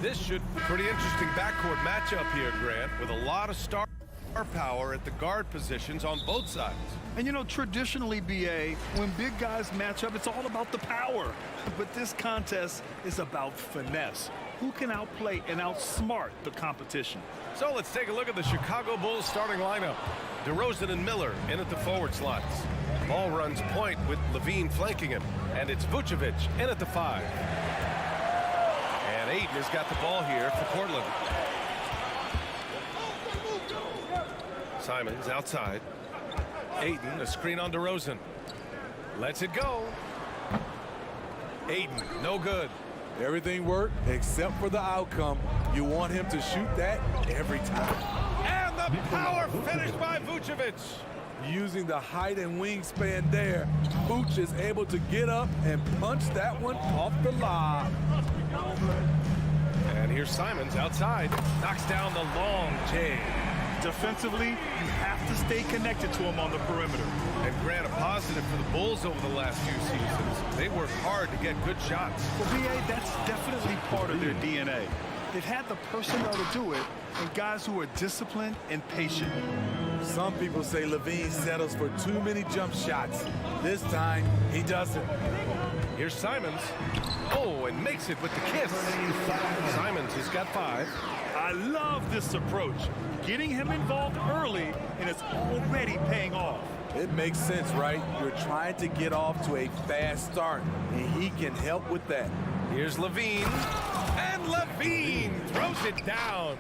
This should be a pretty interesting backcourt matchup here, Grant, with a lot of star power at the guard positions on both sides. And you know, traditionally, BA, when big guys match up, it's all about the power. But this contest is about finesse. Who can outplay and outsmart the competition? So let's take a look at the Chicago Bulls starting lineup. DeRozan and Miller in at the forward slots. Ball runs point with Levine flanking him. And it's Vucevic in at the 5. And Ayton has got the ball here for Portland. Simons outside. Ayton, a screen on DeRozan. Lets it go. Ayton, no good. Everything worked except for the outcome. You want him to shoot that every time. And the power finish by Vucevic. Using the height and wingspan there, Vooch is able to get up and punch that one off the lob. And here's Simons outside. Knocks down the long J. Defensively, you have to stay connected to him on the perimeter. And Grant, a positive for the Bulls over the last few seasons. They work hard to get good shots. Well, BA, that's definitely part of their DNA. They've had the personnel to do it, and guys who are disciplined and patient. Some people say Levine settles for too many jump shots. This time, he doesn't. Here's Simons. Oh, and makes it with the kiss. Simons has got 5. I love this approach. Getting him involved early, and it's already paying off. It makes sense, right? You're trying to get off to a fast start, and he can help with that. Here's Levine. And Levine throws it down.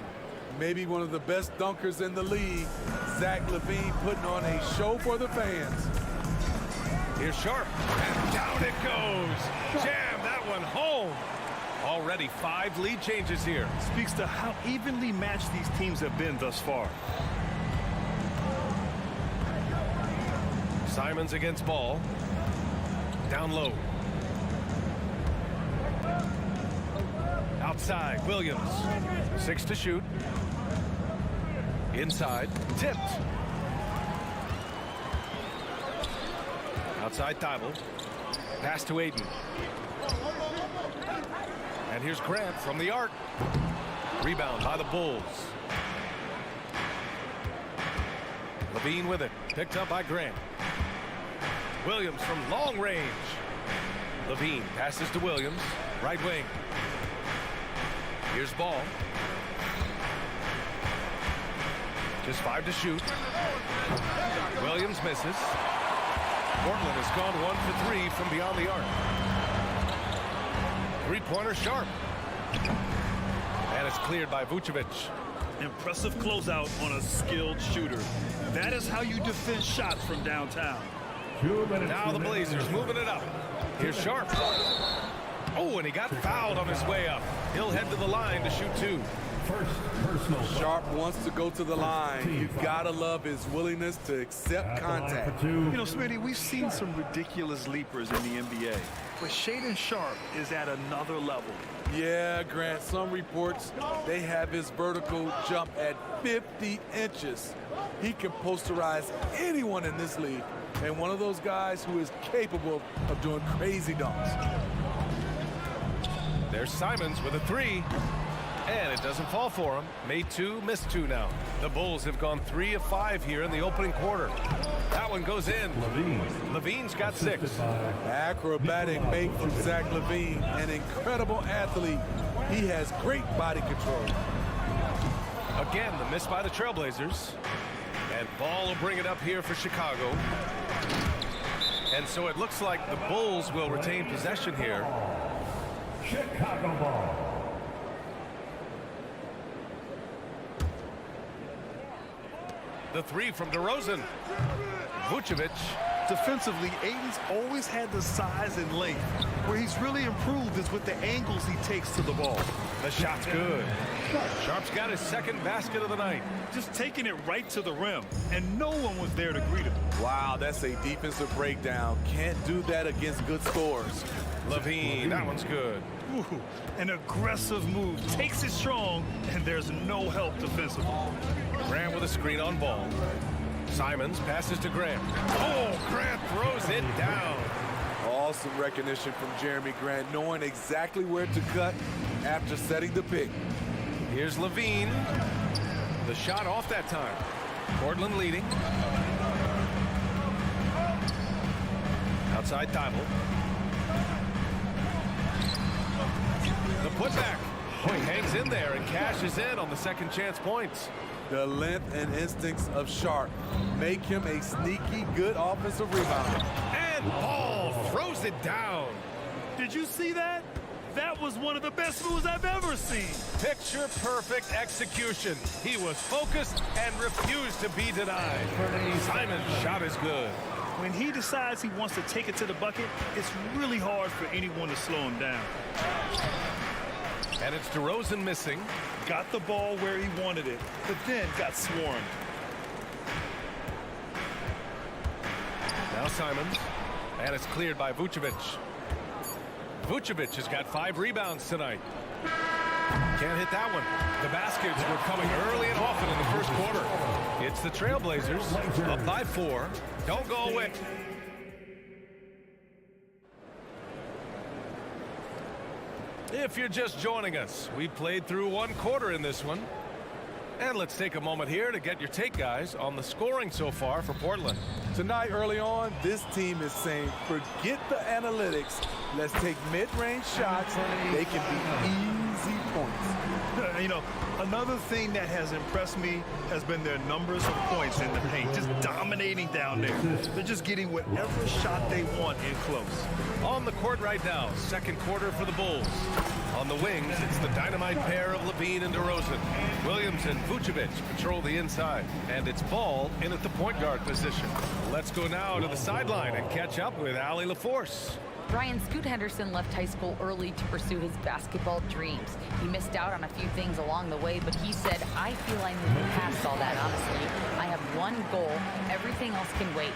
Maybe one of the best dunkers in the league. Zach LaVine putting on a show for the fans. Here's Sharp. And down it goes. Jam that one home. Already 5 lead changes here. Speaks to how evenly matched these teams have been thus far. Simons against ball. Down low. Outside, Williams. 6 to shoot. Inside, tipped. Outside, Thibault. Pass to Ayton. And here's Grant from the arc. Rebound by the Bulls. Levine with it. Picked up by Grant. Williams from long range. Levine passes to Williams. Right wing. Here's ball. Just 5 to shoot. Williams misses. Portland has gone 1 for 3 from beyond the arc. Three-pointer Sharp. And it's cleared by Vucevic. Impressive closeout on a skilled shooter. That is how you defend shots from downtown. Now the Blazers moving it up. Here's Sharp. Oh, and he got fouled on his way up. He'll head to the line to shoot 2. Sharp wants to go to the line. You've got to love his willingness to accept contact. You know, Smitty, we've seen some ridiculous leapers in the NBA, but Shaedon Sharp is at another level. Yeah, Grant, some reports, they have his vertical jump at 50 inches. He can posterize anyone in this league, and one of those guys who is capable of doing crazy dunks. There's Simons with a 3. And it doesn't fall for him. Made 2, missed 2 now. The Bulls have gone 3 of 5 here in the opening quarter. That one goes in. Levine's got 6. Acrobatic make from Zach LaVine, an incredible athlete. He has great body control. Again, the miss by the Trailblazers. And ball will bring it up here for Chicago. And so it looks like the Bulls will retain possession here. Chicago ball. The 3 from DeRozan. Vucevic. Defensively, Ayton's always had the size and length. Where he's really improved is with the angles he takes to the ball. The shot's good. Sharp's got his 2nd basket of the night. Just taking it right to the rim, and no one was there to greet him. Wow, that's a defensive breakdown. Can't do that against good scores. Levine, that one's good. Ooh, an aggressive move, takes it strong, and there's no help defensively. Grant with a screen on ball. Simons passes to Grant. Oh, Grant throws it down. Awesome recognition from Jeremy Grant, knowing exactly where to cut after setting the pick. Here's Levine. The shot off that time. Portland leading. Outside Thibault. The putback. Oh, he hangs in there and cashes in on the second chance points. The length and instincts of Sharp make him a sneaky good offensive rebounder. And Ball throws it down. Did you see that? That was one of the best moves I've ever seen. Picture perfect execution. He was focused and refused to be denied. Simon's shot is good. When he decides he wants to take it to the bucket, it's really hard for anyone to slow him down. And it's DeRozan missing. Got the ball where he wanted it, but then got swarmed. Now Simons. And it's cleared by Vucevic. Vucevic has got 5 rebounds tonight. Can't hit that one. The baskets were coming early and often in the first quarter. It's the Trailblazers up by 4. Don't go away. If you're just joining us, we played through 1 quarter in this one. And let's take a moment here to get your take, guys, on the scoring so far for Portland. Tonight, early on, this team is saying, forget the analytics. Let's take mid-range shots. They can be easy points. You know, another thing that has impressed me has been their numbers of points in the paint, just dominating down there. They're just getting whatever shot they want in close. On the court right now, second quarter for the Bulls. On the wings, it's the dynamite pair of Levine and DeRozan. Williams and Vucevic patrol the inside. And it's Ball in at the point guard position. Let's go now to the sideline and catch up with Allie LaForce. Brian Scoot Henderson left high school early to pursue his basketball dreams. He missed out on a few things along the way, but he said, I feel I moved past all that, honestly. I have one goal. Everything else can wait.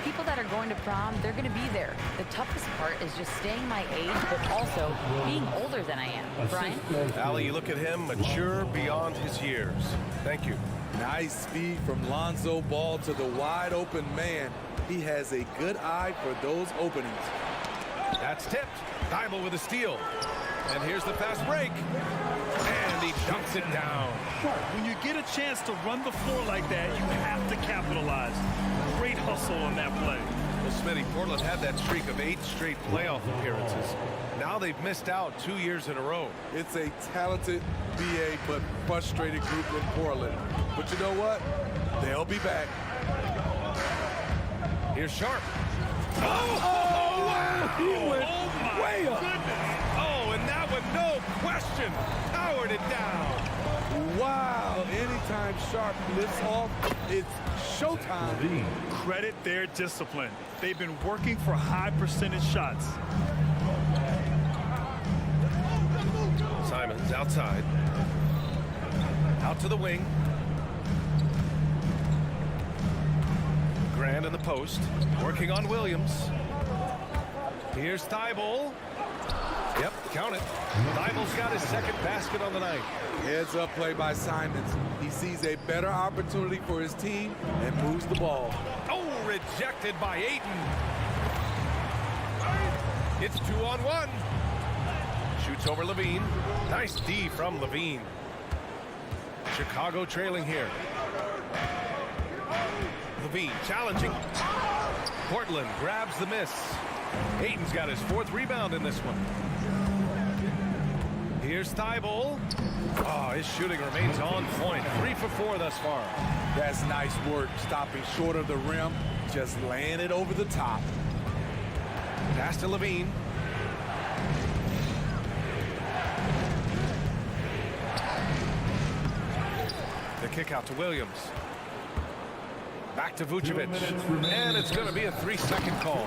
People that are going to prom, they're going to be there. The toughest part is just staying my age, but also being older than I am. Brian? Allie, you look at him, mature beyond his years. Thank you. Nice speed from Lonzo Ball to the wide open man. He has a good eye for those openings. That's tipped. Thibault with a steal. And here's the fast break. And he dunks it down. When you get a chance to run the floor like that, you have to capitalize. Great hustle on that play. Well, Smitty, Portland had that streak of 8 straight playoff appearances. Now they've missed out 2 years in a row. It's a talented BA but frustrated group in Portland. But you know what? They'll be back. Here's Sharp. Oh, wow! He went way up. Oh, and that one, no question, powered it down. Wow, anytime Sharp lifts off, it's showtime. Credit their discipline. They've been working for high percentage shots. Simons outside. Out to the wing. Grant in the post, working on Williams. Here's Thibault. Yep, count it. Thibault's got his second basket on the night. Heads up play by Simons. He sees a better opportunity for his team and moves the ball. Oh, rejected by Ayton. It's 2-on-1. Shoots over Levine. Nice D from Levine. Chicago trailing here. Levine challenging. Portland grabs the miss. Ayton's got his 4th rebound in this one. Here's Thibault. Oh, his shooting remains on point. 3 for 4 thus far. That's nice work, stopping short of the rim, just laying it over the top. Pass to Levine. The kick out to Williams. Back to Vucevic. And it's going to be a 3-second call.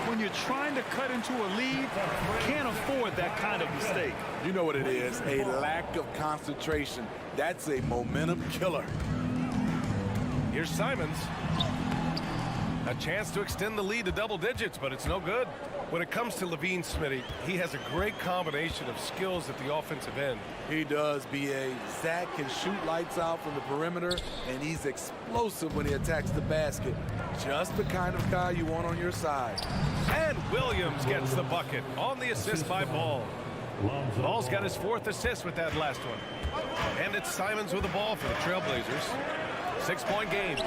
When you're trying to cut into a lead, you can't afford that kind of mistake. You know what it is, a lack of concentration. That's a momentum killer. Here's Simons. A chance to extend the lead to double digits, but it's no good. When it comes to Levine, Smitty, he has a great combination of skills at the offensive end. He does, B.A. Zach can shoot lights out from the perimeter, and he's explosive when he attacks the basket. Just the kind of guy you want on your side. And Williams gets the bucket on the assist by Ball. Ball's got his 4th assist with that last one. And it's Simons with the ball for the Trailblazers. 6-point game.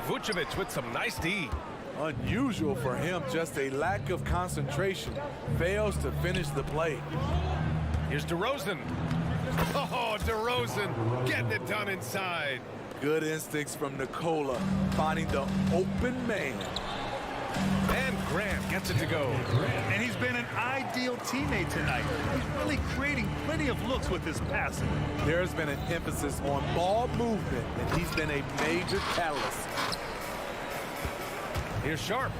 Vucevic with some nice D. Unusual for him, just a lack of concentration. Fails to finish the play. Here's DeRozan. Oh, DeRozan getting it done inside. Good instincts from Nikola, finding the open man. And Grant gets it to go. And he's been an ideal teammate tonight. He's really creating plenty of looks with his passing. There's been an emphasis on ball movement, and he's been a major catalyst. Here's Sharp.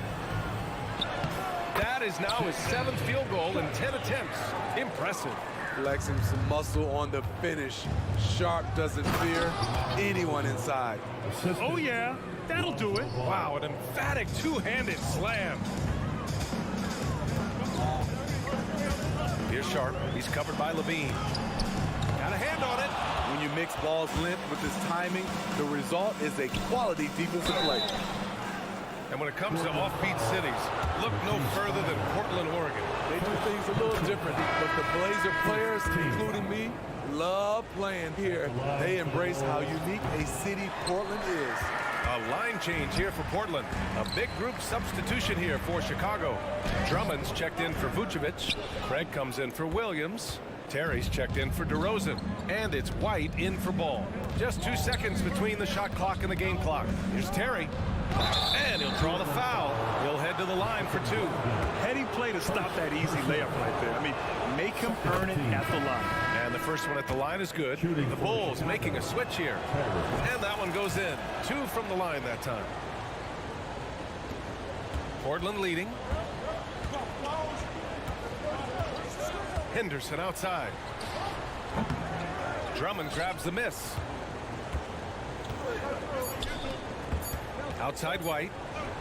That is now his 7th field goal in 10 attempts. Impressive. Flexing some muscle on the finish. Sharp doesn't fear anyone inside. Oh, yeah. That'll do it. Wow, an emphatic two-handed slam. Here's Sharp. He's covered by Levine. Got a hand on it. When you mix ball's length with his timing, the result is a quality defensive play. And when it comes to offbeat cities, look no further than Portland, Oregon. They do things a little different, but the Blazer players, including me, love playing here. They embrace how unique a city Portland is. A line change here for Portland. A big group substitution here for Chicago. Drummond's checked in for Vucevic. Craig comes in for Williams. Terry's checked in for DeRozan. And it's White in for Ball. Just 2 seconds between the shot clock and the game clock. Here's Terry. And he'll draw the foul. He'll head to the line for 2. Heady play to stop that easy layup right there. I mean, make him earn it at the line. And the first one at the line is good. The Bulls making a switch here. And that one goes in. 2 from the line that time. Portland leading. Henderson outside. Drummond grabs the miss. Outside White.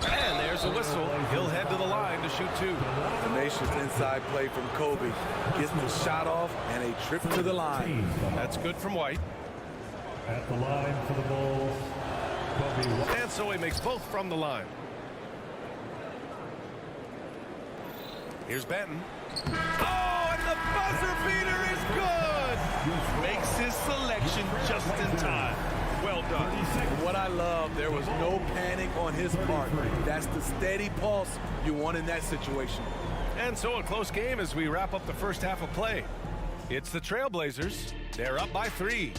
And there's a whistle. He'll head to the line to shoot 2. Tenacious inside play from Kobe. Gets the shot off and a trip to the line. That's good from White. At the line for the Bulls, Kobe. And so he makes both from the line. Here's Benton. Oh, and the buzzer beater is good! Makes his selection just in time. Well done. What I love, there was no panic on his part. That's the steady pulse you want in that situation. And so a close game as we wrap up the first half of play. It's the Trailblazers. They're up by 3.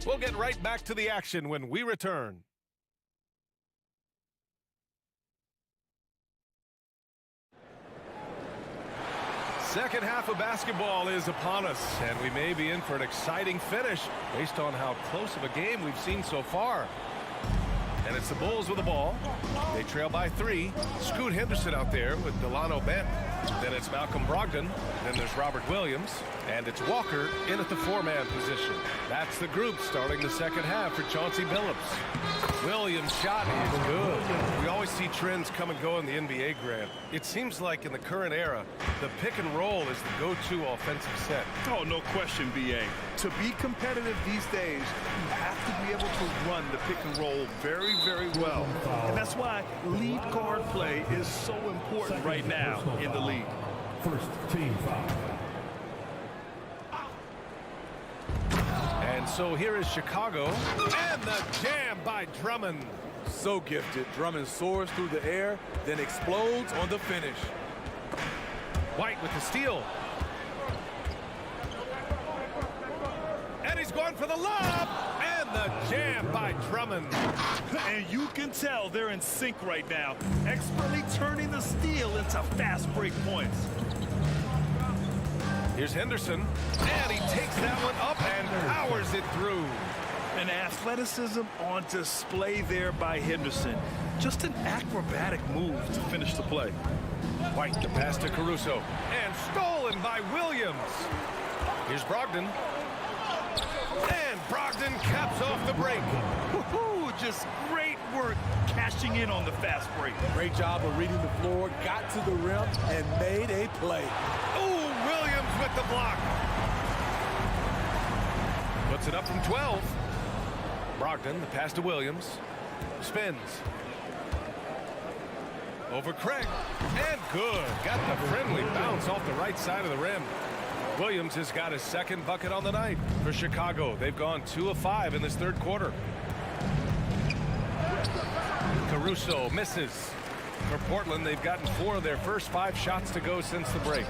We'll get right back to the action when we return. Second half of basketball is upon us, and we may be in for an exciting finish based on how close of a game we've seen so far. And it's the Bulls with the ball. They trail by 3. Scoot Henderson out there with Delano Benton. Then it's Malcolm Brogdon. Then there's Robert Williams. And it's Walker in at the 4-man position. That's the group starting the second half for Chauncey Billups. Williams' shot is good. We always see trends come and go in the NBA, Grant. It seems like in the current era, the pick and roll is the go-to offensive set. Oh, no question, B.A. To be competitive these days, you have to be able to run the pick and roll very, very well. And that's why lead guard play is so important right now in the league. First team foul. And so here is Chicago. And the jam by Drummond. So gifted. Drummond soars through the air, then explodes on the finish. White with the steal. And he's going for the lob. And the jam by Drummond. And you can tell they're in sync right now, expertly turning the steal into fast break points. Here's Henderson, and he takes that one up and powers it through. An athleticism on display there by Henderson. Just an acrobatic move to finish the play. White, the pass to Caruso, and stolen by Williams. Here's Brogdon. And Brogdon caps off the break. Woohoo! Just great work cashing in on the fast break. Great job of reading the floor, got to the rim, and made a play. Oh, Williams with the block. Puts it up from 12. Brogdon, the pass to Williams. Spins. Over Craig. And good. Got the friendly bounce off the right side of the rim. Williams has got his second bucket on the night for Chicago. They've gone 2 of 5 in this third quarter. Caruso misses. For Portland, they've gotten 4 of their first 5 shots to go since the break.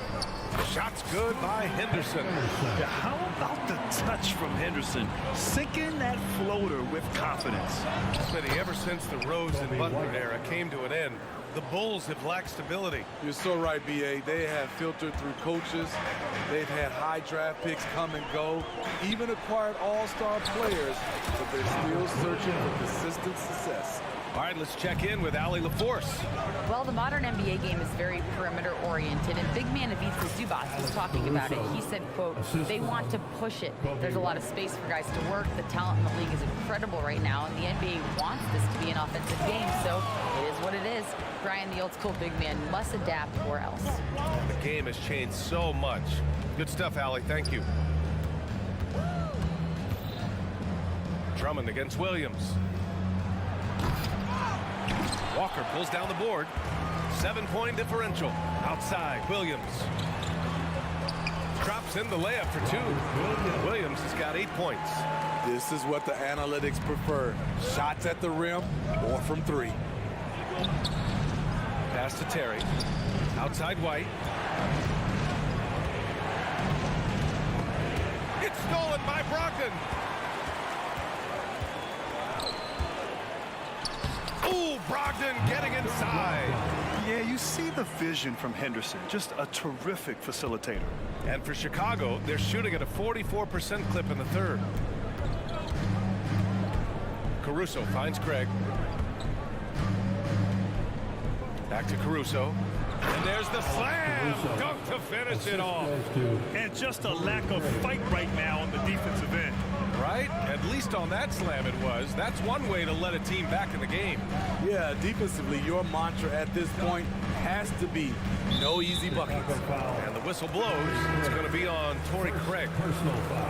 Shots good by Henderson. Yeah, how about the touch from Henderson? Sinking that floater with confidence. Smitty, ever since the Rose and Butler era came to an end, the Bulls have lacked stability. You're so right, B.A. They have filtered through coaches. They've had high draft picks come and go, even acquired all-star players, but they're still searching for consistent success. All right, let's check in with Allie LaForce. Well, the modern NBA game is very perimeter-oriented, and big man Ivica Zubac was talking about it. He said, quote, they want to push it. There's a lot of space for guys to work. The talent in the league is incredible right now, and the NBA wants this to be an offensive game, so it is what it is. Brian, the old-school big man, must adapt or else. The game has changed so much. Good stuff, Allie. Thank you. Drummond against Williams. Walker pulls down the board. 7-point differential. Outside, Williams. Drops in the layup for 2. Williams has got 8 points. This is what the analytics prefer. Shots at the rim or from 3. Pass to Terry. Outside White. It's stolen by Brogdon. Ooh, Brogdon getting inside. Yeah, you see the vision from Henderson. Just a terrific facilitator. And for Chicago, they're shooting at a 44% clip in the third. Caruso finds Craig. Back to Caruso. And there's the slam. Dunk to finish it off. And just a lack of fight right now on the defensive end. Right? At least on that slam it was. That's one way to let a team back in the game. Yeah, defensively, your mantra at this point has to be no easy buckets. And the whistle blows. It's going to be on Torrey Craig.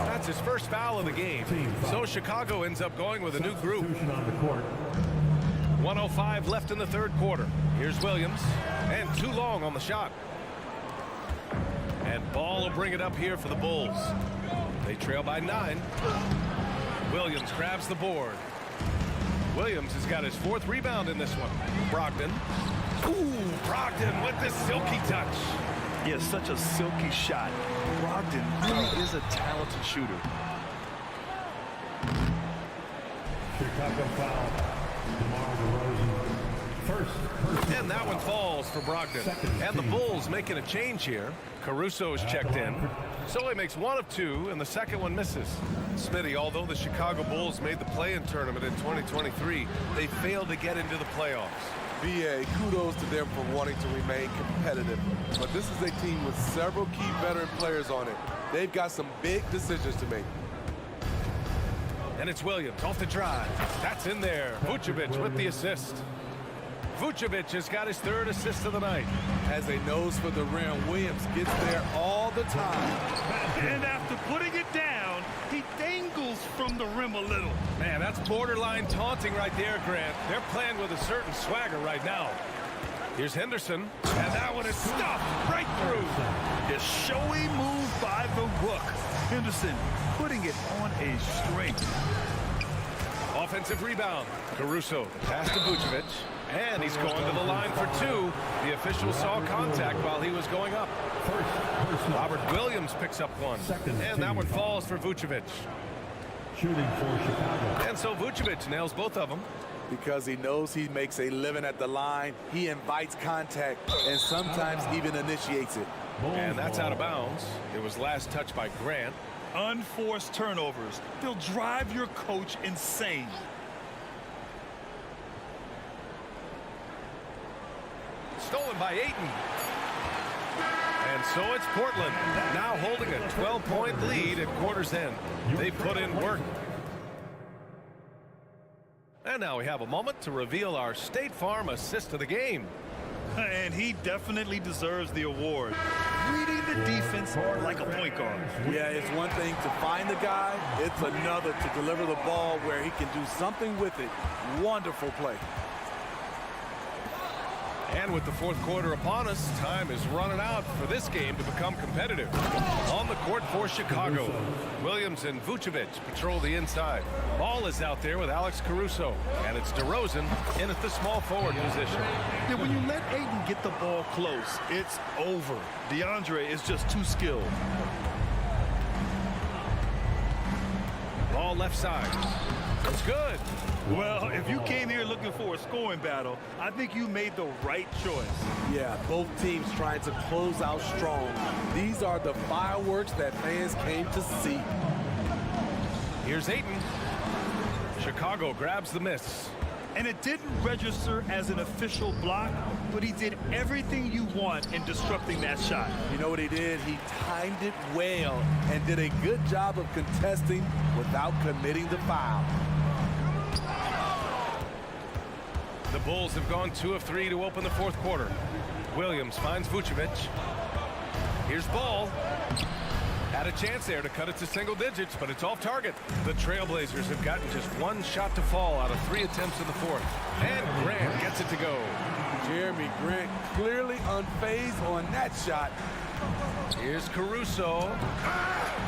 That's his first foul of the game. So Chicago ends up going with a new group. 1:05 left in the third quarter. Here's Williams. And too long on the shot. And Ball will bring it up here for the Bulls. They trail by 9. Williams grabs the board. Williams has got his 4th rebound in this one. Brogdon. Ooh, Brogdon with the silky touch. Yeah, such a silky shot. Brogdon really is a talented shooter. Chicago foul. DeMar DeRozan. And that one falls for Brogdon. And the Bulls making a change here. Caruso's checked in. So he makes 1 of 2, and the second one misses. Smitty, although the Chicago Bulls made the play-in tournament in 2023, they failed to get into the playoffs. B.A., kudos to them for wanting to remain competitive. But this is a team with several key veteran players on it. They've got some big decisions to make. And it's Williams off the drive. That's in there. Vucevic with the assist. Vucevic has got his 3rd assist of the night. Has a nose for the rim. Williams gets there all the time. And after putting it down, he dangles from the rim a little. Man, that's borderline taunting right there, Grant. They're playing with a certain swagger right now. Here's Henderson, and that one is stuffed right through. A showy move by the Rook. Henderson putting it on a string. Offensive rebound. Caruso, pass to Vucevic. And he's going to the line for 2. The official saw contact while he was going up. Robert Williams picks up 1. And that one falls for Vucevic. Shooting for Chicago. And so Vucevic nails both of them. Because he knows he makes a living at the line, he invites contact and sometimes even initiates it. And that's out of bounds. It was last touched by Grant. Unforced turnovers. They'll drive your coach insane. Stolen by Ayton. And so it's Portland, now holding a 12-point lead at quarter's end. They put in work. And now we have a moment to reveal our State Farm assist of the game. And he definitely deserves the award. Reading the defense like a point guard. Yeah, it's one thing to find the guy. It's another to deliver the ball where he can do something with it. Wonderful play. And with the fourth quarter upon us, time is running out for this game to become competitive. On the court for Chicago, Williams and Vucevic patrol the inside. Ball is out there with Alex Caruso, and it's DeRozan in at the small forward position. Yeah, when you let Ayton get the ball close, it's over. DeAndre is just too skilled. Ball left side. It's good. Well, if you came here looking for a scoring battle, I think you made the right choice. Yeah, both teams trying to close out strong. These are the fireworks that fans came to see. Here's Ayton. Chicago grabs the miss. And it didn't register as an official block, but he did everything you want in disrupting that shot. You know what he did? He timed it well and did a good job of contesting without committing the foul. The Bulls have gone 2 of 3 to open the fourth quarter. Williams finds Vucevic. Here's Ball. Had a chance there to cut it to single digits, but it's off target. The Trailblazers have gotten just 1 shot to fall out of 3 attempts in the fourth. And Grant gets it to go. Jeremy Grant clearly unfazed on that shot. Here's Caruso.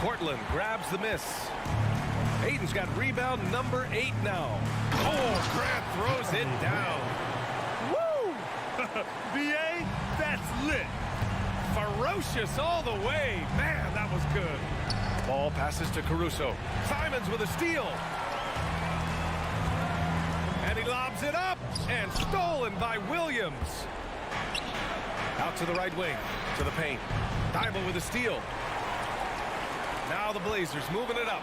Portland grabs the miss. Ayton's got rebound number 8 now. Oh, Grant throws it down. Woo! BA, that's lit. Ferocious all the way. Man, that was good. Ball passes to Caruso. Simons with a steal. And he lobs it up. And stolen by Williams. Out to the right wing. To the paint. Thibault with a steal. Now the Blazers moving it up.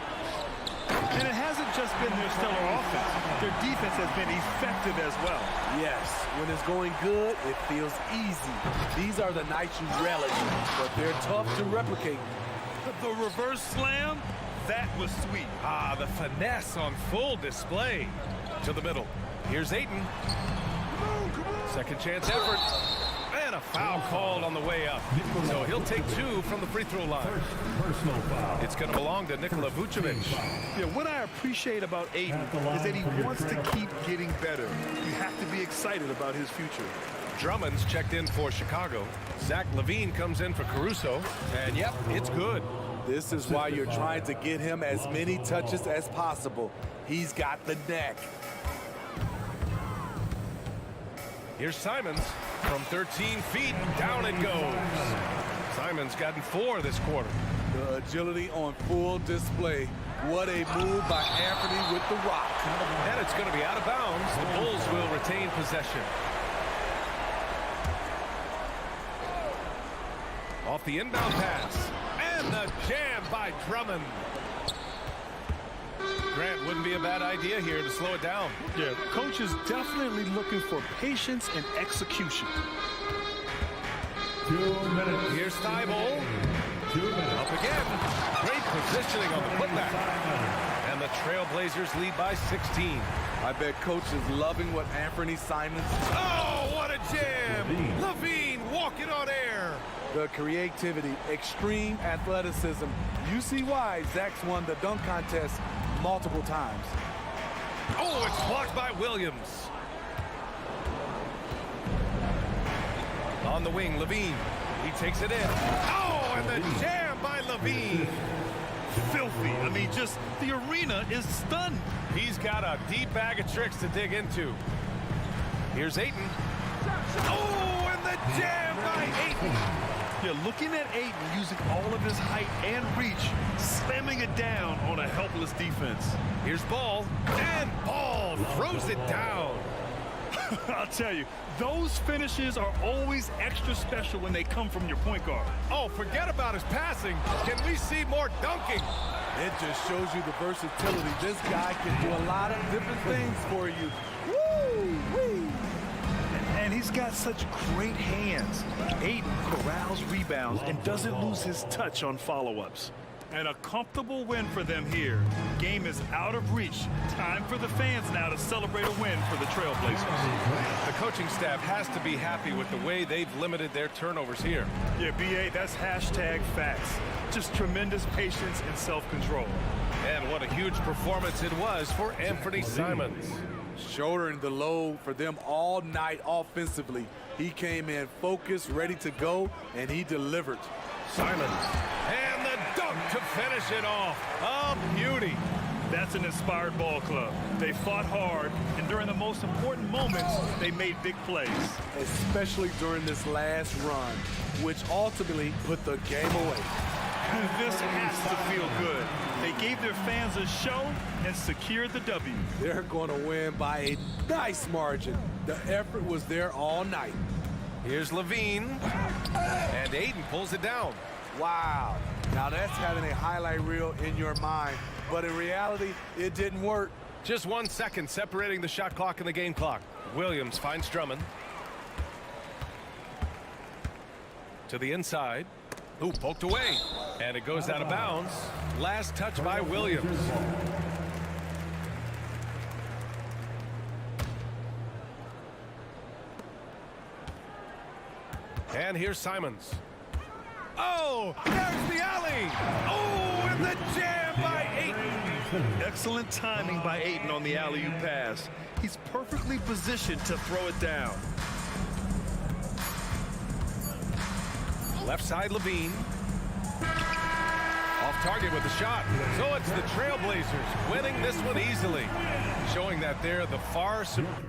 And it hasn't just been their stellar offense. Their defense has been effective as well. Yes, when it's going good, it feels easy. These are the nights you relish, but they're tough to replicate. The reverse slam, that was sweet. Ah, the finesse on full display. To the middle. Here's Ayton. Second chance effort. And a foul called on the way up. So he'll take 2 from the free throw line. Personal foul. It's going to belong to Nikola Vucevic. Yeah, what I appreciate about Ayton is that he wants to keep getting better. You have to be excited about his future. Drummond's checked in for Chicago. Zach LaVine comes in for Caruso. And yep, it's good. This is why you're trying to get him as many touches as possible. He's got the neck. Here's Simons from 13 feet. Down it goes. Simons gotten 4 this quarter. The agility on full display. What a move by Anthony with the rock. And it's going to be out of bounds. The Bulls will retain possession. Off the inbound pass. And the jam by Drummond. Grant wouldn't be a bad idea here to slow it down. Yeah, coach is definitely looking for patience and execution. 2 minutes. Here's Thibault. 2 minutes. Up again. Great positioning on the putback. And the Trailblazers lead by 16. I bet coach is loving what Anthony Simons. Oh, what a jam! LaVine walking on air. The creativity, extreme athleticism. You see why Zach's won the dunk contest multiple times. Oh, it's blocked by Williams. On the wing, LaVine. He takes it in. Oh, and the jam by LaVine. Filthy. I mean, just the arena is stunned. He's got a deep bag of tricks to dig into. Here's Ayton. Oh, and the jam by Ayton. Yeah, looking at Ayton using all of his height and reach, slamming it down on a helpless defense. Here's Ball, and Ball throws it down. I'll tell you, those finishes are always extra special when they come from your point guard. Oh, forget about his passing. Can we see more dunking? It just shows you the versatility. This guy can do a lot of different things for you. Woo-wee! And he's got such great hands. Ayton corrals rebounds and doesn't lose his touch on follow-ups. And a comfortable win for them here. Game is out of reach. Time for the fans now to celebrate a win for the Trailblazers. The coaching staff has to be happy with the way they've limited their turnovers here. Yeah, BA, that's hashtag facts. Just tremendous patience and self-control. And what a huge performance it was for Anthony Simons. Shouldering the load for them all night offensively. He came in focused, ready to go, and he delivered. Simons. And the dunk to finish it off. A beauty. That's an inspired ball club. They fought hard, and during the most important moments, they made big plays. Especially during this last run, which ultimately put the game away. This has to feel good. They gave their fans a show and secured the W. They're going to win by a nice margin. The effort was there all night. Here's Levine. And Aiden pulls it down. Wow. Now that's having a highlight reel in your mind. But in reality, it didn't work. Just 1 second separating the shot clock and the game clock. Williams finds Drummond. To the inside. Ooh, poked away. And it goes out of bounds. Last touch by Williams. And here's Simons. Oh, there's the alley. Oh, and the jam by Ayton. Excellent timing by Ayton on the alley-oop pass. He's perfectly positioned to throw it down. Left side, Levine. Off target with the shot. So it's the Trailblazers winning this one easily, showing that they're the far superior.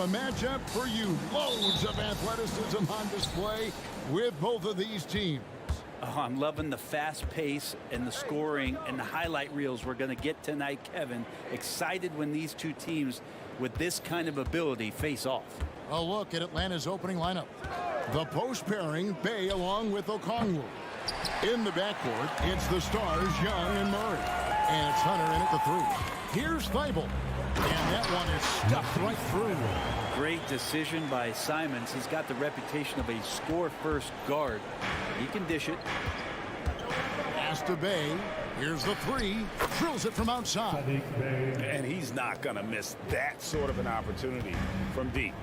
matchup for you. Loads of athleticism on display with both of these teams. Oh, I'm loving the fast pace and the scoring and the highlight reels we're going to get tonight, Kevin. Excited when these two teams with this kind of ability face off. A look at Atlanta's opening lineup. The post pairing, Bay along with Okongwu. In the backcourt, it's the stars, Young and Murray. And it's Hunter in at the 3. Here's Thibault. And that one is stuffed right through. Great decision by Simons. He's got the reputation of a score-first guard. He can dish it. Pass to Bay. Here's the 3. Drills it from outside. And he's not going to miss that sort of an opportunity from deep.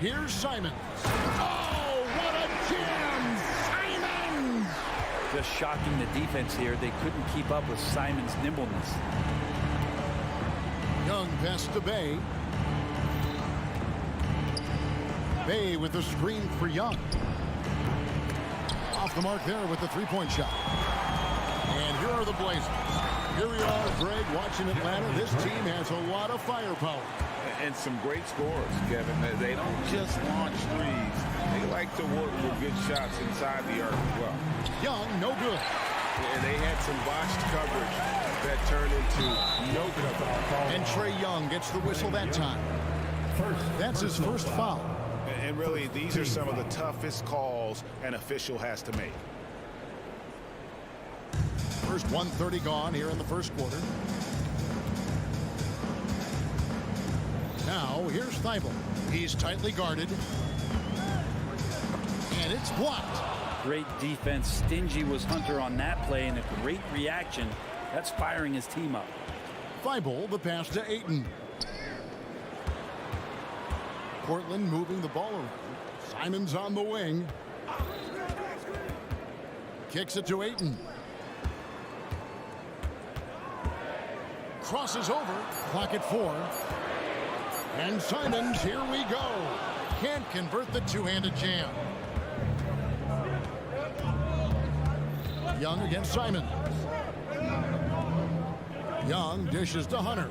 Here's Simons. Oh, what a jam! Simons! Just shocking the defense here. They couldn't keep up with Simons' nimbleness. Young pass to Bay. Bay with the screen for Young. Off the mark there with the three-point shot. And here are the Blazers. Here we are, Greg, watching Atlanta. This team has a lot of firepower. And some great scores, Kevin. They don't just launch threes. They like to work with good shots inside the arc as well. Young, no good. And they had some botched coverage that turned into no cover. And Trae Young gets the whistle that time. That's his first foul. And really, these are some of the toughest calls an official has to make. First 1:30 gone here in the first quarter. Now, here's Thibault. He's tightly guarded. And it's blocked. Great defense. Stingy was Hunter on that play, and a great reaction. That's firing his team up. Thibault, the pass to Ayton. Portland moving the ball around. Simons on the wing. Kicks it to Ayton. Crosses over. Clock at 4. And Simons, here we go. Can't convert the two-handed jam. Young against Simons. Young dishes to Hunter.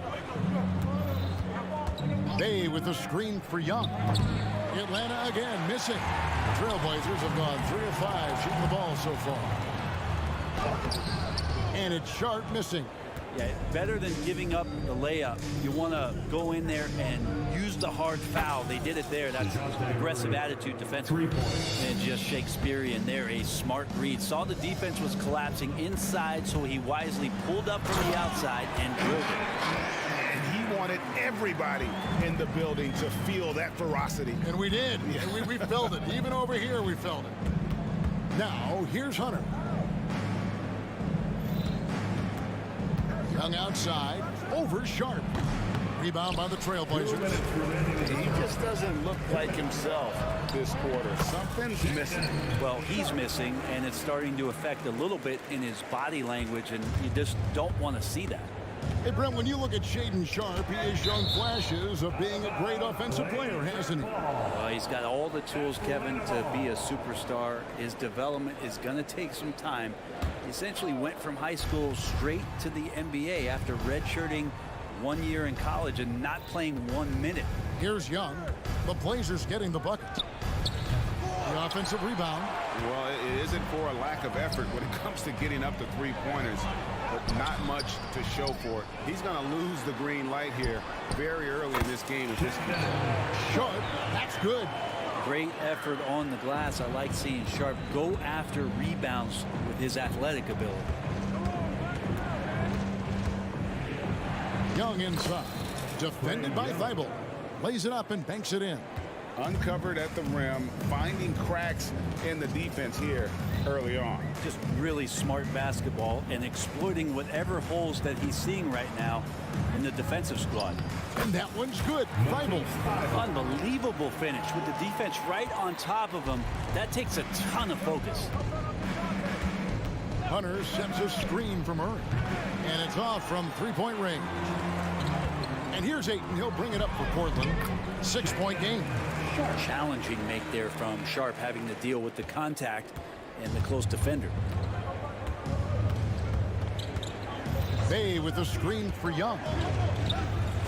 Bay with the screen for Young. Atlanta again missing. Trailblazers have gone 3 of 5 shooting the ball so far. And it's Sharp missing. Yeah, better than giving up the layup. You want to go in there and use the hard foul. They did it there. That's aggressive attitude defensively. And just Shakespearean there. A smart read. Saw the defense was collapsing inside, so he wisely pulled up from the outside and drilled it. And he wanted everybody in the building to feel that ferocity. And we did. And we felt it. Even over here, we felt it. Now, here's Hunter. Young outside, over Sharp. Rebound by the Trailblazers. He just doesn't look like himself this quarter. Something's missing. Well, he's missing, and it's starting to affect a little bit in his body language, and you just don't want to see that. Hey, Brent, when you look at Shaedon Sharp, he has shown flashes of being a great offensive player, hasn't he? He's got all the tools, Kevin, to be a superstar. His development is going to take some time. He essentially went from high school straight to the NBA after redshirting 1 year in college and not playing 1 minute. Here's Young. The Blazers getting the bucket. The offensive rebound. Well, it isn't for a lack of effort when it comes to getting up to three-pointers, but not much to show for it. He's going to lose the green light here very early in this game. Sharp, that's good. Great effort on the glass. I like seeing Sharp go after rebounds with his athletic ability. Young inside. Defended by Thibault. Lays it up and banks it in. Uncovered at the rim, finding cracks in the defense here early on. Just really smart basketball and exploiting whatever holes that he's seeing right now in the defensive squad. And that one's good. Thibault. Unbelievable finish with the defense right on top of him. That takes a ton of focus. Hunter sets a screen from Murray. And it's off from three-point range. And here's Ayton. He'll bring it up for Portland. 6-point game. Challenging make there from Sharp, having to deal with the contact and the close defender. Bay with the screen for Young.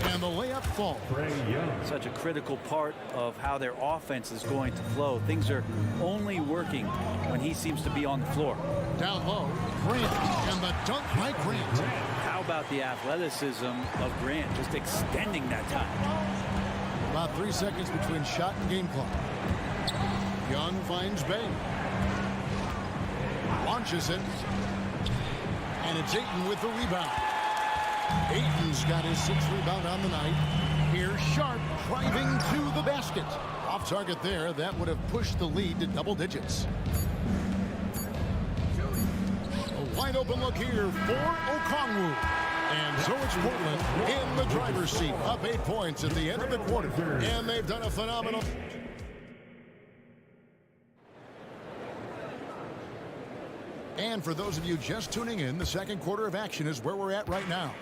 And And the layup falls. Such a critical part of how their offense is going to flow. Things are only working when he seems to be on the floor. Down low, Grant, and the dunk by Grant. How about the athleticism of Grant, just extending that time? About 3 seconds between shot and game clock. Young finds Bay. Launches it. And it's Ayton with the rebound. Ayton's got his 6th rebound on the night. Here's Sharp driving to the basket. Off target there. That would have pushed the lead to double digits. A wide open look here for Okongwu. And so it's Portland in the driver's seat. Up 8 points at the end of the quarter. And they've done a phenomenal... And for those of you just tuning in, the second quarter of action is where we're at right now.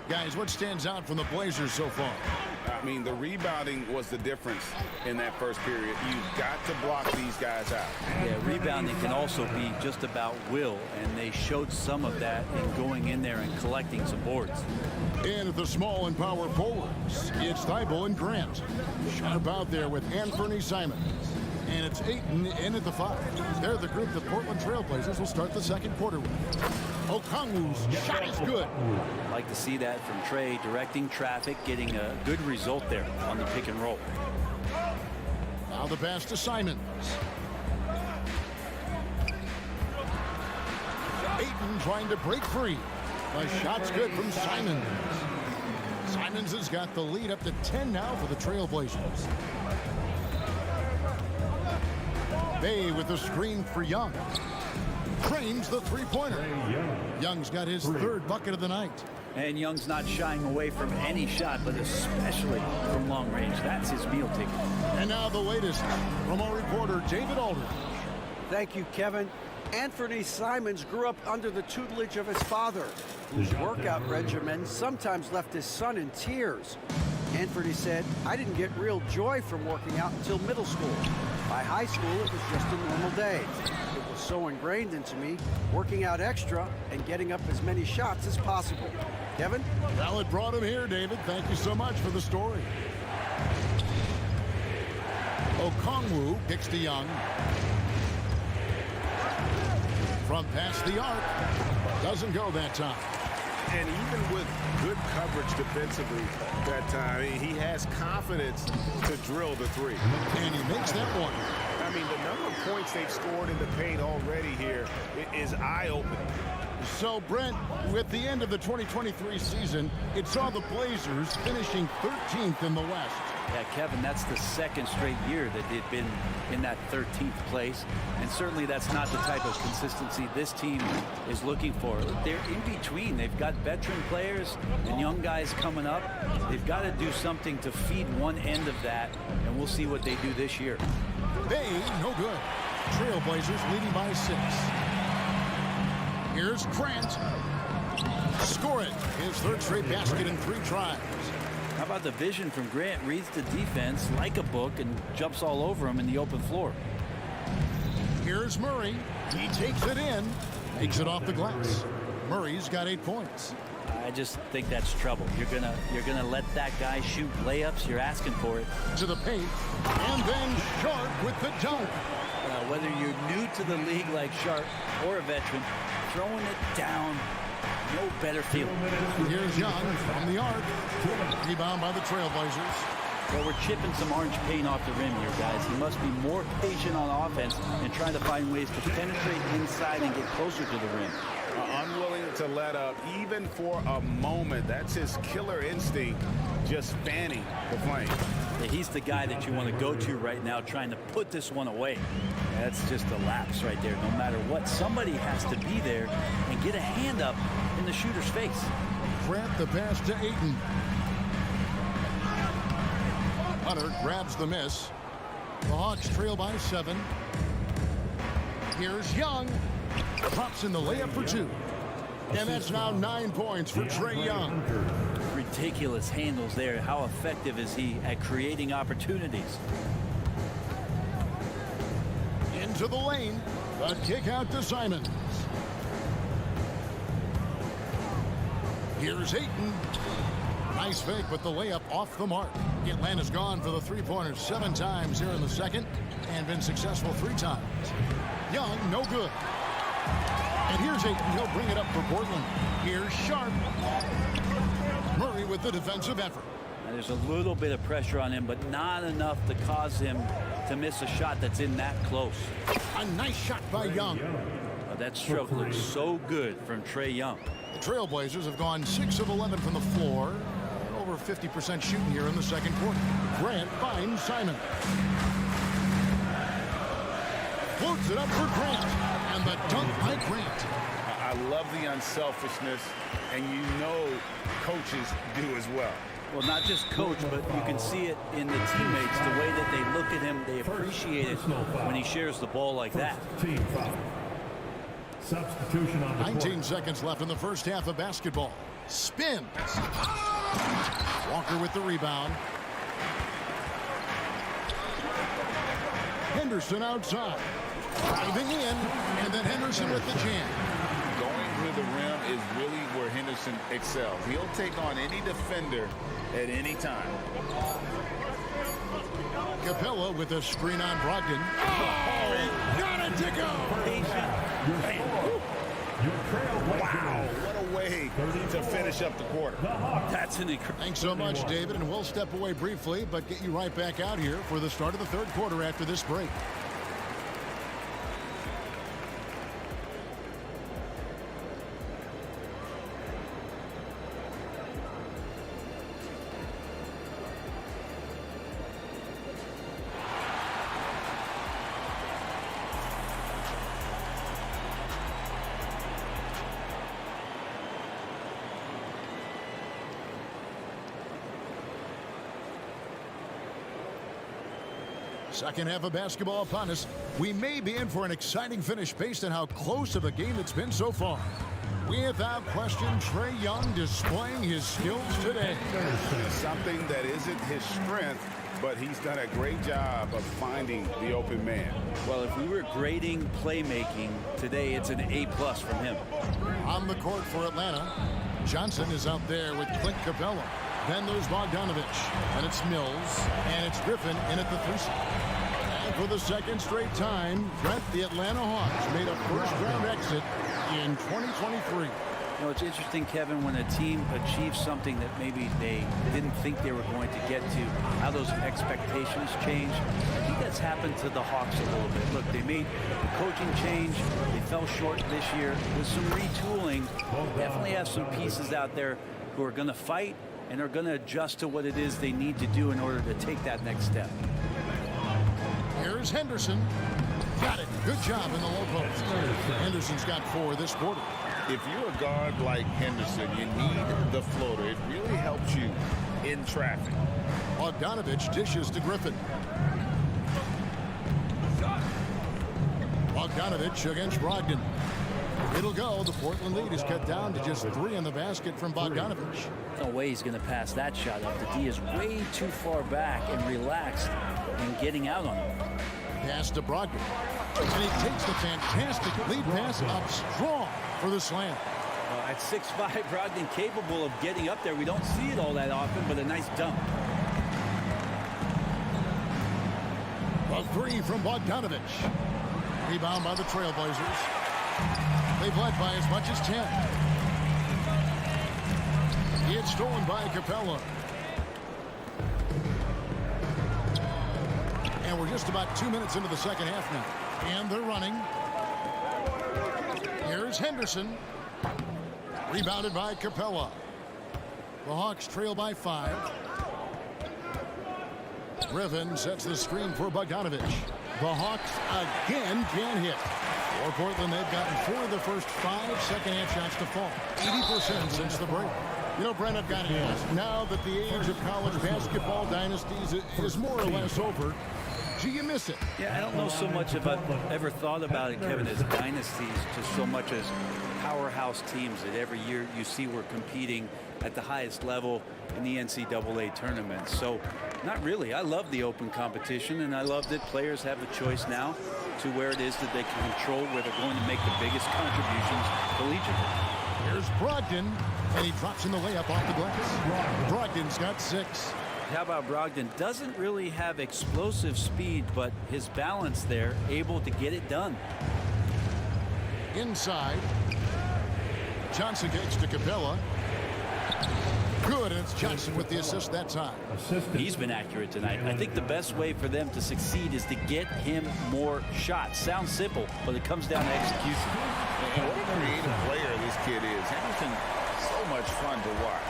Guys, what stands out from the Blazers so far? I mean, the rebounding was the difference in that first period. You've got to block these guys out. Yeah, rebounding can also be just about will, and they showed some of that in going in there and collecting some boards. And at the small and power forwards, it's Thibault and Grant. Sharp out there with Anthony Simons. And it's Ayton in at the 5. They're the group the Portland Trailblazers will start the second quarter with. Okongwu's shot is good. Like to see that from Trey, directing traffic, getting a good result there on the pick and roll. Now the pass to Simons. Ayton trying to break free. The shot's good from Simons. Simons has got the lead up to 10 now for the Trailblazers. Bay with the screen for Young. Trains the three-pointer. Young's got his 3rd bucket of the night. And Young's not shying away from any shot, but especially from long range. That's his meal ticket. And now the latest from our reporter, David Aldridge. Thank you, Kevin. Anthony Simons grew up under the tutelage of his father, whose workout regimen sometimes left his son in tears. Anthony said, "I didn't get real joy from working out until middle school. By high school, it was just a normal day. It was so ingrained into me, working out extra and getting up as many shots as possible." Kevin? Well, it brought him here, David. Thank you so much for the story. Okongwu kicks to Young. From past the arc. Doesn't go that time. And even with good coverage defensively that time, he has confidence to drill the 3. And he makes that one. I mean, the number of points they've scored in the paint already here is eye-opening. So, Brent, with the end of the 2023 season, it saw the Blazers finishing 13th in the West. Yeah, Kevin, that's the 2nd straight year that they've been in that 13th place. And certainly that's not the type of consistency this team is looking for. They're in between. They've got veteran players and young guys coming up. They've got to do something to feed one end of that, and we'll see what they do this year. Bay, no good. Trailblazers leading by 6. Here's Grant. Score it. His 3rd straight basket in 3 tries. How about the vision from Grant? Reads the defense like a book and jumps all over him in the open floor. Here's Murray. He takes it in. Takes it off the glass. Murray's got 8 points. I just think that's trouble. You're gonna let that guy shoot layups. You're asking for it. To the paint. And then Sharp with the dunk. Whether you're new to the league like Sharp or a veteran, throwing it down, no better feeling. Here's Young from the arc. Rebound by the Trailblazers. Well, we're chipping some orange paint off the rim here, guys. He must be more patient on offense and trying to find ways to penetrate inside and get closer to the rim. Unwilling to let up even for a moment. That's his killer instinct, just fanning the flame. Yeah, he's the guy that you want to go to right now, trying to put this one away. That's just a lapse right there. No matter what, somebody has to be there and get a hand up in the shooter's face. Grant the pass to Ayton. Hunter grabs the miss. The Hawks trail by 7. Here's Young. Pops in the layup for 2. And that's now 9 points for Trae Young. Ridiculous handles there. How effective is he at creating opportunities? Into the lane. A kick out to Simons. Here's Ayton. Nice fake, but the layup off the mark. Atlanta's gone for the three-pointers 7 times here in the second and been successful 3 times. Young, no good. And here's Ayton. He'll bring it up for Portland. Here's Sharp. Murray with the defensive effort. Now, there's a little bit of pressure on him, but not enough to cause him to miss a shot that's in that close. A nice shot by Young. That stroke looks so good from Trae Young. The Trailblazers have gone 6 of 11 from the floor. Over 50% shooting here in the second quarter. Grant finds Simon. Floats it up for Grant. And the dunk by Grant. I love the unselfishness, and you know coaches do as well. Well, not just coach, but you can see it in the teammates, the way that they look at him. They appreciate it when he shares the ball like that. Team foul. Substitution on the 19 court. seconds left in the first half of basketball. Spins. Walker with the rebound. Henderson outside. Driving in, and then Henderson with the jam. Going to the rim is really where Henderson excels. He'll take on any defender at any time. Capella with a screen on Brogdon. Oh, got it to go. Wow, what a way to finish up the quarter. That's an incredible. Thanks so much, David, and we'll step away briefly, but get you right back out here for the start of the third quarter after this break. Second half of basketball upon us. We may be in for an exciting finish based on how close of a game it's been so far. Without question, Trae Young displaying his skills today. Something that isn't his strength, but he's done a great job of finding the open man. Well, if we were grading playmaking today, it's an A+ from him. On the court for Atlanta, Johnson is out there with Clint Capella. Then there's Bogdanovich, and it's Mills, and it's Griffin in at the 3. And for the second straight time, Brett, the Atlanta Hawks made a first-round exit in 2023. You know, it's interesting, Kevin, when a team achieves something that maybe they didn't think they were going to get to, how those expectations change. I think that's happened to the Hawks a little bit. Look, they made a coaching change. They fell short this year. With some retooling, definitely have some pieces out there who are going to fight and are going to adjust to what it is they need to do in order to take that next step. Here's Henderson. Got it. Good job in the low post. Henderson's got 4 this quarter. If you're a guard like Henderson, you need the floater. It really helps you in traffic. Bogdanovich dishes to Griffin. Bogdanovich against Brogdon. It'll go. The Portland lead is cut down to just 3 in the basket from Bogdanovich. No way he's going to pass that shot up. The D is way too far back and relaxed and getting out on him. Pass to Brogdon. And he takes the fantastic lead pass up strong for the slam. At 6'5", Brogdon capable of getting up there. We don't see it all that often, but a nice dunk. A 3 from Bogdanovich. Rebound by the Trailblazers. They've led by as much as 10. It's stolen by Capella. And we're just about 2 minutes into the second half now. And they're running. Here's Henderson. Rebounded by Capella. The Hawks trail by 5. Griffin sets the screen for Bogdanovich. The Hawks again can't hit. For Portland, they've gotten 4 of the first 5 second-half shots to fall. 80% since the break. You know, Brent, I've got to ask, now that the age of college basketball dynasties is more or less over, do you miss it? Yeah, I don't know so much if I've ever thought about it, Kevin, as dynasties, just so much as powerhouse teams that every year you see we're competing at the highest level in the NCAA tournament. So, not really. I love the open competition, and I love that players have the choice now to where it is that they can control where they're going to make the biggest contributions collegiately. Here's Brogdon, and he drops in the layup off the glass. Brogdon's got 6. How about Brogdon? Doesn't really have explosive speed, but his balance there, able to get it done. Inside. Johnson gets to Capella. Good, and it's Johnson with the assist that time. He's been accurate tonight. I think the best way for them to succeed is to get him more shots. Sounds simple, but it comes down to execution. And what a creative player this kid is. Henderson, so much fun to watch.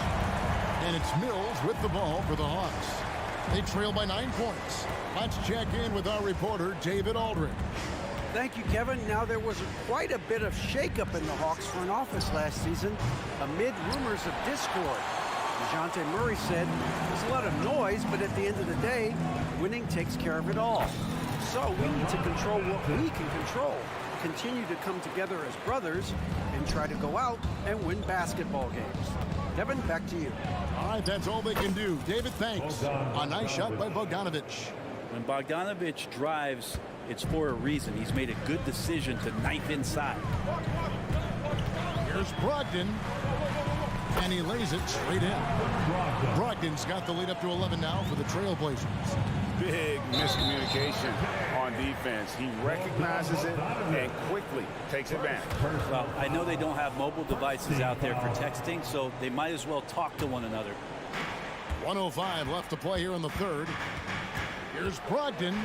And it's Mills with the ball for the Hawks. They trail by 9 points. Let's check in with our reporter, David Aldridge. Thank you, Kevin. Now, there was quite a bit of shakeup in the Hawks front office last season amid rumors of discord. DeJounte Murray said there's a lot of noise, but at the end of the day, winning takes care of it all. So we need to control what we can control, continue to come together as brothers, and try to go out and win basketball games. Kevin, back to you. All right, that's all they can do. David, thanks. A nice shot by Bogdanovic. When Bogdanovic drives, it's for a reason. He's made a good decision to knife inside. Here's Brogdon, and he lays it straight in. Brogdon's got the lead up to 11 now for the Trailblazers. Big miscommunication on defense. He recognizes it and quickly takes advantage. Well, I know they don't have mobile devices out there for texting, so they might as well talk to one another. 1:05 left to play here in the third. Here's Brogdon.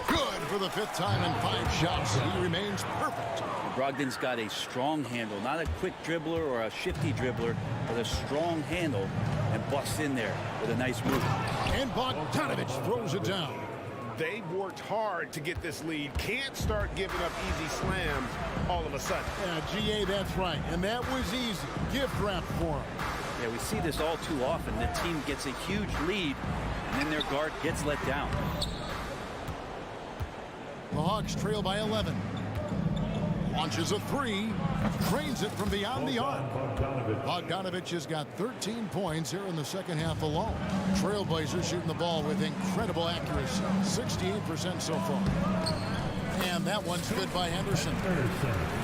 Good for the 5th time in 5 shots. He remains perfect. Brogdon's got a strong handle, not a quick dribbler or a shifty dribbler, but a strong handle, and busts in there with a nice move. And Bogdanovic throws it down. They've worked hard to get this lead. Can't start giving up easy slams all of a sudden. Yeah, GA, that's right. And that was easy. Gift wrap for him. Yeah, we see this all too often. The team gets a huge lead, and then their guard gets let down. The Hawks trail by 11. Launches a 3. Drains it from beyond the arc. Bogdanovic has got 13 points here in the second half alone. Trailblazers shooting the ball with incredible accuracy. 68% so far. And that one's good by Henderson.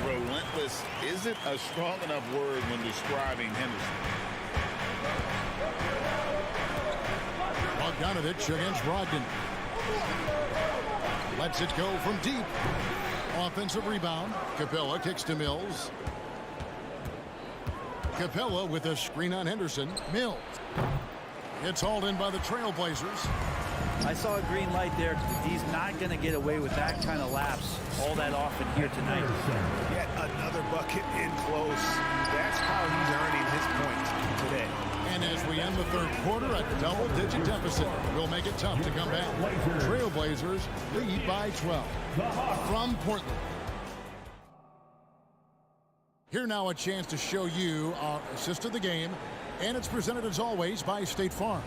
Relentless isn't a strong enough word when describing Henderson. Bogdanovic against Brogdon. Lets it go from deep. Offensive rebound. Capella kicks to Mills. Capella with a screen on Henderson. Mills. It's hauled in by the Trailblazers. I saw a green light there. He's not going to get away with that kind of lapse all that often here tonight. Yet another bucket in close. That's how he's earning his points today. And as we end the third quarter, a double-digit deficit will make it tough to come back. Trailblazers lead by 12 from Portland. Here now a chance to show you our assist of the game, and it's presented as always by State Farm.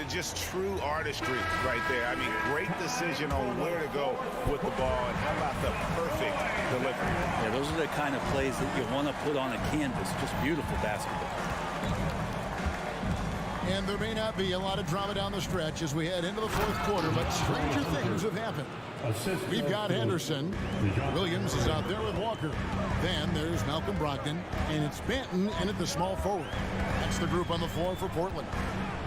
Just true artistry right there. I mean, great decision on where to go with the ball, and how about the perfect delivery. Yeah, those are the kind of plays that you want to put on a canvas. Just beautiful basketball. And there may not be a lot of drama down the stretch as we head into the fourth quarter, but stranger things have happened. We've got Henderson. Williams is out there with Walker. Then there's Malcolm Brogdon, and it's Banton in at the small forward. That's the group on the floor for Portland.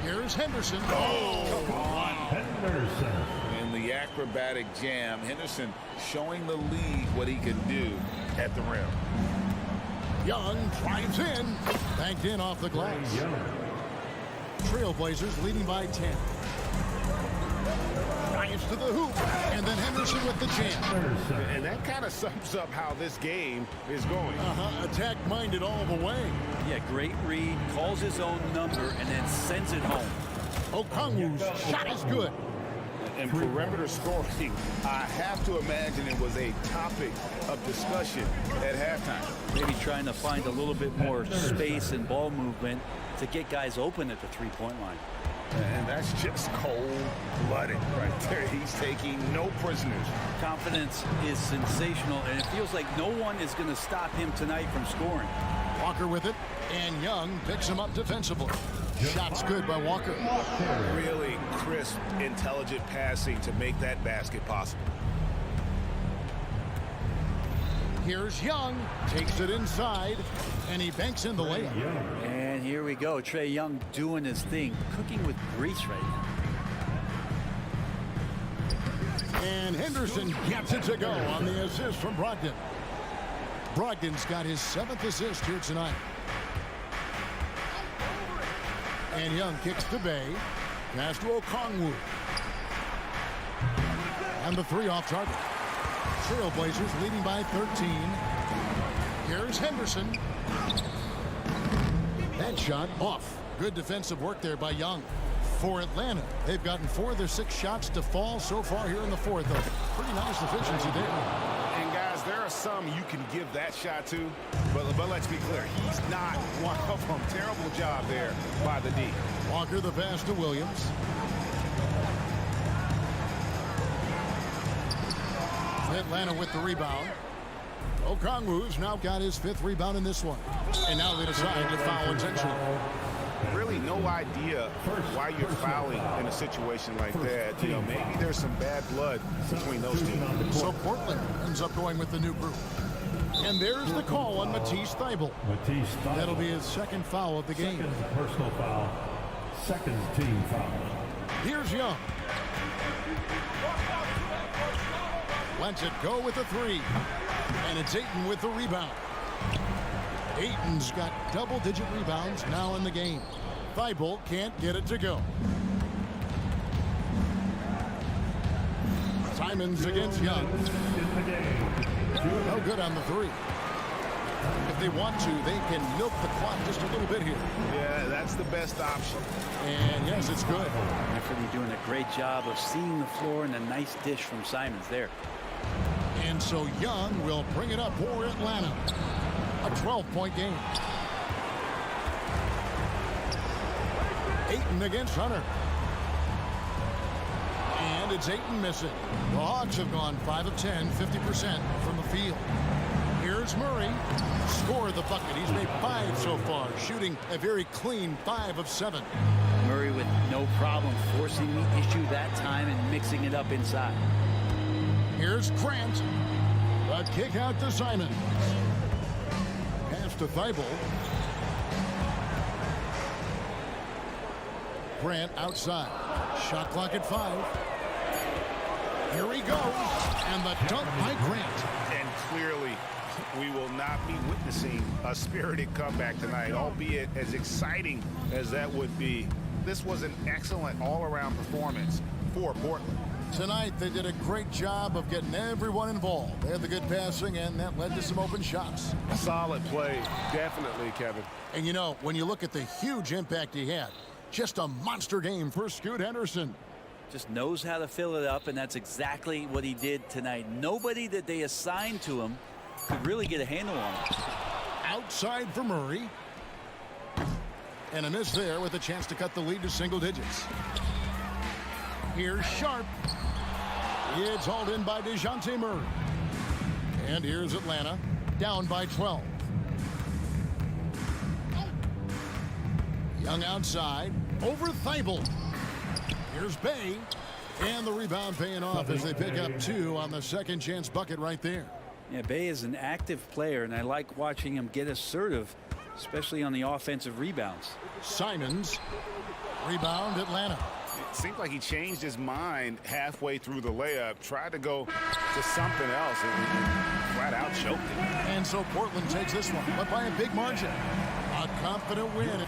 Here's Henderson. Oh, come on. Henderson. In the acrobatic jam, Henderson showing the league what he can do at the rim. Young drives in. Banked in off the glass. Trailblazers leading by 10. Drives to the hoop, and then Henderson with the jam. And that kind of sums up how this game is going. Attack-minded all the way. Yeah, great read, calls his own number, and then sends it home. Okongwu's shot is good. And perimeter scoring, I have to imagine it was a topic of discussion at halftime. Maybe trying to find a little bit more space and ball movement to get guys open at the three-point line. And that's just cold-blooded right there. He's taking no prisoners. Confidence is sensational, and it feels like no one is going to stop him tonight from scoring. Walker with it, and Young picks him up defensively. Shot's good by Walker. Really crisp, intelligent passing to make that basket possible. Here's Young, takes it inside, and he banks in the layup. And here we go. Trae Young doing his thing, cooking with grease right now. And Henderson gets it to go on the assist from Brogdon. Brogdon's got his 7th assist here tonight. And Young kicks to Bay. Pass to Okongwu. And the 3 off target. Trailblazers leading by 13. Here's Henderson. That shot off. Good defensive work there by Young. For Atlanta, they've gotten 4 of their 6 shots to fall so far here in the 4th. A pretty nice efficiency there. And guys, there are some you can give that shot to, but let's be clear, he's not one of them. Terrible job there by the D. Walker the pass to Williams. Atlanta with the rebound. Okongwu's now got his 5th rebound in this one. And now they decide to foul intentionally. Really no idea why you're fouling in a situation like that. You know, maybe there's some bad blood between those two. So Portland ends up going with the new group. And there's the call on Matisse Thybulle. That'll be his 2nd foul of the game. Second personal foul. 2nd team foul. Here's Young. Lets it go with a 3. And it's Ayton with the rebound. Ayton's got double-digit rebounds now in the game. Thybulle can't get it to go. Simons against Young. No good on the 3. If they want to, they can milk the clock just a little bit here. Yeah, that's the best option. And yes, it's good. Anthony doing a great job of seeing the floor, and a nice dish from Simons there. And so Young will bring it up for Atlanta. A 12-point game. Ayton against Hunter. And it's Ayton missing. The Hawks have gone 5 of 10, 50% from the field. Here's Murray. Score the bucket. He's made 5 so far, shooting a very clean 5 of 7. Murray with no problem forcing the issue that time and mixing it up inside. Here's Grant. A kick out to Simons. Pass to Thybulle. Grant outside. Shot clock at 5. Here he goes. And the dunk by Grant. And clearly, we will not be witnessing a spirited comeback tonight, albeit as exciting as that would be. This was an excellent all-around performance for Portland. Tonight, they did a great job of getting everyone involved. They had the good passing, and that led to some open shots. Solid play, definitely, Kevin. And you know, when you look at the huge impact he had, just a monster game for Scoot Henderson. Just knows how to fill it up, and that's exactly what he did tonight. Nobody that they assigned to him could really get a handle on it. Outside for Murray. And a miss there with a chance to cut the lead to single digits. Here's Sharp. It's hauled in by DeJounte Murray. And here's Atlanta, down by 12. Young outside, over Thybulle. Here's Bay. And the rebound paying off as they pick up 2 on the second chance bucket right there. Yeah, Bay is an active player, and I like watching him get assertive, especially on the offensive rebounds. Simons, rebound Atlanta. It seemed like he changed his mind halfway through the layup, tried to go to something else, and flat out choked it. And so Portland takes this one, but by a big margin. A confident win.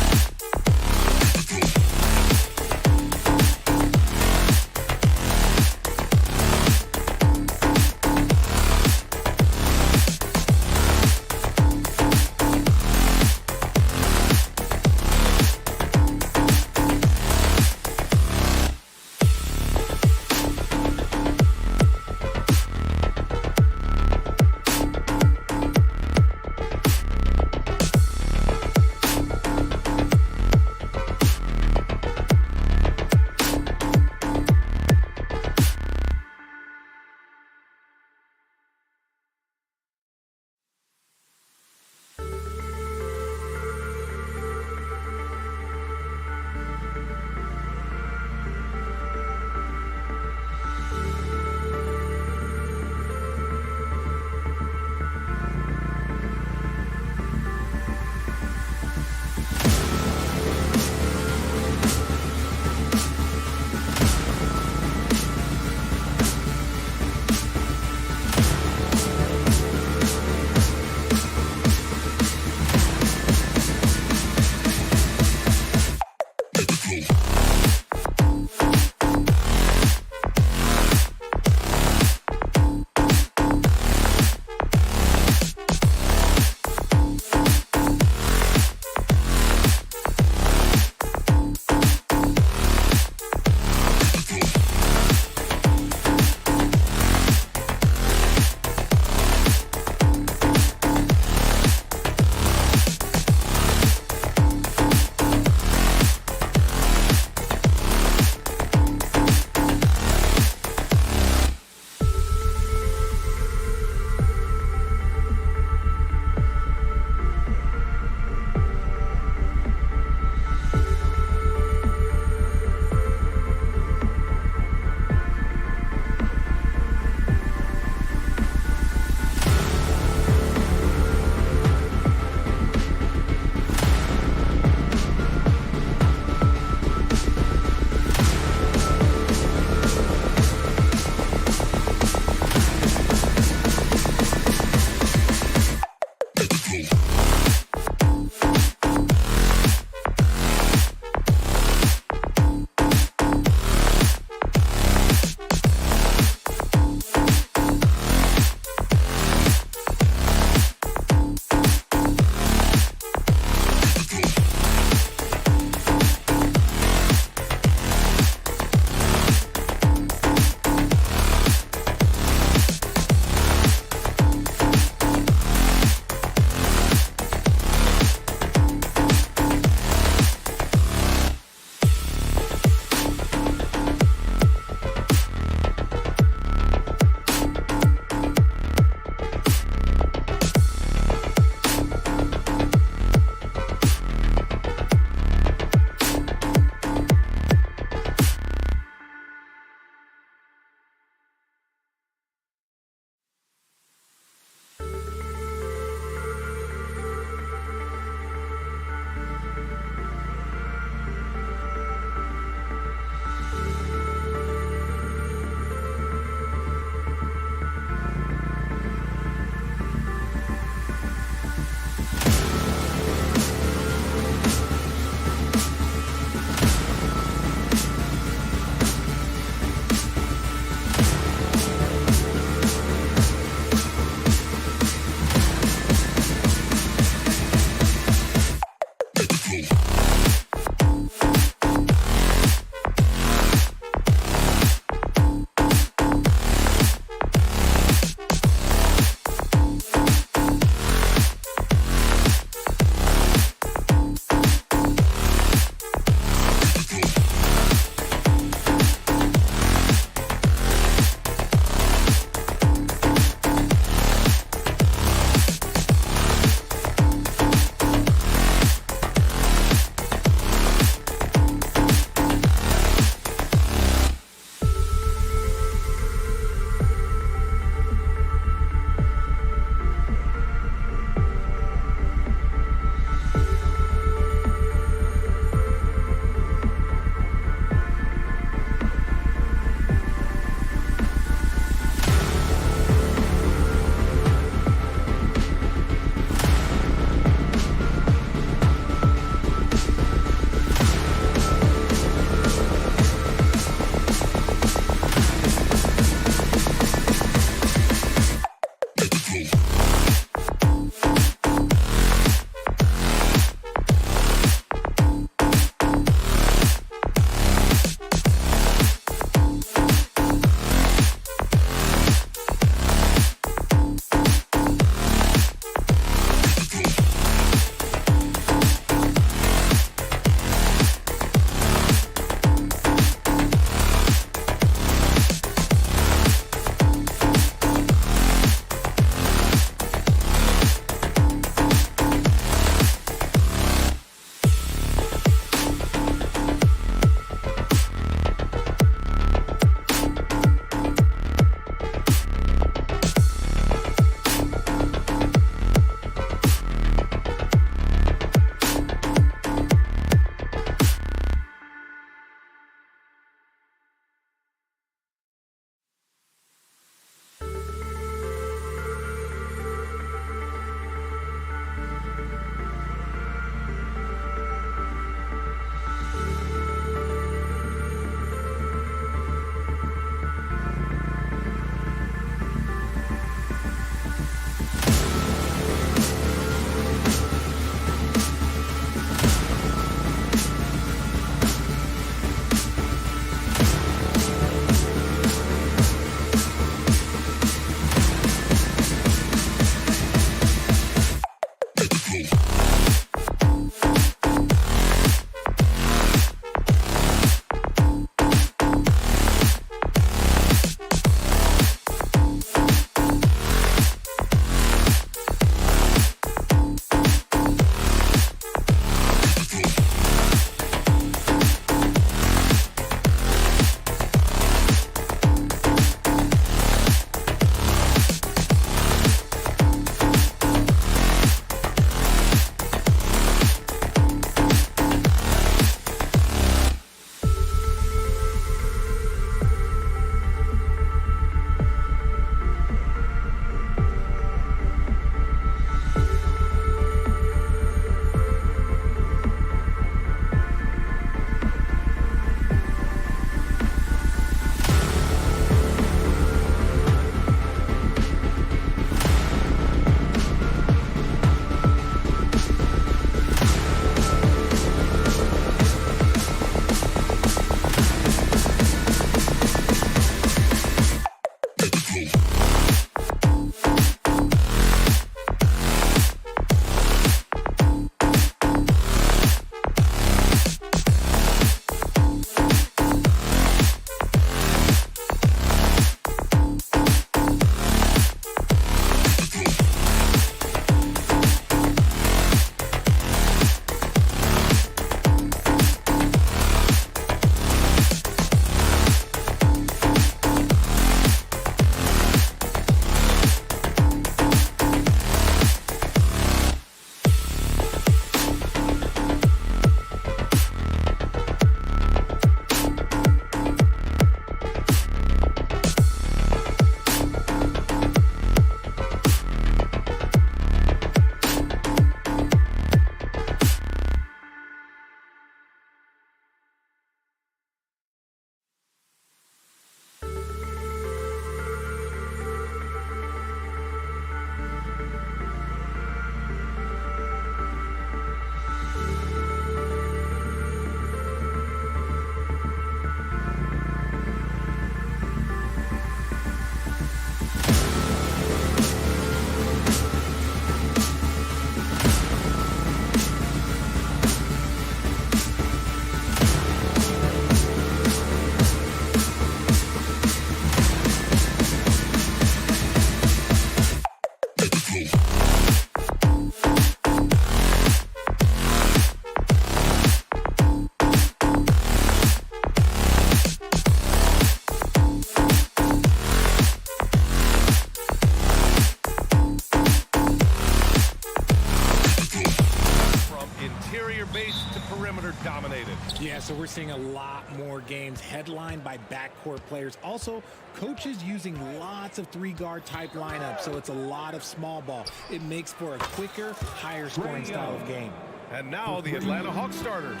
Base to perimeter dominated. Yeah, so we're seeing a lot more games headlined by backcourt players. Also, coaches using lots of three-guard type lineups, so it's a lot of small ball. It makes for a quicker, higher scoring style of game. And now the Atlanta Hawks starters.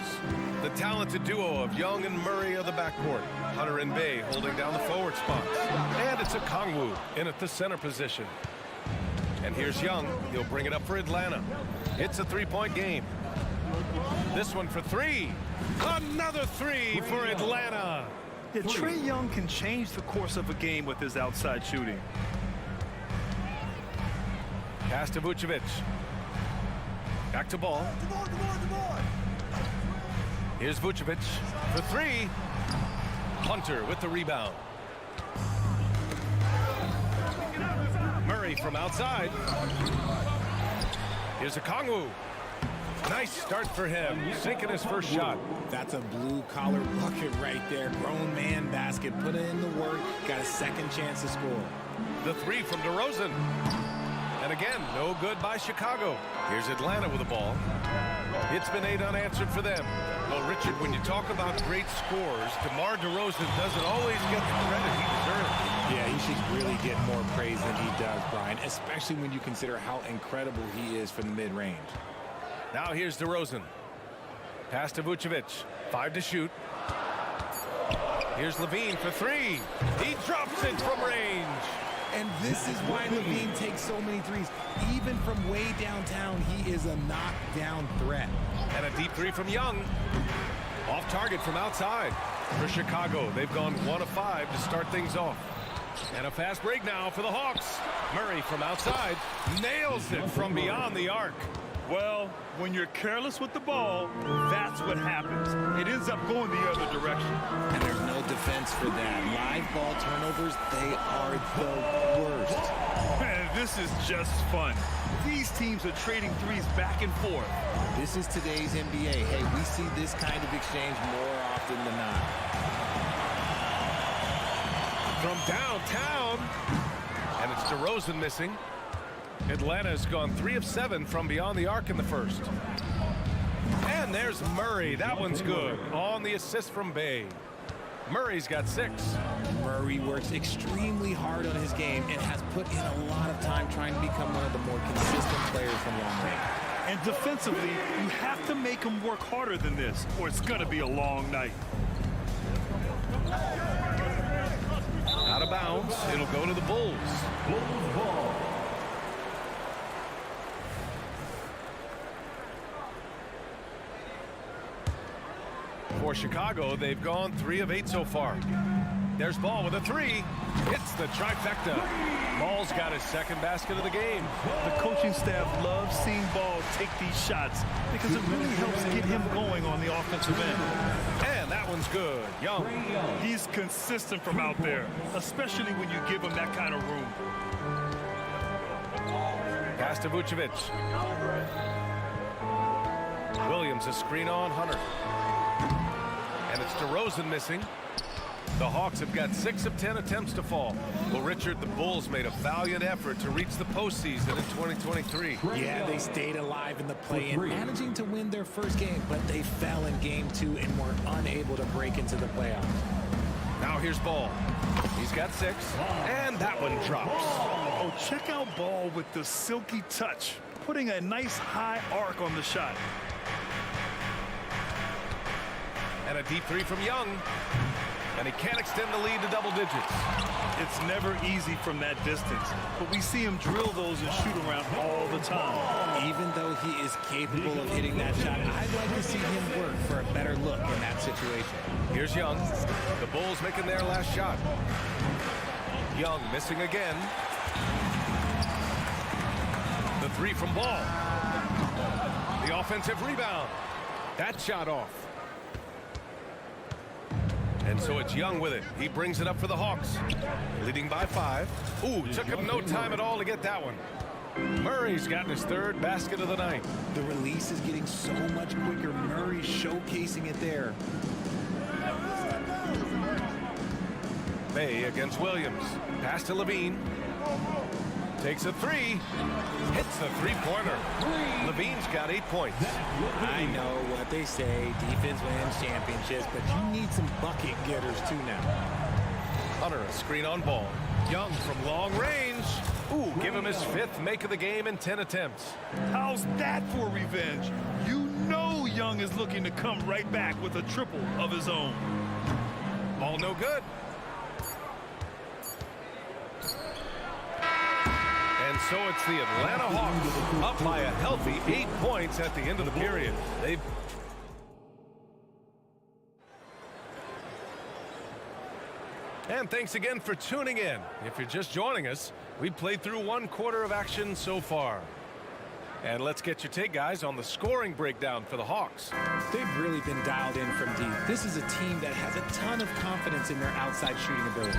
The talented duo of Young and Murray of the backcourt. Hunter and Bay holding down the forward spots. And it's a Kongwu in at the center position. And here's Young. He'll bring it up for Atlanta. It's a three-point game. This one for three. Another three for Atlanta. Yeah, Trae Young can change the course of a game with his outside shooting. Pass to Vucevic. Back to ball. Here's Vucevic for three. Hunter with the rebound. Murray from outside. Here's a Kongwu. Nice start for him, sinking his first shot. That's a blue-collar bucket right there. Grown man basket. Put in the work. Got a second chance to score. The three from DeRozan. And again, no good by Chicago. Here's Atlanta with the ball. It's been 8 unanswered for them. Well, Richard, when you talk about great scores, DeMar DeRozan doesn't always get the credit he deserves. Yeah, he should really get more praise than he does, Brian, especially when you consider how incredible he is from the mid-range. Now here's DeRozan. Pass to Vucevic. 5 to shoot. Here's Levine for three. He drops it from range. And this is why Levine takes so many threes. Even from way downtown, he is a knockdown threat. And a deep three from Young. Off target from outside. For Chicago, they've gone 1 of 5 to start things off. And a fast break now for the Hawks. Murray from outside nails it from beyond the arc. Well, when you're careless with the ball, that's what happens. It ends up going the other direction. And there's no defense for that. Live ball turnovers, they are the worst. Man, this is just fun. These teams are trading threes back and forth. This is today's NBA. Hey, we see this kind of exchange more often than not. From downtown. And it's DeRozan missing. Atlanta has gone 3 of 7 from beyond the arc in the first. And there's Murray. That one's good. On the assist from Bay. Murray's got 6. Murray works extremely hard on his game and has put in a lot of time trying to become one of the more consistent players from long range. And defensively, you have to make him work harder than this, or it's going to be a long night. Out of bounds. It'll go to the Bulls. Bulls ball. For Chicago, they've gone 3 of 8 so far. There's Ball with a 3. It's the trifecta. Ball's got his second basket of the game. The coaching staff loves seeing Ball take these shots because it really helps get him going on the offensive end. And that one's good. Young. He's consistent from out there, especially when you give him that kind of room. Pass to Vucevic. Williams a screen on Hunter. And it's DeRozan missing. The Hawks have got 6 of 10 attempts to fall. Well, Richard, the Bulls made a valiant effort to reach the postseason in 2023. Yeah, they stayed alive in the play-in, managing to win their first game, but they fell in game 2 and were unable to break into the playoffs. Now here's Ball. He's got 6, and that one drops. Oh, check out Ball with the silky touch, putting a nice high arc on the shot. And a deep 3 from Young. And he can't extend the lead to double digits. It's never easy from that distance, but we see him drill those and shoot around all the time. Even though he is capable of hitting that shot, I'd like to see him work for a better look in that situation. Here's Young. The Bulls making their last shot. Young missing again. The 3 from Ball. The offensive rebound. That shot off. And so it's Young with it. He brings it up for the Hawks. Leading by 5. Ooh, took him no time at all to get that one. Murray's gotten his third basket of the night. The release is getting so much quicker. Murray showcasing it there. Bay against Williams. Pass to Levine. Takes a three. Hits the three-pointer. Levine's got 8 points. I know what they say. Defense wins championships, but you need some bucket getters too now. Hunter, a screen on ball. Young from long range. Ooh, give him his 5th make of the game in 10 attempts. How's that for revenge? You know Young is looking to come right back with a triple of his own. Ball no good. And so it's the Atlanta Hawks up by a healthy 8 points at the end of the period. And thanks again for tuning in. If you're just joining us, we played through 1 quarter of action so far. And let's get your take, guys, on the scoring breakdown for the Hawks. They've really been dialed in from deep. This is a team that has a ton of confidence in their outside shooting ability.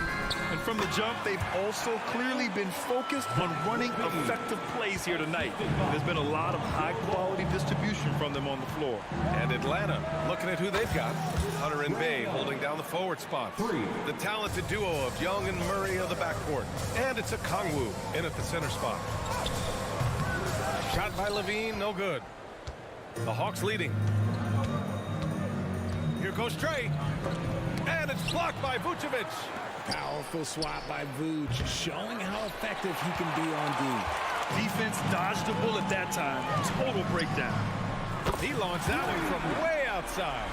And from the jump, they've also clearly been focused on running effective plays here tonight. There's been a lot of high-quality distribution from them on the floor. And Atlanta, looking at who they've got. Hunter and Bay holding down the forward spot. The talented duo of Young and Murray of the backcourt. And it's a Kongwu in at the center spot. Shot by Levine, no good. The Hawks leading. Here goes Trey. And it's blocked by Vucevic. Powerful swat by Vuce, showing how effective he can be on D. Defense dodged the bullet that time. Total breakdown. He launched that one from way outside.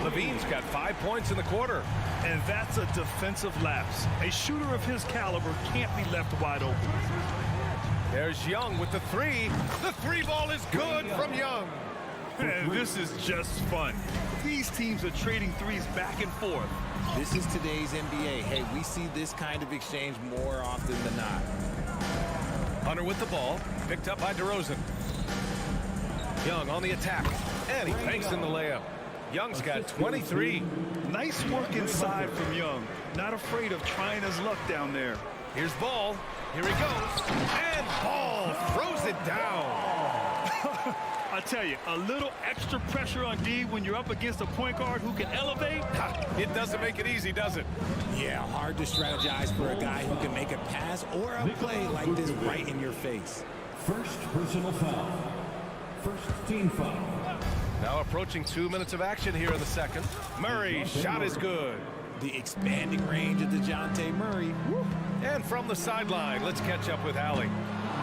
Levine's got 5 points in the quarter. And that's a defensive lapse. A shooter of his caliber can't be left wide open. There's Young with the three. The three ball is good from Young. And this is just fun. These teams are trading threes back and forth. This is today's NBA. Hey, we see this kind of exchange more often than not. Hunter with the ball, picked up by DeRozan. Young on the attack, and he banks in the layup. Young's got 23. Nice work inside from Young. Not afraid of trying his luck down there. Here's Ball. Here he goes. And Ball throws it down. I tell you, a little extra pressure on D when you're up against a point guard who can elevate. It doesn't make it easy, does it? Yeah, hard to strategize for a guy who can make a pass or a play like this right in your face. First personal foul. First team foul. Now approaching 2 minutes of action here in the second. Murray's shot is good. The expanding range of DeJounte Murray. Woo. And from the sideline, let's catch up with Allie.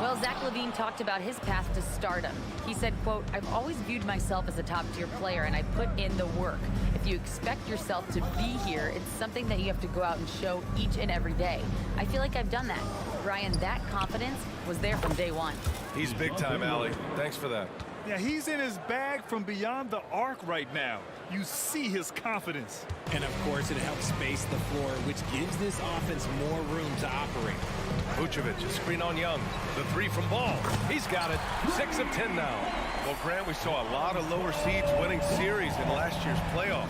Well, Zach LaVine talked about his path to stardom. He said, quote, "I've always viewed myself as a top-tier player, and I put in the work. If you expect yourself to be here, it's something that you have to go out and show each and every day. I feel like I've done that." Ryan, that confidence was there from day one. He's big time, Allie. Thanks for that. Yeah, he's in his bag from beyond the arc right now. You see his confidence. And, of course, it helps space the floor, which gives this offense more room to operate. Vucevic, a screen on Young. The three from Ball. He's got it. 6 of 10 now. Well, Grant, we saw a lot of lower seeds winning series in last year's playoffs.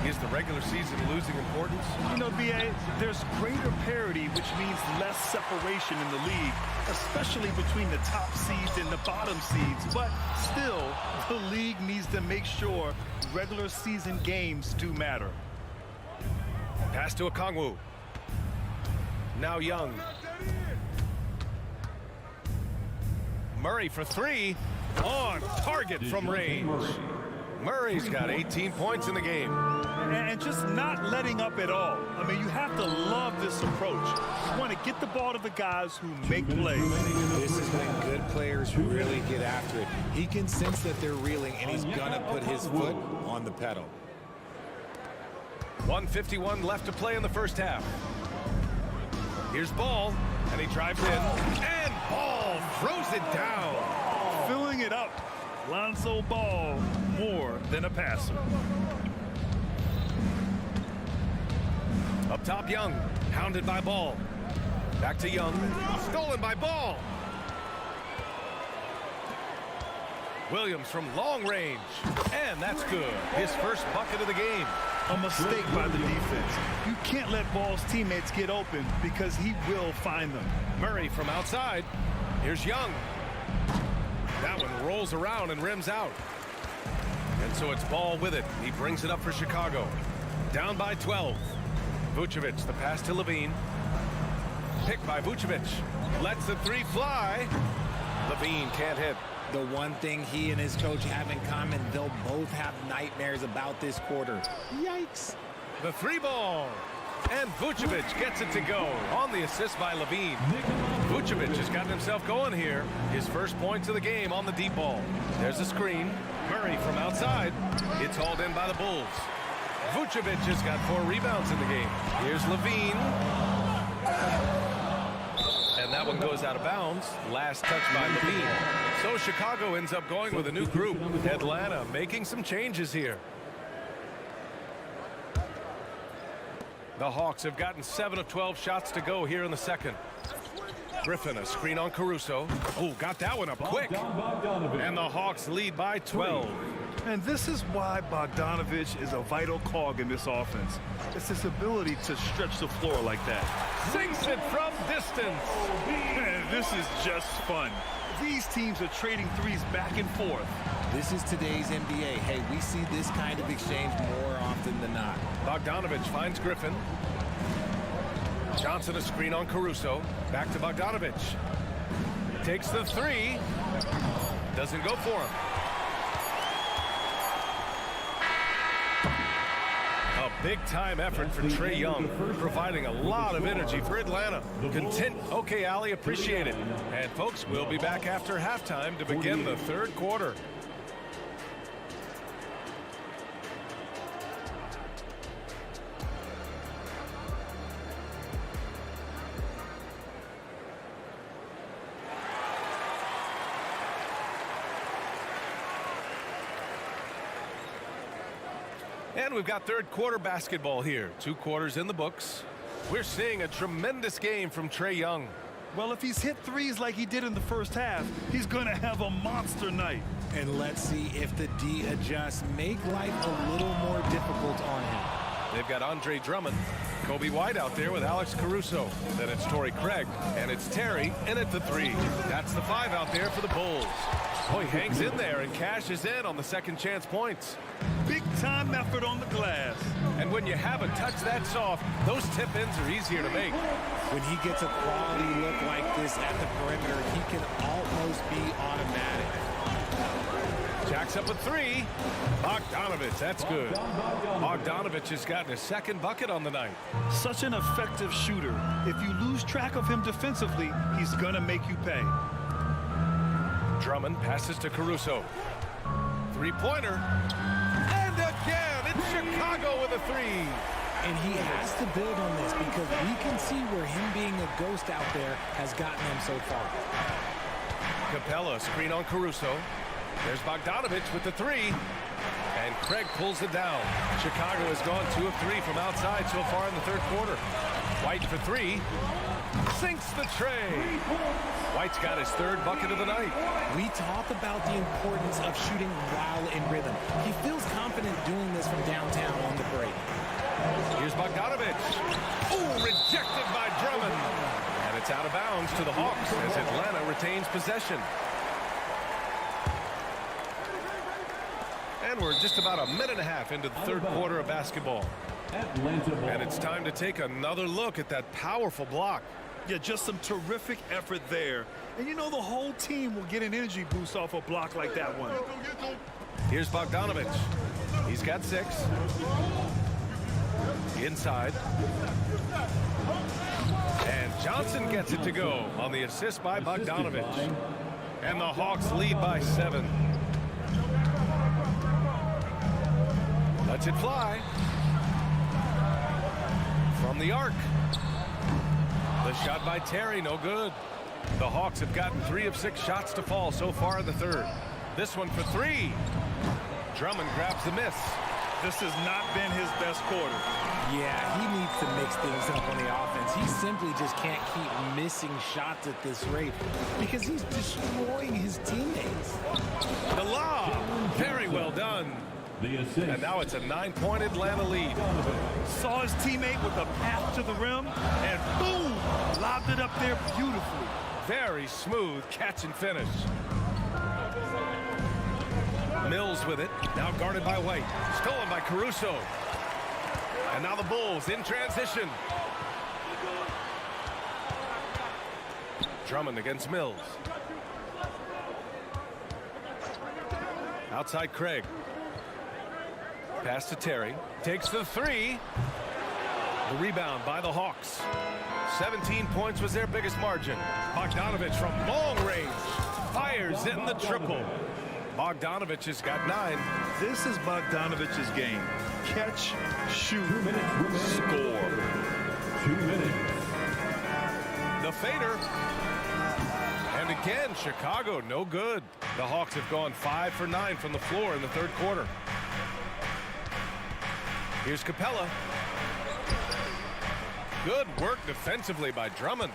Is the regular season losing importance? You know, B.A., there's greater parity, which means less separation in the league, especially between the top seeds and the bottom seeds. But still, the league needs to make sure regular season games do matter. Pass to Okongwu. Now Young. Murray for three. On target from range. Murray's got 18 points in the game. And just not letting up at all. I mean, you have to love this approach. You want to get the ball to the guys who make plays. This is when good players really get after it. He can sense that they're reeling, and he's going to put his foot on the pedal. 1:51 left to play in the first half. Here's Ball, and he drives in. And Ball throws it down. Filling it up. Lonzo Ball, more than a passer. Up top, Young, hounded by Ball. Back to Young, stolen by Ball. Williams from long range, and that's good. His first bucket of the game. A mistake by the defense. You can't let Ball's teammates get open because he will find them. Murray from outside. Here's Young. That one rolls around and rims out. And so it's Ball with it. He brings it up for Chicago. Down by 12. Vucevic, the pass to Levine. Picked by Vucevic. Lets the three fly. Levine can't hit. The one thing he and his coach have in common, they'll both have nightmares about this quarter. Yikes. The three ball. And Vucevic gets it to go on the assist by Levine. Vucevic has gotten himself going here. His first points of the game on the deep ball. There's a screen. Murray from outside. It's hauled in by the Bulls. Vucevic has got 4 rebounds in the game. Here's Levine. And that one goes out of bounds. Last touch by Levine. So Chicago ends up going with a new group. Atlanta making some changes here. The Hawks have gotten 7 of 12 shots to go here in the second. Griffin, a screen on Caruso. Oh, got that one up quick. And the Hawks lead by 12. And this is why Bogdanovich is a vital cog in this offense. It's his ability to stretch the floor like that. Sinks it from distance. Man, this is just fun. These teams are trading threes back and forth. This is today's NBA. Hey, we see this kind of exchange more often than not. Bogdanovich finds Griffin. Johnson a screen on Caruso. Back to Bogdanovich. Takes the three. Doesn't go for him. A big-time effort for Trae Young, providing a lot of energy for Atlanta. Okay, Allie, appreciate it. And, folks, we'll be back after halftime to begin the third quarter. And we've got third quarter basketball here. 2 quarters in the books. We're seeing a tremendous game from Trae Young. Well, if he's hit threes like he did in the first half, he's going to have a monster night. And let's see if the D adjusts, make life a little more difficult on him. They've got Andre Drummond, Kobe White out there with Alex Caruso. Then it's Torrey Craig, and it's Terry in at the 3. That's the 5 out there for the Bulls. Oh, he hangs in there and cashes in on the second chance points. Big-time effort on the glass. And when you have a touch that soft, those tip-ins are easier to make. When he gets a quality look like this at the perimeter, he can almost be automatic. Jacks up a 3. Bogdanovich, that's good. Bogdanovich has gotten his second bucket on the night. Such an effective shooter. If you lose track of him defensively, he's going to make you pay. Drummond passes to Caruso. 3-pointer. And again, it's Chicago with a 3. And he has to build on this because we can see where him being a ghost out there has gotten him so far. Capella, screen on Caruso. There's Bogdanovich with the 3. And Craig pulls it down. Chicago has gone 2 of 3 from outside so far in the third quarter. White for 3. Sinks the tray. White's got his 3rd bucket of the night. We talk about the importance of shooting while in rhythm. He feels confident doing this from downtown on the break. Here's Bogdanovich. Ooh, rejected by Drummond. And it's out of bounds to the Hawks as Atlanta retains possession. And we're just about a minute and a half into the third quarter of basketball. And it's time to take another look at that powerful block. Yeah, just some terrific effort there. And you know the whole team will get an energy boost off a block like that one. Here's Bogdanovich. He's got 6. Inside. And Johnson gets it to go on the assist by Bogdanovich. And the Hawks lead by 7. Lets it fly. From the arc. The shot by Terry, no good. The Hawks have gotten 3 of 6 shots to fall so far in the third. This one for 3. Drummond grabs the miss. This has not been his best quarter. Yeah, he needs to mix things up on the offense. He simply just can't keep missing shots at this rate because he's destroying his teammates. The lob, very well done. And now it's a 9-point Atlanta lead. Saw his teammate with a path to the rim, and boom, lobbed it up there beautifully. Very smooth catch and finish. Mills with it. Now guarded by White. Stolen by Caruso. And now the Bulls in transition. Drummond against Mills. Outside Craig. Pass to Terry. Takes the three. The rebound by the Hawks. 17 points was their biggest margin. Bogdanovich from long range. Fires in the triple. Bogdanovich has got 9. This is Bogdanovich's game. Catch, shoot, score. 2 minutes. The fader. And again, Chicago, no good. The Hawks have gone 5 for 9 from the floor in the third quarter. Here's Capella. Good work defensively by Drummond.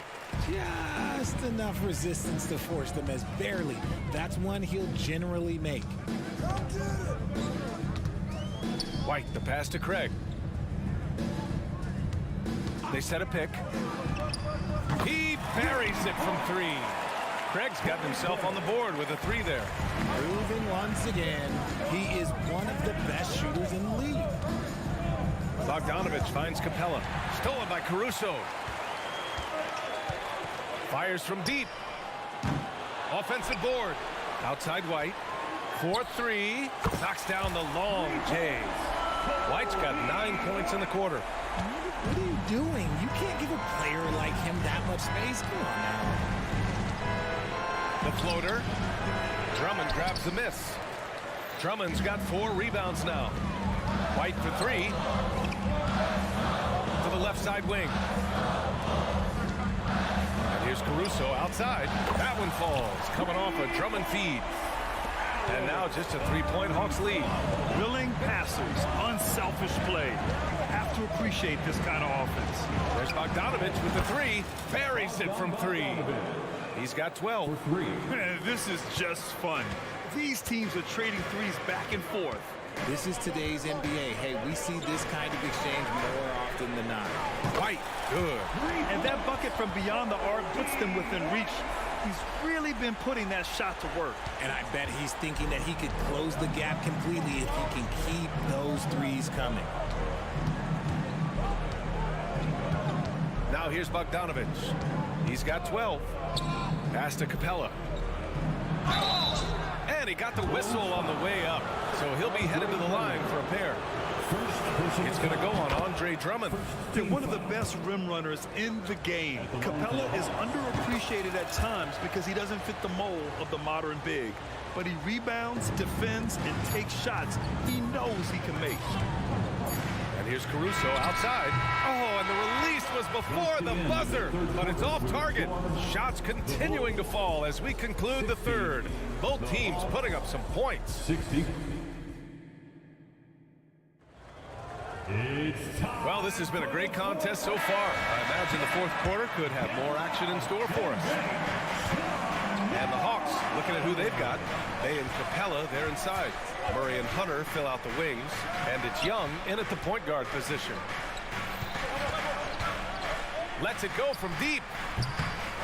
Just enough resistance to force them as barely. That's one he'll generally make. White, the pass to Craig. They set a pick. He buries it from 3. Craig's gotten himself on the board with a 3 there. Proving once again, he is one of the best shooters in the league. Bogdanovich finds Capella. Stolen by Caruso. Fires from deep. Offensive board. Outside White. 4-3. Knocks down the long Jays. White's got 9 points in the quarter. What are you doing? You can't give a player like him that much space. Come on now. The floater. Drummond grabs the miss. Drummond's got 4 rebounds now. White for 3. To the left side wing. And here's Caruso outside. That one falls. Coming off a Drummond feed. And now just a 3-point Hawks lead. Willing passers, unselfish play. Have to appreciate this kind of offense. There's Bogdanovich with the 3. Buries it from 3. He's got 12. Man, this is just fun. These teams are trading threes back and forth. This is today's NBA. Hey, we see this kind of exchange more often than not. White, good. And that bucket from beyond the arc puts them within reach. He's really been putting that shot to work. And I bet he's thinking that he could close the gap completely if he can keep those threes coming. Now here's Bogdanovich. He's got 12. Pass to Capella. And he got the whistle on the way up. So he'll be headed to the line for a pair. It's going to go on Andre Drummond. They're one of the best rim runners in the game. Capella is underappreciated at times because he doesn't fit the mold of the modern big. But he rebounds, defends, and takes shots he knows he can make. And here's Caruso outside. Oh, and the release was before the buzzer, but it's off target. Shots continuing to fall as we conclude the third. Both teams putting up some points. 60. Well, this has been a great contest so far. I imagine the fourth quarter could have more action in store for us. And the Hawks, looking at who they've got, Bay and Capella, they're inside. Murray and Hunter fill out the wings, and it's Young in at the point guard position. Lets it go from deep.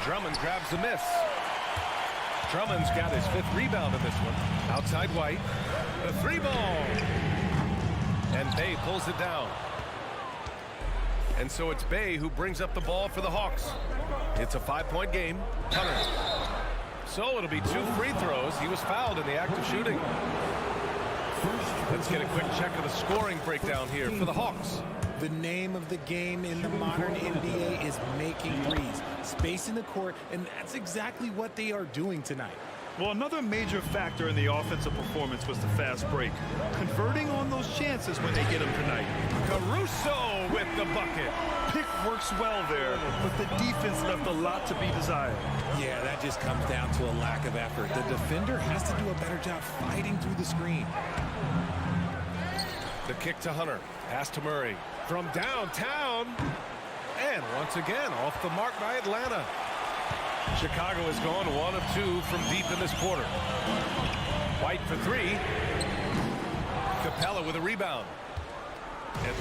Drummond grabs the miss. Drummond's got his 5th rebound in this one. Outside White. The 3 ball. And Bay pulls it down. And so it's Bay who brings up the ball for the Hawks. It's a 5-point game. Hunter. So it'll be 2 free throws. He was fouled in the act of shooting. Let's get a quick check of the scoring breakdown here for the Hawks. The name of the game in the modern NBA is making threes. Space in the court, and that's exactly what they are doing tonight. Well, another major factor in the offensive performance was the fast break. Converting on those chances when they get them tonight. Caruso with the bucket. Pick works well there, but the defense left a lot to be desired. Yeah, that just comes down to a lack of effort. The defender has to do a better job fighting through the screen. The kick to Hunter. Pass to Murray. From downtown. And once again, off the mark by Atlanta. Chicago has gone 1 of 2 from deep in this quarter. White for 3. Capella with a rebound.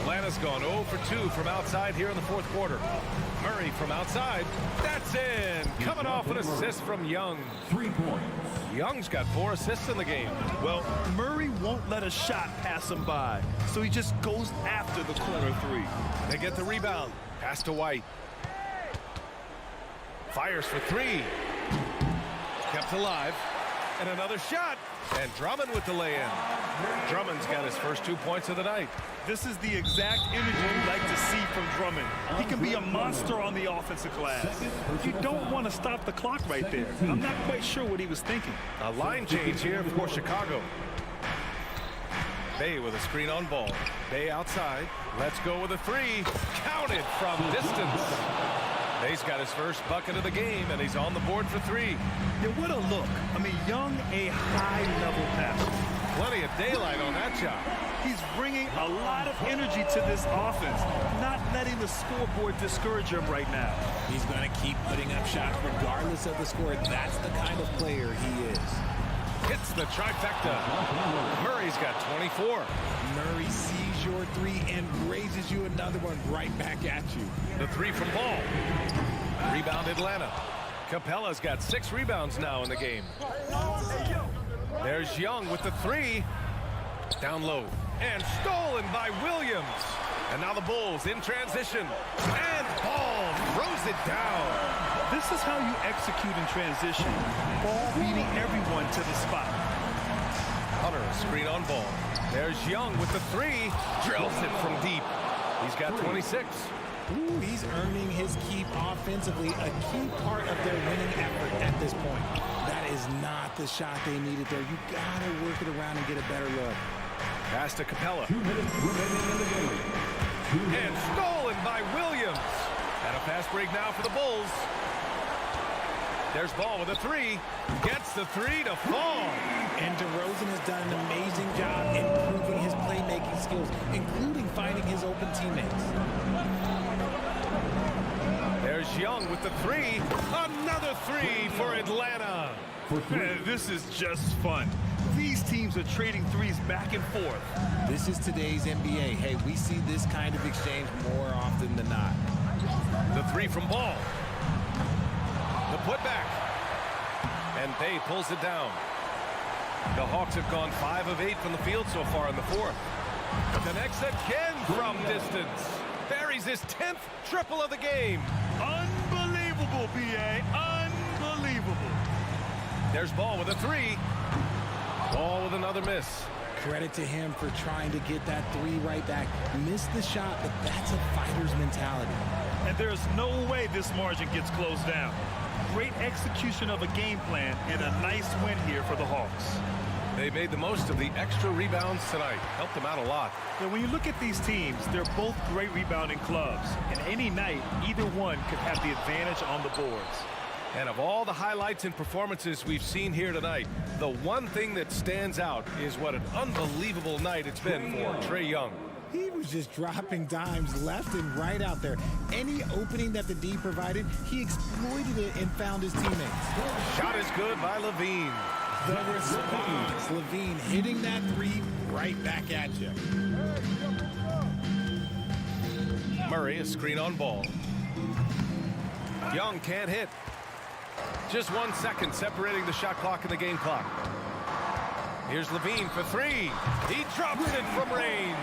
Atlanta's gone 0 for 2 from outside here in the fourth quarter. Murray from outside. That's in. Coming off an assist from Young. 3 points. Young's got 4 assists in the game. Well, Murray won't let a shot pass him by, so he just goes after the corner three. They get the rebound. Pass to White. Fires for 3. Kept alive. And another shot. And Drummond with the lay-in. Drummond's got his first 2 points of the night. This is the exact energy you like to see from Drummond. He can be a monster on the offensive glass. You don't want to stop the clock right there. I'm not quite sure what he was thinking. A line change here for Chicago. Bay with a screen on ball. Bay outside. Let's go with a 3. Counted from distance. Bay's got his first bucket of the game, and he's on the board for 3. Yeah, what a look. I mean, Young, a high-level passer. Plenty of daylight on that shot. He's bringing a lot of energy to this offense, not letting the scoreboard discourage him right now. He's going to keep putting up shots regardless of the score. That's the kind of player he is. Hits the trifecta. Murray's got 24. Murray sees your 3 and raises you another one right back at you. The 3 from Ball. Rebound Atlanta. Capella's got 6 rebounds now in the game. There's Young with the 3. Down low. And stolen by Williams. And now the Bulls in transition. And Ball throws it down. This is how you execute in transition. Ball beating everyone to the spot. Hunter, screen on Ball. There's Young with the 3. Drills it from deep. He's got 26. Ooh, he's earning his keep offensively, a key part of their winning effort at this point. That is not the shot they needed there. You got to work it around and get a better look. Pass to Capella. 2 minutes remaining in the game. And stolen by Williams. And a fast break now for the Bulls. There's Ball with a 3. Gets the 3 to fall. And DeRozan has done an amazing job improving his playmaking skills, including finding his open teammates. There's Young with the 3. Another 3 for Atlanta. Man, this is just fun. These teams are trading threes back and forth. This is today's NBA. Hey, we see this kind of exchange more often than not. The 3 from Ball. The putback. And Bay pulls it down. The Hawks have gone 5 of 8 from the field so far in the fourth. Connects again from distance. Buries his 10th triple of the game. Unbelievable, B.A. Unbelievable. There's Ball with a 3. Ball with another miss. Credit to him for trying to get that 3 right back. Missed the shot, but that's a fighter's mentality. And there's no way this margin gets closed down. Great execution of a game plan and a nice win here for the Hawks. They made the most of the extra rebounds tonight. Helped them out a lot. And when you look at these teams, they're both great rebounding clubs. And any night, either one could have the advantage on the boards. And of all the highlights and performances we've seen here tonight, the one thing that stands out is what an unbelievable night it's been for Trae Young. He was just dropping dimes left and right out there. Any opening that the D provided, he exploited it and found his teammates. Shot is good by Levine. The response, Levine hitting that 3 right back at you. Murray, a screen on Ball. Young can't hit. Just 1 second separating the shot clock and the game clock. Here's Levine for 3. He drops it from range.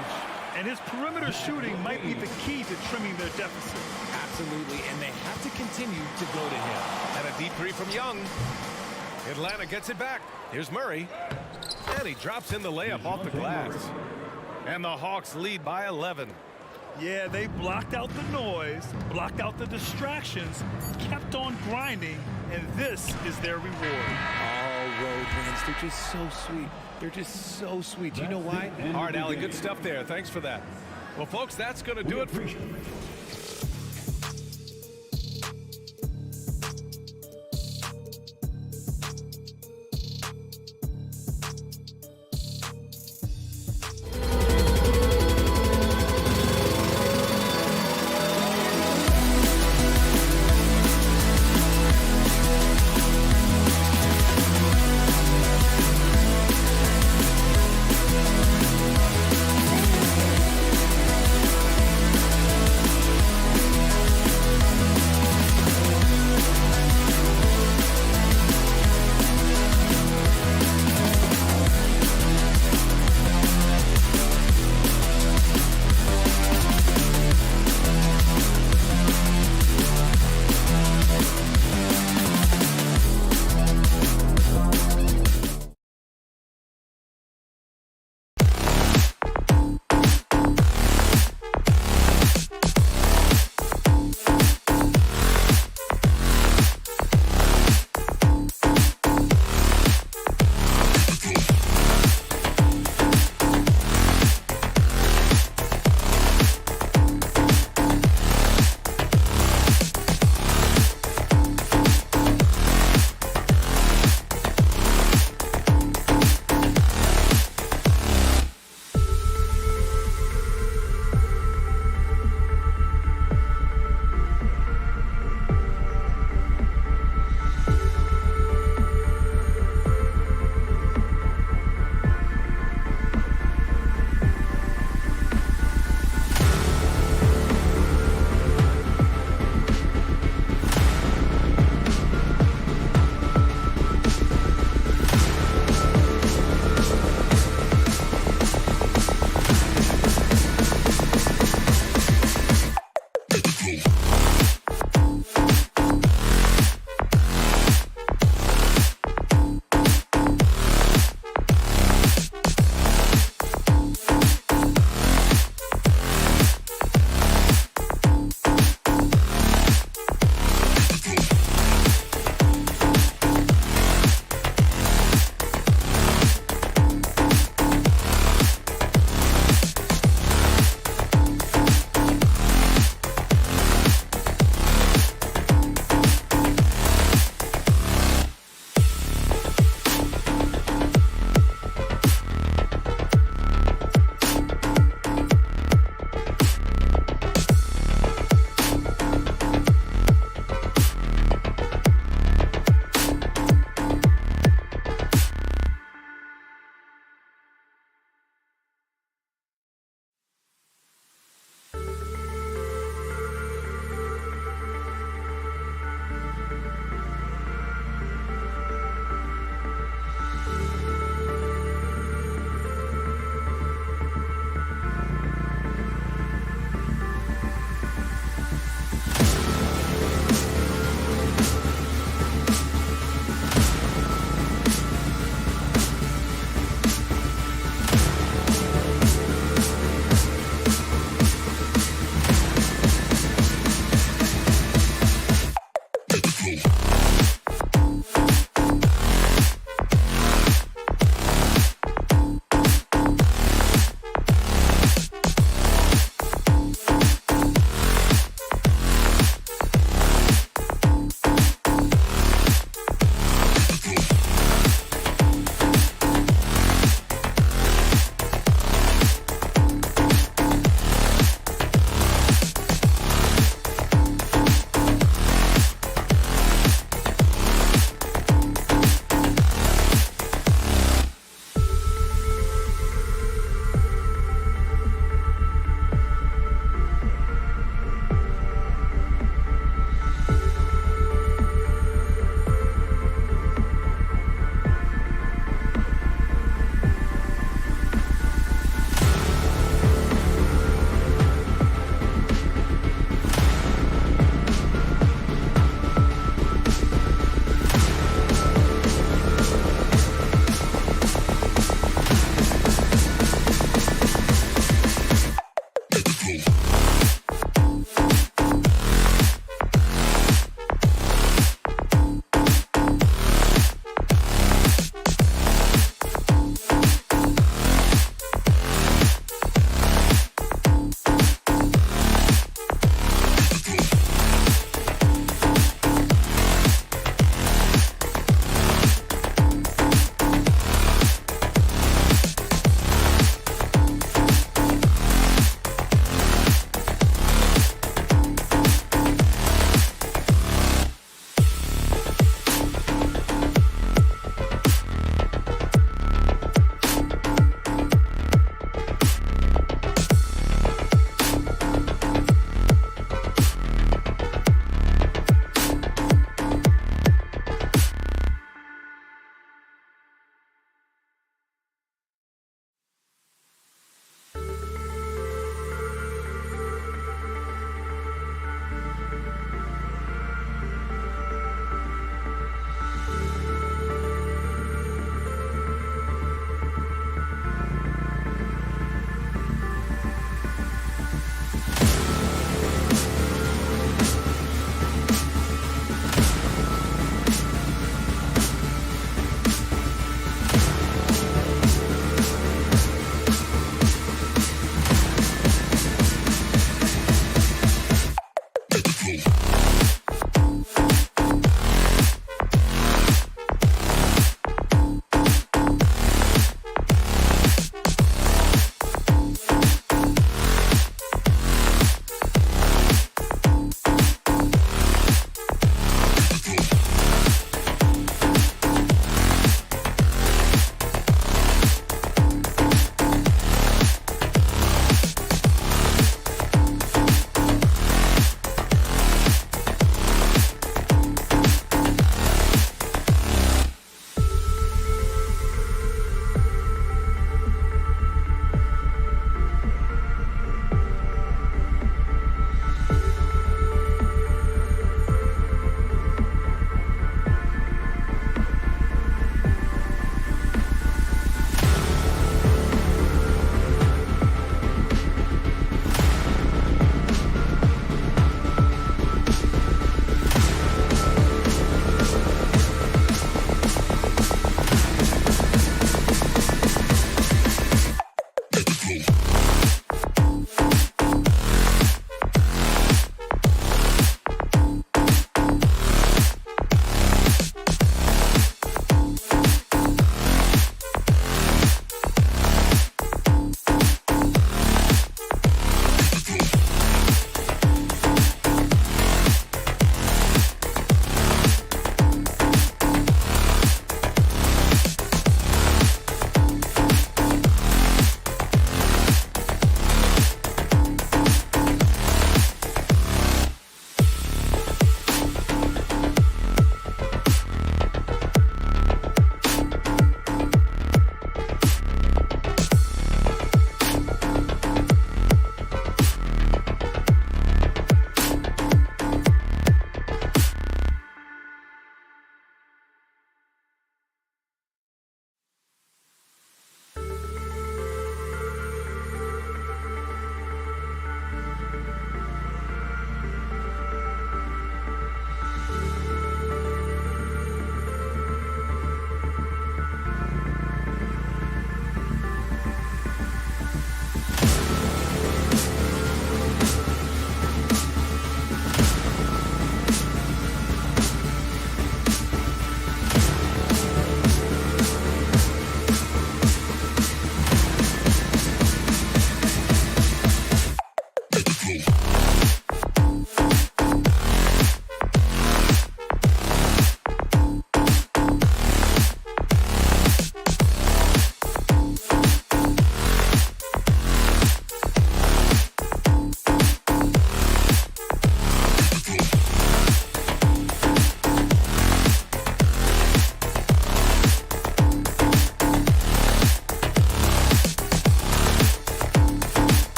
And his perimeter shooting might be the key to trimming their deficit. Absolutely, and they have to continue to go to him. And a deep 3 from Young. Atlanta gets it back. Here's Murray. And he drops in the layup off the glass. And the Hawks lead by 11. Yeah, they blocked out the noise, blocked out the distractions, kept on grinding, and this is their reward. All road wins. They're just so sweet. They're just so sweet. You know why? All right, Allie, good stuff there. Thanks for that. Well, folks, that's going to do it for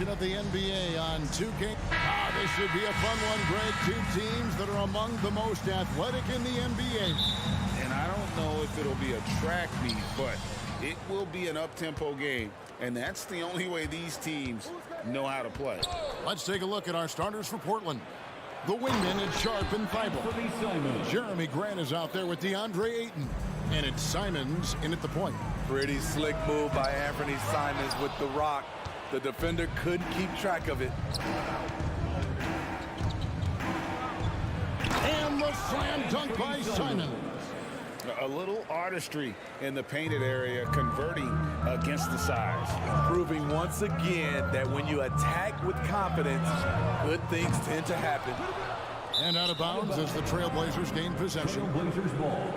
Of the NBA on 2K. This should be a fun one, Greg. Two teams that are among the most athletic in the NBA. And I don't know if it'll be a track meet, but it will be an up-tempo game. And that's the only way these teams know how to play. Let's take a look at our starters for Portland. The wingman is Sharp and Thibault. Jeremy Grant is out there with DeAndre Ayton. And it's Simons in at the point. Pretty slick move by Anthony Simons with the rock. The defender couldn't keep track of it. And the slam dunk by Simons. A little artistry in the painted area, converting against the size. Proving once again that when you attack with confidence, good things tend to happen. And out of bounds as the Trailblazers gain possession. Trailblazers ball.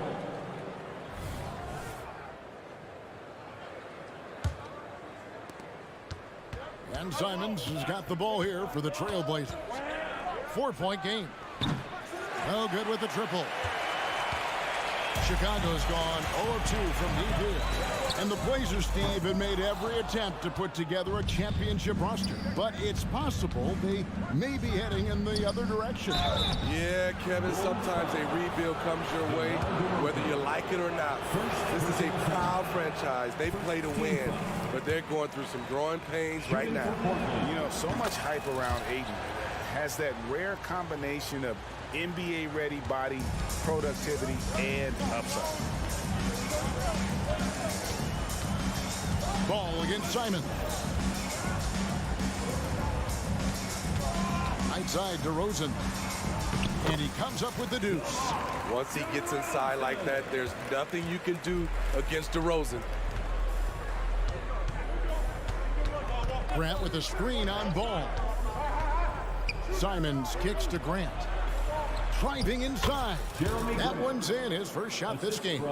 And Simons has got the ball here for the Trailblazers. 4-point game. No good with the triple. Chicago's gone 0-2 from deep here. And the Blazers, Steve, have made every attempt to put together a championship roster. But it's possible they may be heading in the other direction. Yeah, Kevin, sometimes a rebuild comes your way, whether you like it or not. This is a proud franchise. They play to win, but they're going through some growing pains right now. You know, so much hype around Ayton. Has that rare combination of NBA-ready body, productivity, and upside. Ball against Simons. Right side to DeRozan. And he comes up with the deuce. Once he gets inside like that, there's nothing you can do against DeRozan. Grant with a screen on Ball. Simons kicks to Grant. Driving inside. That one's in, his first shot this game.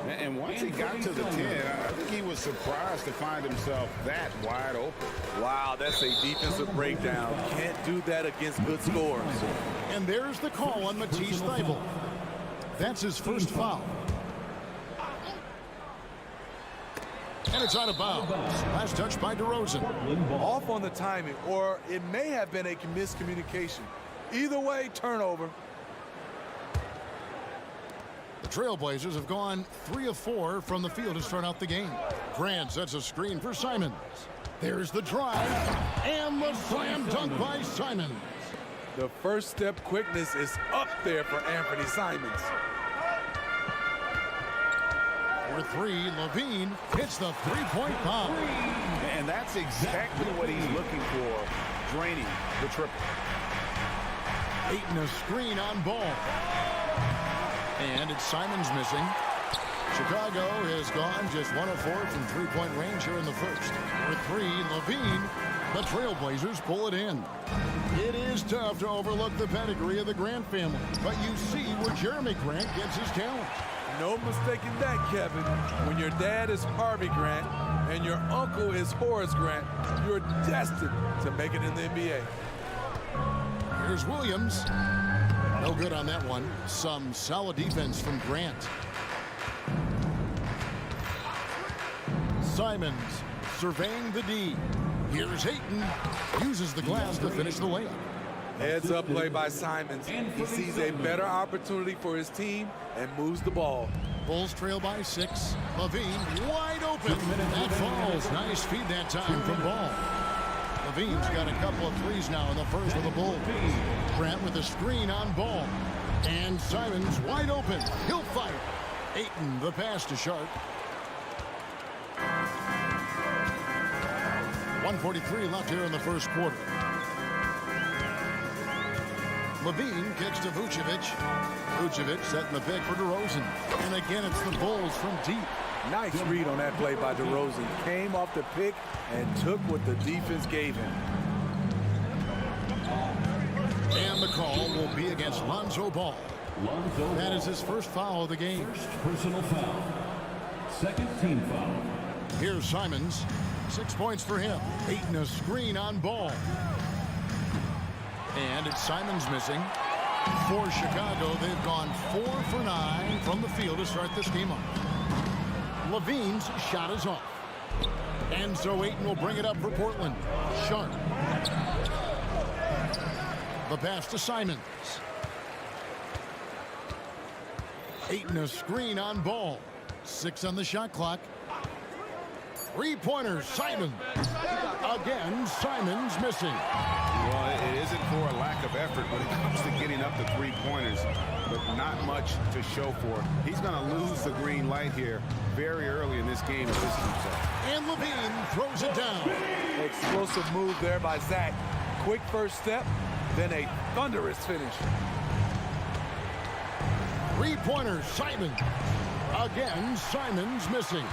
And once he got to the 10, I think he was surprised to find himself that wide open. Wow, that's a defensive breakdown. Can't do that against good scores. And there's the call on Matisse Thybulle. That's his first foul. And it's out of bounds. Last touch by DeRozan. Off on the timing, or it may have been a miscommunication. Either way, turnover. The Trailblazers have gone 3 of 4 from the field to start out the game. Grant sets a screen for Simons. There's the drive. And the slam dunk by Simons. The first step quickness is up there for Anthony Simons. For 3, Levine hits the three-point bomb. And that's exactly what he's looking for, draining the triple. Ayton a screen on Ball. And it's Simons missing. Chicago has gone just 1 of 4 from three-point range here in the first. For 3, Levine. The Trailblazers pull it in. It is tough to overlook the pedigree of the Grant family, but you see where Jeremy Grant gets his talent. No mistaking that, Kevin. When your dad is Harvey Grant and your uncle is Horace Grant, you're destined to make it in the NBA. Here's Williams. No good on that one. Some solid defense from Grant. Simons surveying the D. Here's Ayton. Uses the glass to finish the layup. Heads up play by Simons. He sees a better opportunity for his team and moves the ball. Bulls trail by 6. Levine wide open. That falls. Nice feed that time from Ball. Levine's got a couple of threes now in the first of the Bulls. Grant with a screen on Ball. And Simons wide open. He'll fire. Ayton the pass to Sharp. 1:43 left here in the first quarter. Levine kicks to Vucevic. Vucevic setting the pick for DeRozan. And again, it's the Bulls from deep. Nice read on that play by DeRozan. Came off the pick and took what the defense gave him. And the call will be against Lonzo Ball. That is his first foul of the game. First personal foul. Second team foul. Here's Simons. 6 points for him. Ayton a screen on Ball. And it's Simons missing. For Chicago, they've gone 4 for 9 from the field to start this game off. Levine's shot is off. And so Ayton will bring it up for Portland. Sharp. The pass to Simons. Ayton a screen on Ball. 6 on the shot clock. Three-pointer, Simons. Again, Simons missing. Well, it isn't for a lack of effort when it comes to getting up the three-pointers, but not much to show for. He's going to lose the green light here very early in this game if this keeps up. And Levine throws it down. Explosive move there by Zach. Quick first step, then a thunderous finish. Three-pointer, Simons. Again, Simons missing.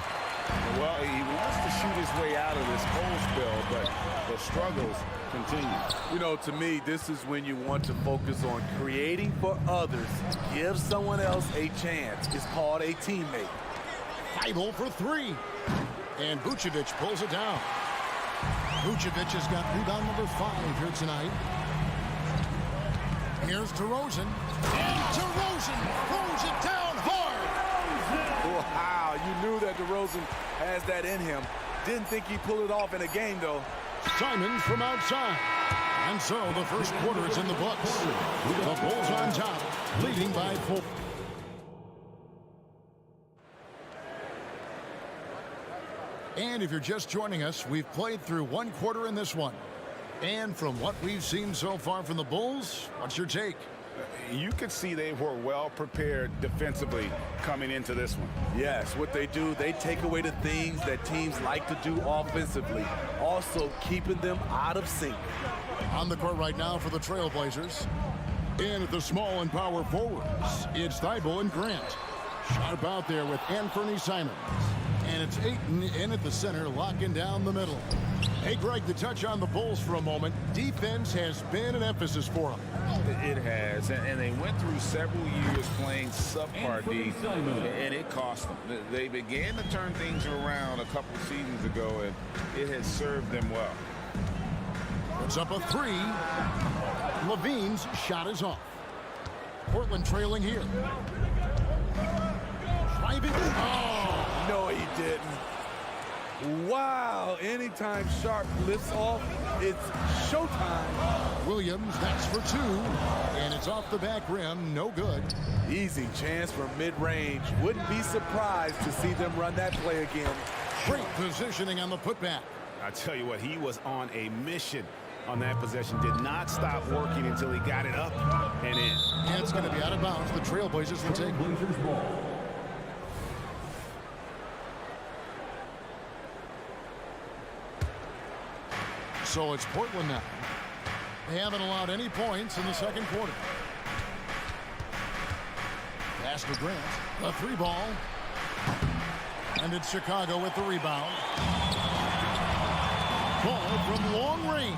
Well, he wants to shoot his way out of this cold spell, but the struggles continue. You know, to me, this is when you want to focus on creating for others. Give someone else a chance. It's called a teammate. Feibel for 3. And Vucevic pulls it down. Vucevic has got rebound number 5 here tonight. Here's DeRozan. And DeRozan throws it down hard. Wow, you knew that DeRozan has that in him. Didn't think he'd pull it off in a game, though. Simons from outside. And so the first quarter is in the books. The Bulls on top, leading by 4. And if you're just joining us, we've played through 1 quarter in this one. And from what we've seen so far from the Bulls, what's your take? You could see they were well prepared defensively coming into this one. Yes, what they do, they take away the things that teams like to do offensively, also keeping them out of sync. On the court right now for the Trailblazers. In at the small and power forwards, it's Thibault and Grant. Sharp out there with Anthony Simons. And it's Ayton in at the center, locking down the middle. Hey, Greg, to touch on the Bulls for a moment, defense has been an emphasis for them. It has, and they went through several years playing subpar D, and it cost them. They began to turn things around a couple seasons ago, and it has served them well. Puts up a 3. Levine's shot is off. Portland trailing here. Driving. Oh! No, he didn't. Wow, anytime Sharp lifts off, it's showtime. Williams, that's for 2. And it's off the back rim, no good. Easy chance from mid-range. Wouldn't be surprised to see them run that play again. Great positioning on the putback. I tell you what, he was on a mission on that possession. Did not stop working until he got it up and in. And it's going to be out of bounds. The Trailblazers will take. Blazers ball. So it's Portland now. They haven't allowed any points in the second quarter. Pass to Grant. The 3 ball. And it's Chicago with the rebound. Ball from long range.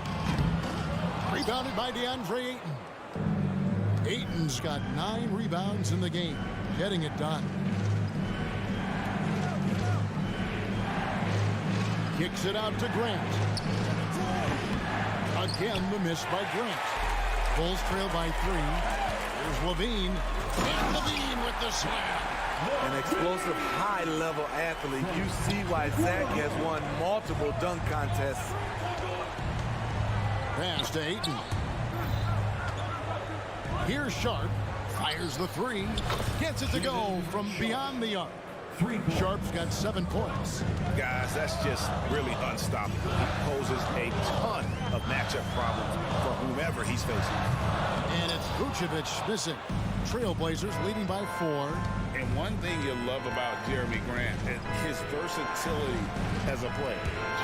Rebounded by DeAndre Ayton. Ayton's got 9 rebounds in the game, getting it done. Kicks it out to Grant. Again, the miss by Grant. Bulls trail by 3. Here's Levine. And Levine with the slam. An explosive, high-level athlete. You see why Zach has won multiple dunk contests. Pass to Ayton. Here's Sharp. Fires the 3. Gets it to go from beyond the arc. Sharp's got 7 points. Guys, that's just really unstoppable. He poses a ton of matchup problems for whomever he's facing. And it's Vucevic missing. Trailblazers leading by 4. And one thing you love about Jeremy Grant is his versatility as a player.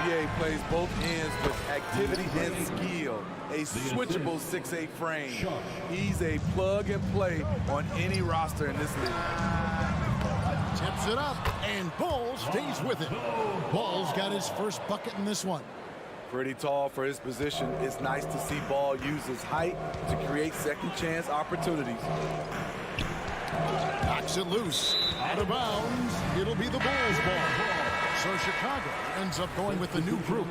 GA plays both ends with activity and skill. A switchable 6'8" frame. He's a plug and play on any roster in this league. Tips it up, and Ball stays with it. Ball's got his first bucket in this one. Pretty tall for his position. It's nice to see Ball use his height to create second chance opportunities. Knocks it loose. Out of bounds. It'll be the Bulls' ball. So Chicago ends up going with the new group.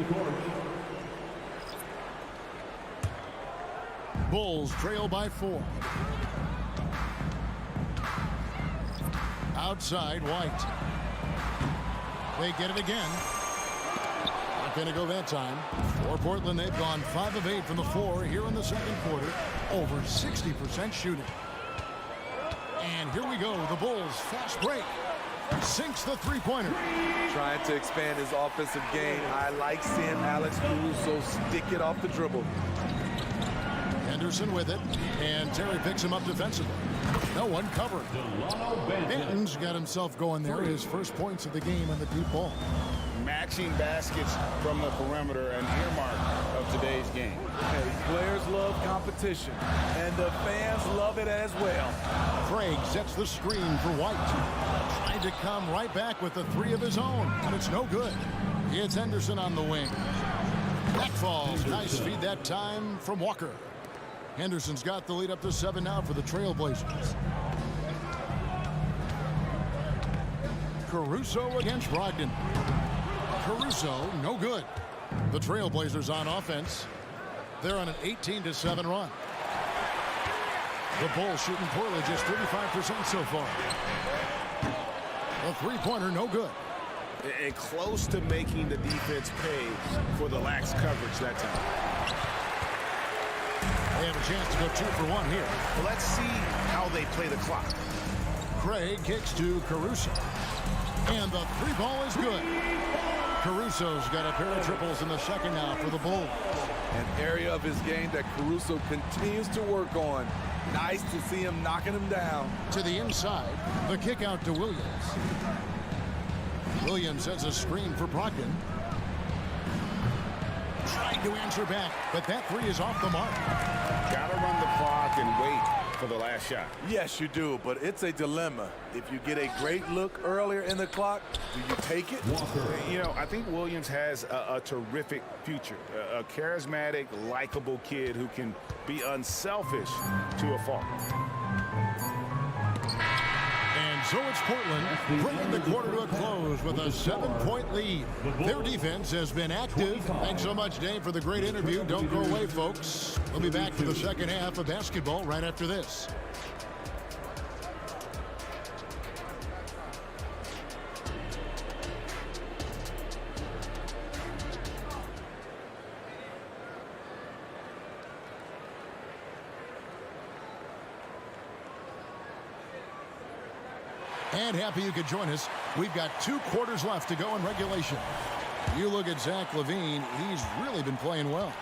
Bulls trail by 4. Outside, White. They get it again. Not going to go that time. For Portland, they've gone 5 of 8 from the floor here in the second quarter. Over 60% shooting. And here we go. The Bulls fast break. Sinks the three-pointer. Trying to expand his offensive game. I like seeing Alex Caruso stick it off the dribble. Henderson with it. And Terry picks him up defensively. No one covered. Benton's got himself going there. His first points of the game on the deep ball. Matching baskets from the perimeter, an earmark of today's game. Hey, players love competition, and the fans love it as well. Craig sets the screen for White. Trying to come right back with the 3 of his own, and it's no good. It's Henderson on the wing. That falls. Nice feed that time from Walker. Henderson's got the lead up to 7 now for the Trailblazers. Caruso against Brogdon. Caruso, no good. The Trailblazers on offense. They're on an 18-7 run. The Bulls shooting poorly, just 35% so far. A three-pointer, no good. And close to making the defense pay for the lax coverage that time. They have a chance to go 2 for 1 here. Well, let's see how they play the clock. Craig kicks to Caruso. And the 3-ball is good. Caruso's got a pair of triples in the second now for the Bulls. An area of his game that Caruso continues to work on. Nice to see him knocking him down. To the inside, the kick out to Williams. Williams sets a screen for Brogdon. Trying to answer back, but that 3 is off the mark. Gotta run the clock and wait for the last shot. Yes, you do, but it's a dilemma. If you get a great look earlier in the clock, do you take it? You know, I think Williams has a terrific future. A charismatic, likable kid who can be unselfish to a fault. And so it's Portland bringing the quarter to a close with a 7-point lead. Their defense has been active. Thanks so much, Dave, for the great interview. Don't go away, folks. We'll be back for the second half of basketball right after this. And happy you could join us. We've got 2 quarters left to go in regulation. You look at Zach LaVine, he's really been playing well.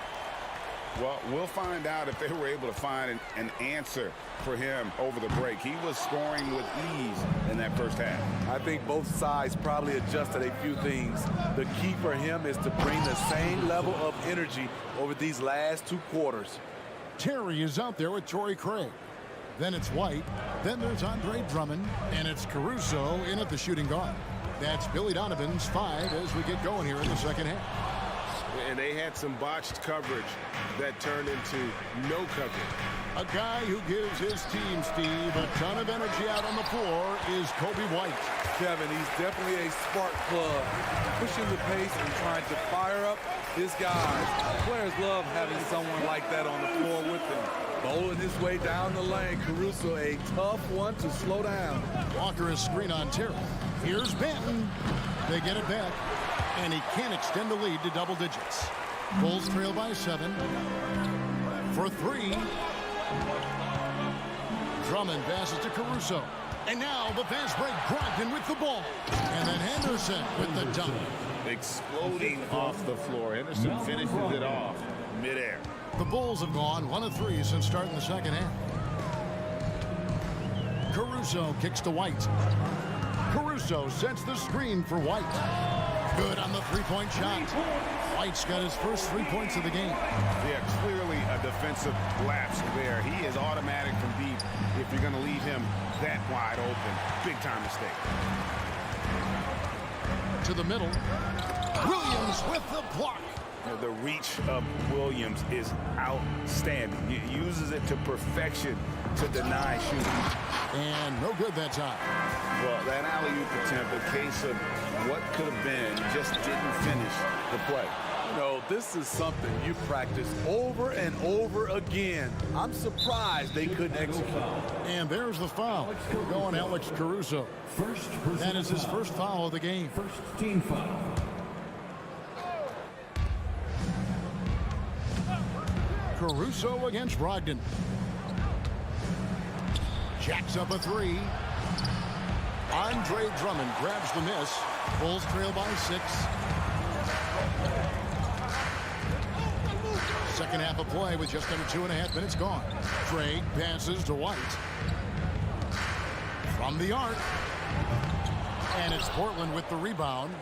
Well, we'll find out if they were able to find an answer for him over the break. He was scoring with ease in that first half. I think both sides probably adjusted a few things. The key for him is to bring the same level of energy over these last 2 quarters. Terry is out there with Torrey Craig. Then it's White. Then there's Andre Drummond. And it's Caruso in at the shooting guard. That's Billy Donovan's 5 as we get going here in the second half. And they had some botched coverage that turned into no coverage. A guy who gives his team, Steve, a ton of energy out on the floor is Kobe White. Kevin, he's definitely a spark plug, pushing the pace and trying to fire up his guys. Players love having someone like that on the floor with them. Bowling his way down the lane, Caruso, a tough one to slow down. Walker is screen on Terry. Here's Benton. They get it back, and he can't extend the lead to double digits. Bulls trail by 7. For 3. Drummond passes to Caruso. And now the fast break, Brogdon with the ball. And then Henderson with the dunk. Exploding off the floor. Henderson finishes it off midair. The Bulls have gone 1 of 3 since starting the second half. Caruso kicks to White. Caruso sets the screen for White. Good on the three-point shot. White's got his first 3 points of the game. Yeah, clearly a defensive lapse there. He is automatic from deep if you're going to leave him that wide open. Big-time mistake. To the middle. Williams with the block. The reach of Williams is outstanding. He uses it to perfection to deny shooting. And no good that time. Well, that alley-oop attempt, a case of what could have been, just didn't finish the play. You know, this is something you practice over and over again. I'm surprised they couldn't execute. And there's the foul. Going Alex Caruso. That is his first foul of the game. First team foul. Caruso against Brogdon. Jacks up a 3. Andre Drummond grabs the miss. Bulls trail by 6. Second half of play with just under 2.5 minutes gone. Trey passes to White. From the arc. And it's Portland with the rebound.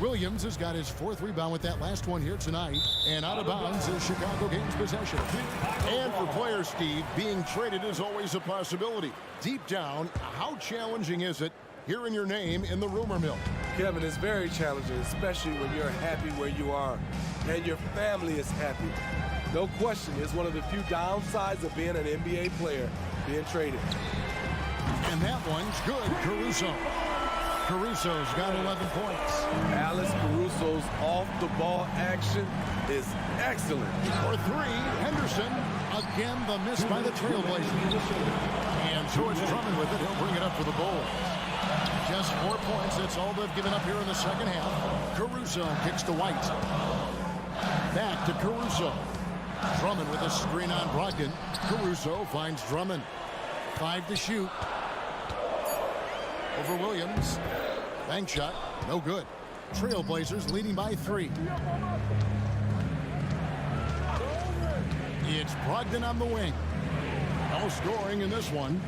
Williams has got his 4th rebound with that last one here tonight. And out of bounds is Chicago gains possession. And for players, Steve, being traded is always a possibility. Deep down, how challenging is it hearing your name in the rumor mill? Kevin, it's very challenging, especially when you're happy where you are and your family is happy. No question, it's one of the few downsides of being an NBA player, being traded. And that one's good, Caruso. Caruso's got 11 points. Alex Caruso's off-the-ball action is excellent. For 3, Henderson. Again, the miss by the Trailblazers. And George Drummond with it. He'll bring it up for the Bulls. Just 4 points. That's all they've given up here in the second half. Caruso kicks to White. Back to Caruso. Drummond with a screen on Brogdon. Caruso finds Drummond. 5 to shoot. Over Williams. Bank shot. No good. Trailblazers leading by 3. It's Brogdon on the wing. No scoring in this one.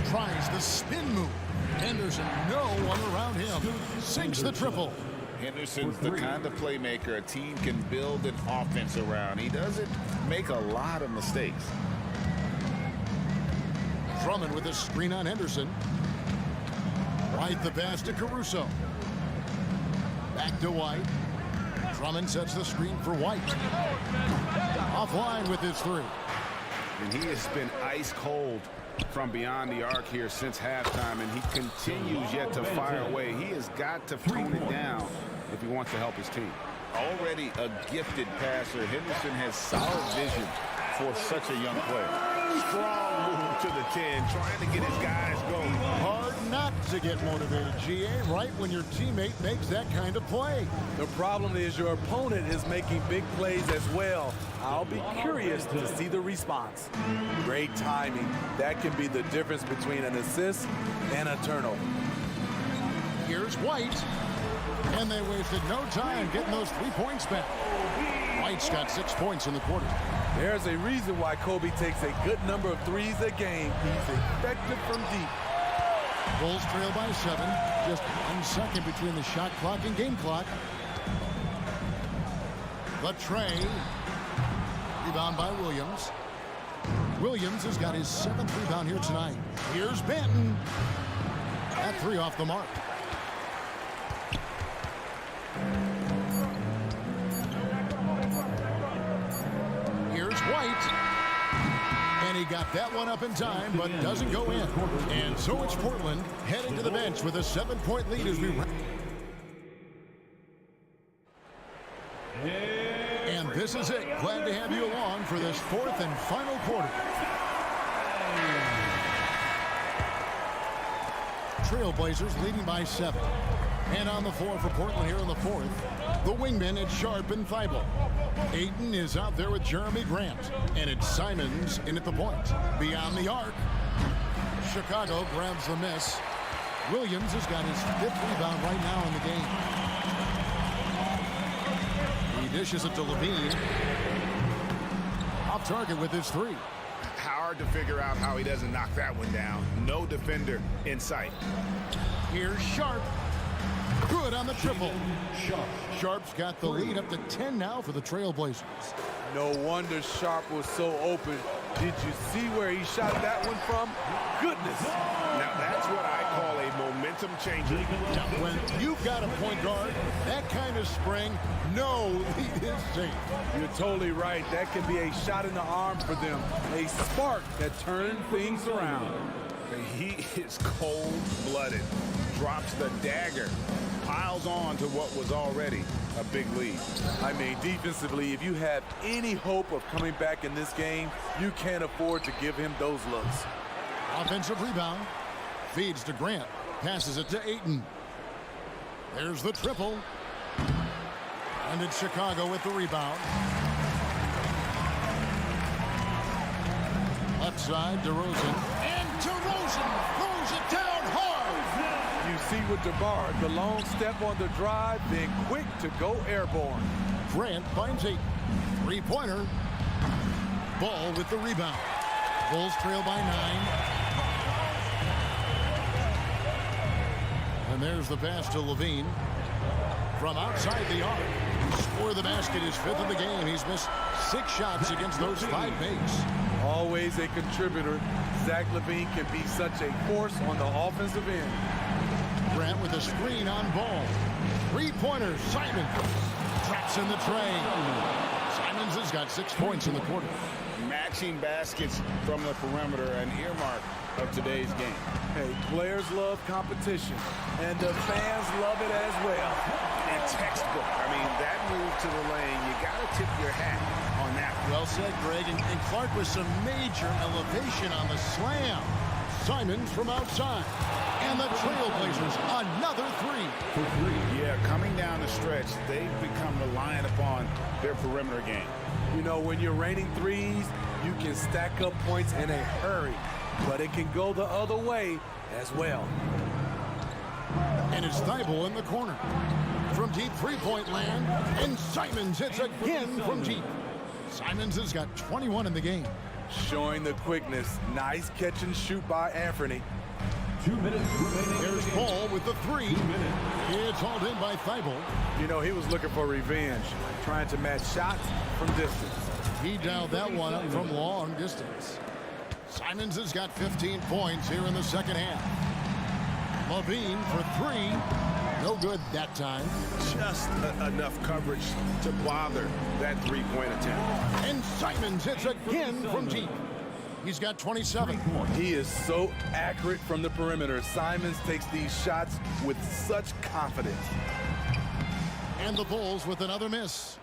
Tries the spin move. Henderson, no one around him. Sinks the triple. Henderson's the kind of playmaker a team can build an offense around. He doesn't make a lot of mistakes. Drummond with a screen on Henderson. White the pass to Caruso. Back to White. Drummond sets the screen for White. Offline with his 3. And he has been ice cold from beyond the arc here since halftime, and he continues yet to fire away. He has got to tone it down if he wants to help his team. Already a gifted passer, Henderson has solid vision for such a young player. Strong move to the 10, trying to get his guys going. Hard not to get motivated, GA, right when your teammate makes that kind of play. The problem is your opponent is making big plays as well. I'll be curious to see the response. Great timing. That can be the difference between an assist and a turnover. Here's White. And they wasted no time getting those 3 points back. White's got 6 points in the quarter. There's a reason why Kobe takes a good number of threes a game. He's effective from deep. Bulls trail by 7. Just 1 second between the shot clock and game clock. The tray. Rebound by Williams. Williams has got his 7th rebound here tonight. Here's Benton. That 3 off the mark. right. And he got that one up in time, but doesn't go in. And so it's Portland heading to the bench with a 7-point lead as we... And this is it. Glad to have you along for this fourth and final quarter. Trailblazers leading by 7. And on the floor for Portland here in the fourth, the wingmen, it's Sharp and Thibault. Ayton is out there with Jeremy Grant. And it's Simons in at the point. Beyond the arc. Chicago grabs the miss. Williams has got his 5th rebound right now in the game. He dishes it to Levine. Off target with his 3. Hard to figure out how he doesn't knock that one down. No defender in sight. Here's Sharp. Good on the triple. Sharp's got the lead up to 10 now for the Trailblazers. No wonder Sharp was so open. Did you see where he shot that one from? Goodness. Now that's what I call a momentum changer. Now, when you've got a point guard, that kind of spring, no lead is safe. You're totally right. That can be a shot in the arm for them. A spark that turns things around. He is cold-blooded. Drops the dagger. Piles on to what was already a big lead. I mean, defensively, if you have any hope of coming back in this game, you can't afford to give him those looks. Offensive rebound. Feeds to Grant. Passes it to Ayton. There's the triple. And it's Chicago with the rebound. Left side, DeRozan. And DeRozan throws it down hard. You see with DeMar, the long step on the drive, then quick to go airborne. Grant finds a 3-pointer. Ball with the rebound. Bulls trail by 9. And there's the pass to Levine. From outside the arc. Score the basket, his 5th of the game. He's missed 6 shots against those 5 bigs. Always a contributor. Zach LaVine can be such a force on the offensive end. Grant with a screen on ball. 3-pointer, Simon. Traps in the tray. Simons has got 6 points in the quarter. Matching baskets from the perimeter, an earmark of today's game. Hey, players love competition, and the fans love it as well. And textbook. I mean, that move to the lane, you got to tip your hat on that. Well said, Greg. And Clark with some major elevation on the slam. Simons from outside. And the Trailblazers, another 3. Yeah, coming down the stretch, they've become reliant upon their perimeter game. You know, when you're raining threes, you can stack up points in a hurry, but it can go the other way as well. And it's Thibault in the corner. From deep 3-point land, and Simons hits again from deep. Simons has got 21 in the game. Showing the quickness. Nice catch and shoot by Anthony. 2 minutes remaining. There's Ball with the 3. It's hauled in by Thibault. You know, he was looking for revenge, trying to match shots from distance. He dialed that one up from long distance. Simons has got 15 points here in the second half. Levine for 3. No good that time. Just enough coverage to bother that 3-point attempt. And Simons hits again from deep. He's got 27. He is so accurate from the perimeter. Simons takes these shots with such confidence. And the Bulls with another miss.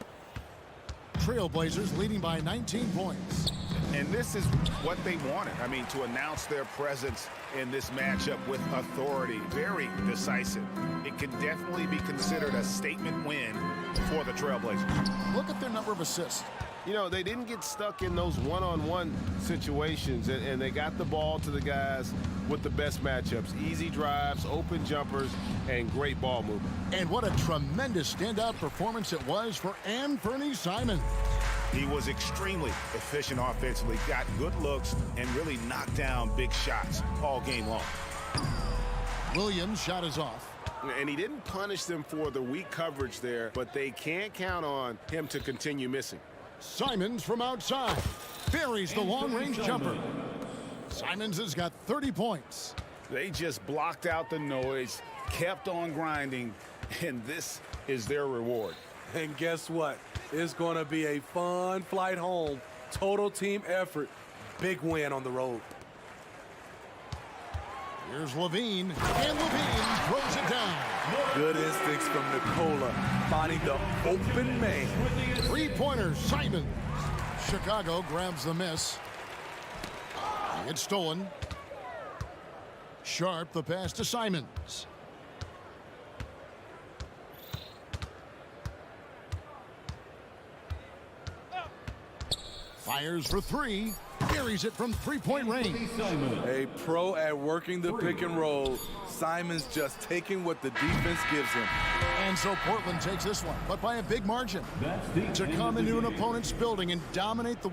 Trailblazers leading by 19 points. And this is what they wanted. I mean, to announce their presence in this matchup with authority. Very decisive. It can definitely be considered a statement win for the Trailblazers. Look at their number of assists. You know, they didn't get stuck in those one-on-one situations, and they got the ball to the guys with the best matchups. Easy drives, open jumpers, and great ball movement. And what a tremendous standout performance it was for Anthony Simons. He was extremely efficient offensively, got good looks, and really knocked down big shots all game long. Williams' shot is off. And he didn't punish them for the weak coverage there, but they can't count on him to continue missing. Simons from outside buries the long-range jumper. Simons has got 30 points. They just blocked out the noise, kept on grinding, and this is their reward. And guess what? It's going to be a fun flight home Total team effort. Big win on the road. Here's Levine, and Levine throws it down. Good instincts from Nicola, finding the open man. Three-pointer, Simons. Chicago grabs the miss. It's stolen. Sharp, the pass to Simons. Fires for three. Carries it from three-point range. A pro at working the pick and roll. Simons just taking what the defense gives him. And so Portland takes this one, but by a big margin. To come into an opponent's building and dominate the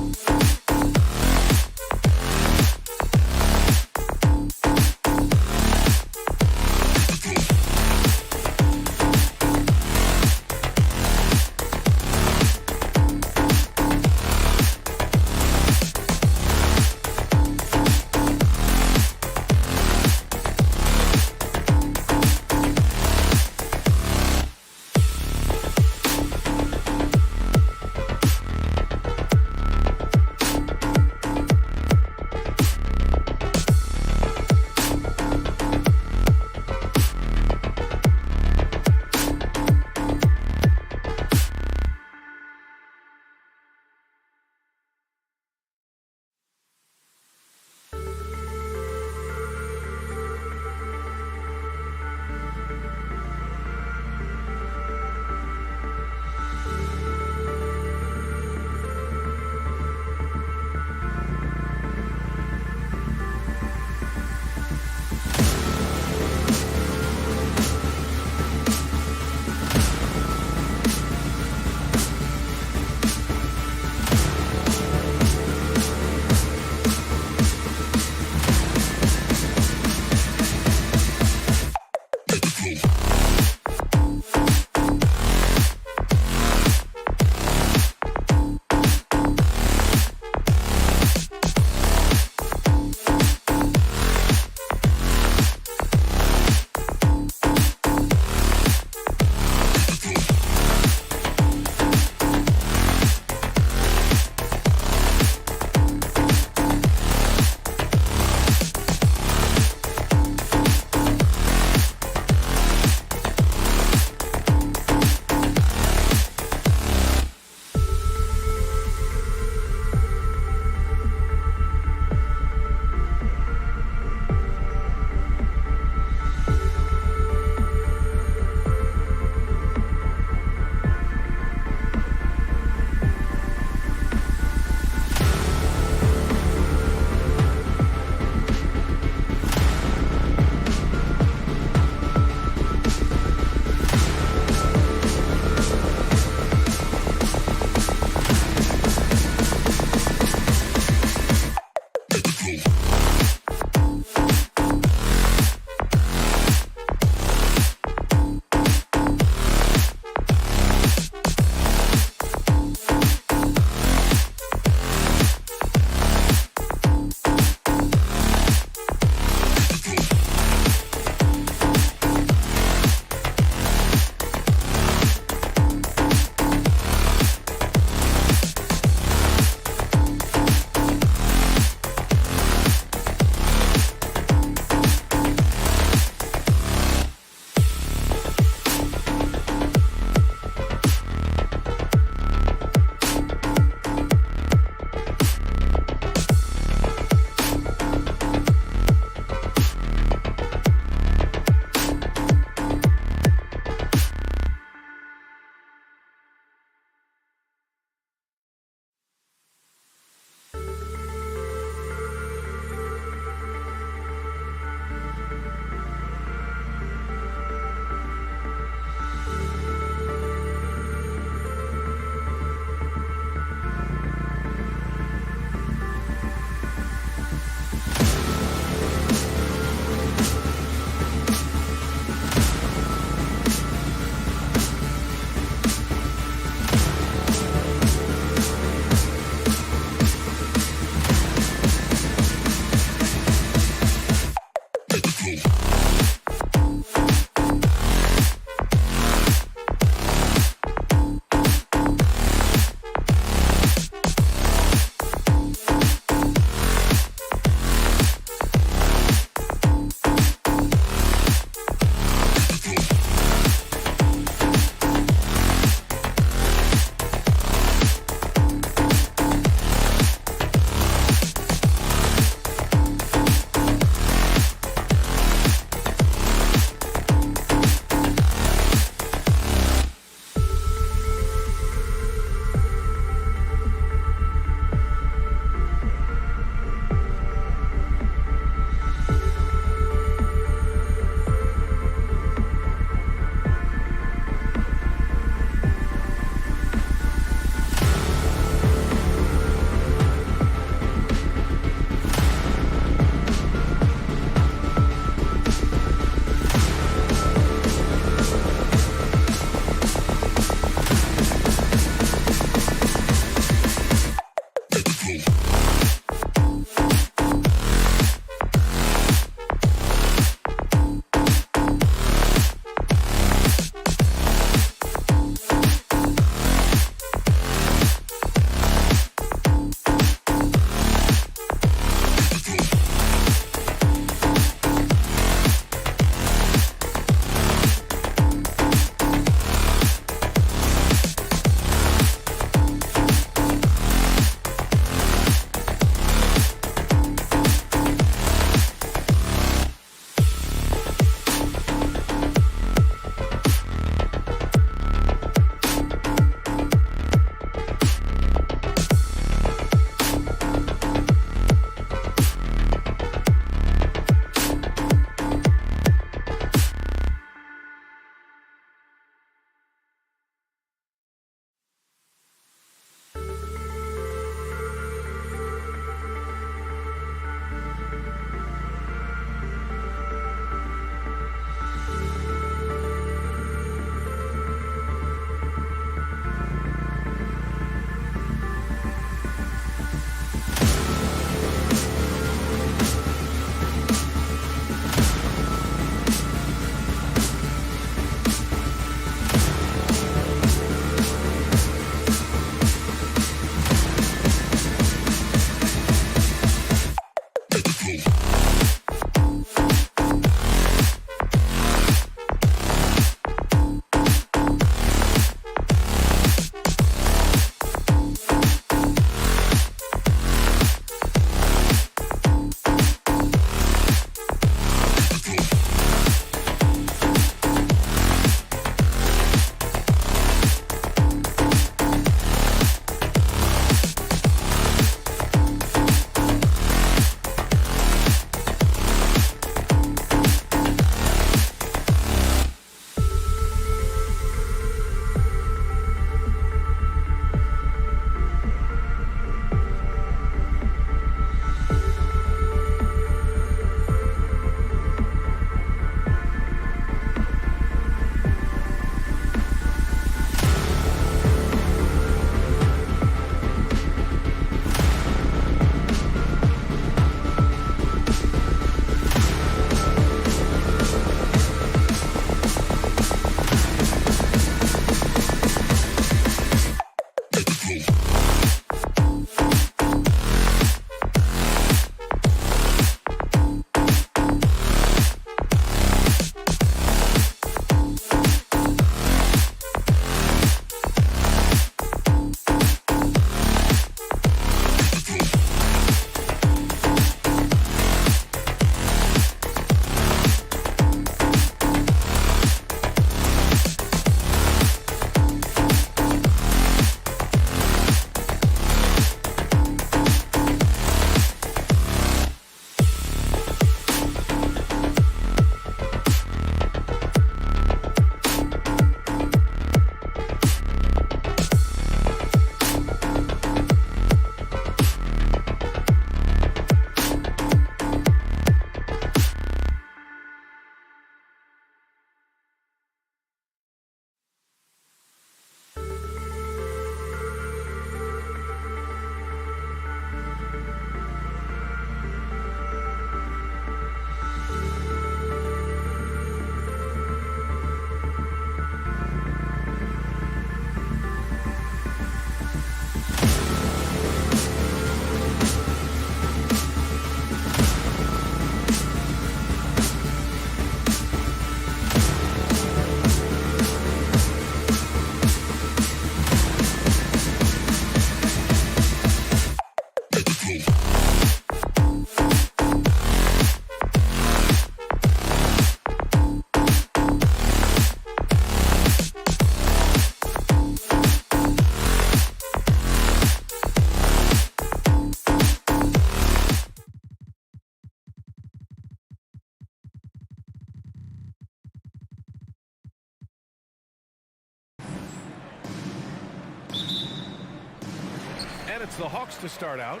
It's the Hawks to start out.